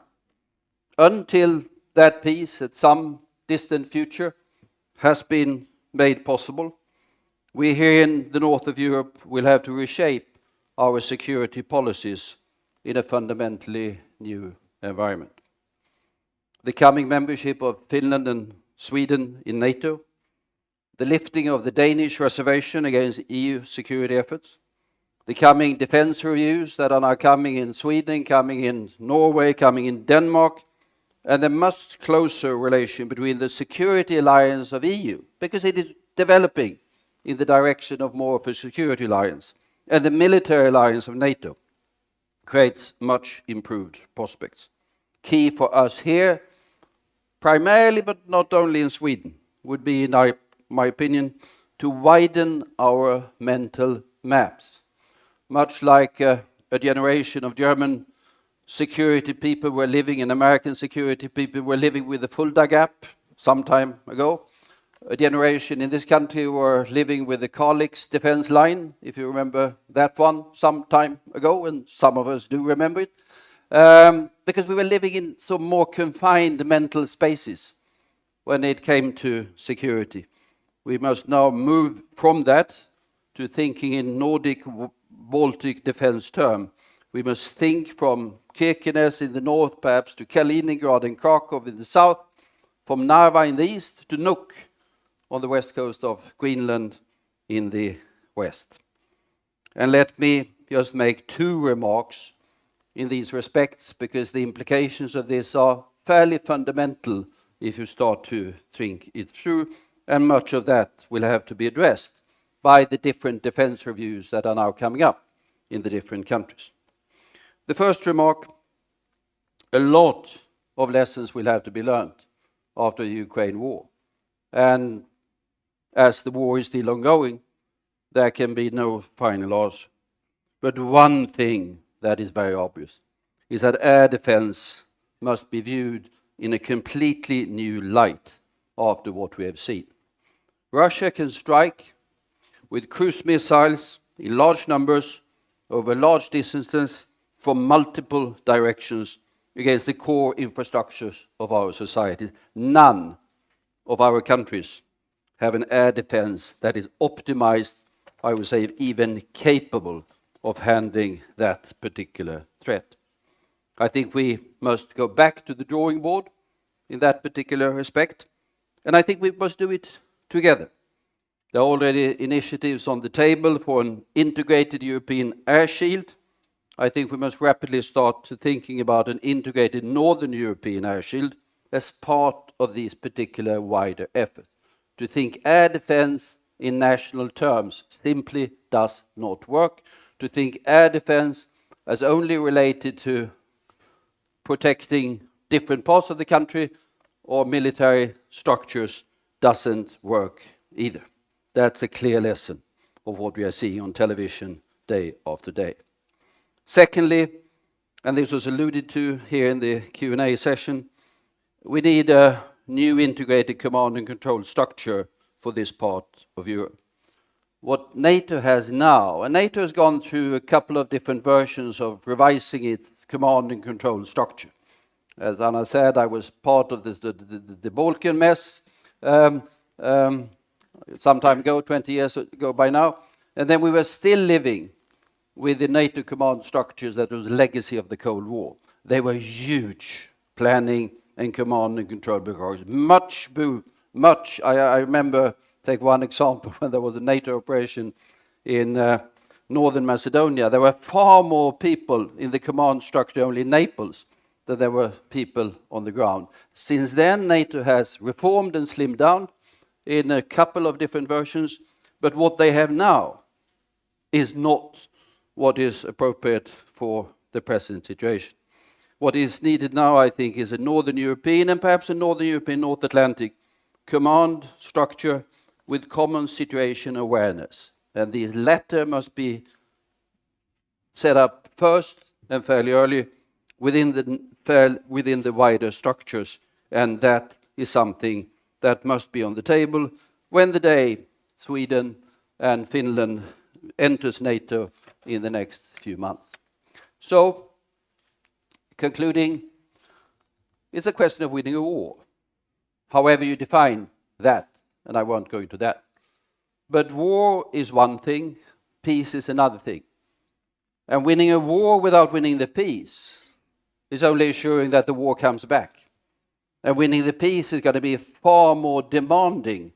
[SPEAKER 18] until that peace at some distant future has been made possible, we here in the north of Europe will have to reshape our security policies in a fundamentally new environment. The coming membership of Finland and Sweden in NATO, the lifting of the Danish reservation against EU security efforts, the coming defense reviews that are now coming in Sweden, coming in Norway, coming in Denmark, and the much closer relation between the security alliance of EU, because it is developing in the direction of more of a security alliance, and the military alliance of NATO, creates much improved prospects. Key for us here, primarily but not only in Sweden, would be, in my opinion, to widen our mental maps. Much like a generation of German security people were living, and American security people were living with the Fulda Gap some time ago. A generation in this country were living with the Kalix defense line, if you remember that one, some time ago, and some of us do remember it, because we were living in some more confined mental spaces when it came to security. We must now move from that to thinking in Nordic, Baltic defense term. We must think from Kirkenes in the north, perhaps, to Kaliningrad and Krakow in the south, from Narva in the east to Nuuk on the west coast of Greenland in the west. And let me just make two remarks in these respects, because the implications of this are fairly fundamental if you start to think it through, and much of that will have to be addressed by the different defense reviews that are now coming up in the different countries. The first remark, a lot of lessons will have to be learned after the Ukraine war. And as the war is still ongoing, there can be no final answer. But one thing that is very obvious is that air defense must be viewed in a completely new light after what we have seen. Russia can strike with cruise missiles in large numbers over large distances from multiple directions against the core infrastructures of our society. None of our countries have an air defense that is optimized, I would say even capable of handling that particular threat. I think we must go back to the drawing board in that particular respect, and I think we must do it together. There are already initiatives on the table for an integrated European air shield. I think we must rapidly start to thinking about an integrated Northern European air shield as part of these particular wider efforts. To think air defense in national terms simply does not work. To think air defense as only related to protecting different parts of the country or military structures doesn't work either. That's a clear lesson of what we are seeing on television day after day. Secondly, and this was alluded to here in the Q&A session, we need a new integrated command and control structure for this part of Europe. What NATO has now, and NATO has gone through a couple of different versions of revising its command and control structure. As Anna said, I was part of this, the Balkan mess some time ago, 20 years ago by now, and then we were still living with the NATO command structures that was legacy of the Cold War. They were huge, planning and command and control bureaucracies. I remember, take one example, when there was a NATO operation in northern Macedonia, there were far more people in the command structure only in Naples than there were people on the ground. Since then, NATO has reformed and slimmed down in a couple of different versions, but what they have now is not what is appropriate for the present situation. What is needed now, I think, is a Northern European and perhaps a Northern European North Atlantic command structure with common situation awareness. And the latter must be set up first and fairly early within the wider structures. And that is something that must be on the table when the day Sweden and Finland enters NATO in the next few months. So, concluding, it's a question of winning a war. However you define that, and I won't go into that. But war is one thing, peace is another thing. And winning a war without winning the peace is only assuring that the war comes back. And winning the peace is going to be far more demanding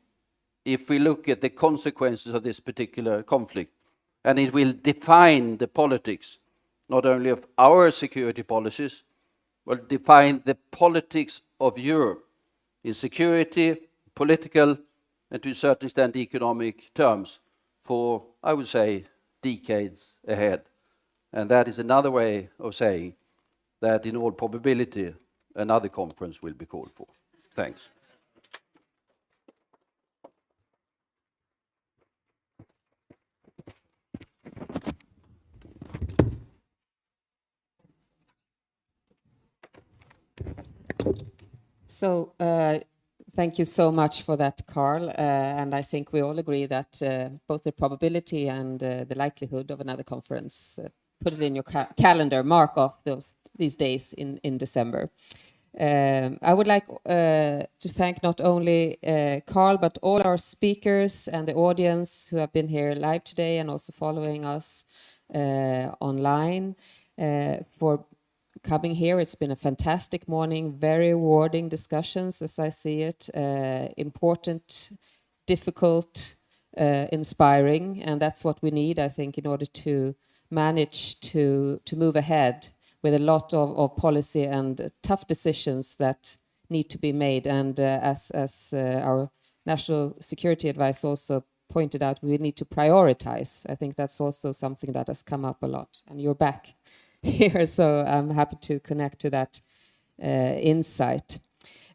[SPEAKER 18] if we look at the consequences of this particular conflict. And it will define the politics, not only of our security policies, but define the politics of Europe in security, political, and to a certain extent economic terms for, I would say, decades ahead. And that is another way of saying that in all probability another conference will be called for. Thanks.
[SPEAKER 8] So, thank you so much for that, Carl. And I think we all agree that both the probability and the likelihood of another conference, put it in your calendar, mark off these days in December. I would like to thank not only Carl, but all our speakers and the audience who have been here live today and also following us online for coming here. It's been a fantastic morning, very rewarding discussions as I see it, important, difficult, inspiring, and that's what we need, I think, in order to manage to move ahead with a lot of policy and tough decisions that need to be made. And as our National Security Advice also pointed out, we need to prioritize. I think that's also something that has come up a lot, and you're back here, so I'm happy to connect to that insight.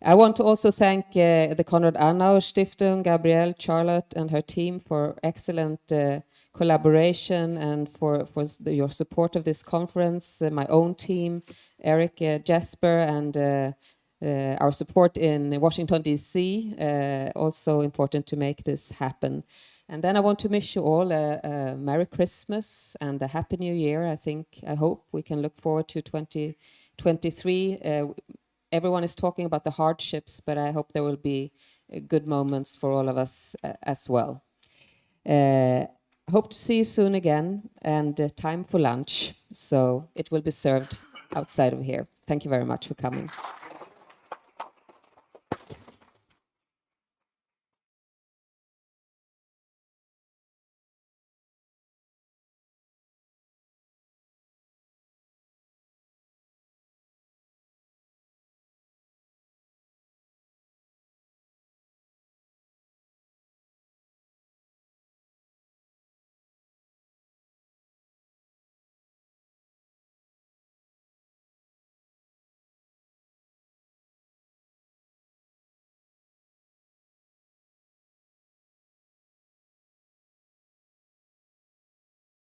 [SPEAKER 8] I want to also thank the Konrad-Adenauer-Stiftung, Gabriele, Charlotte, and her team for excellent collaboration and for your support of this conference. My own team, Eric, Jesper, and our support in Washington, D.C., also important to make this happen. And then I want to wish you all a Merry Christmas and a Happy New Year. I hope we can look forward to 2023. Everyone is talking about the hardships, but I hope there will be good moments for all of us as well. Hope to see you soon again, and time for lunch. So it will be served outside of here. Thank you very much for coming.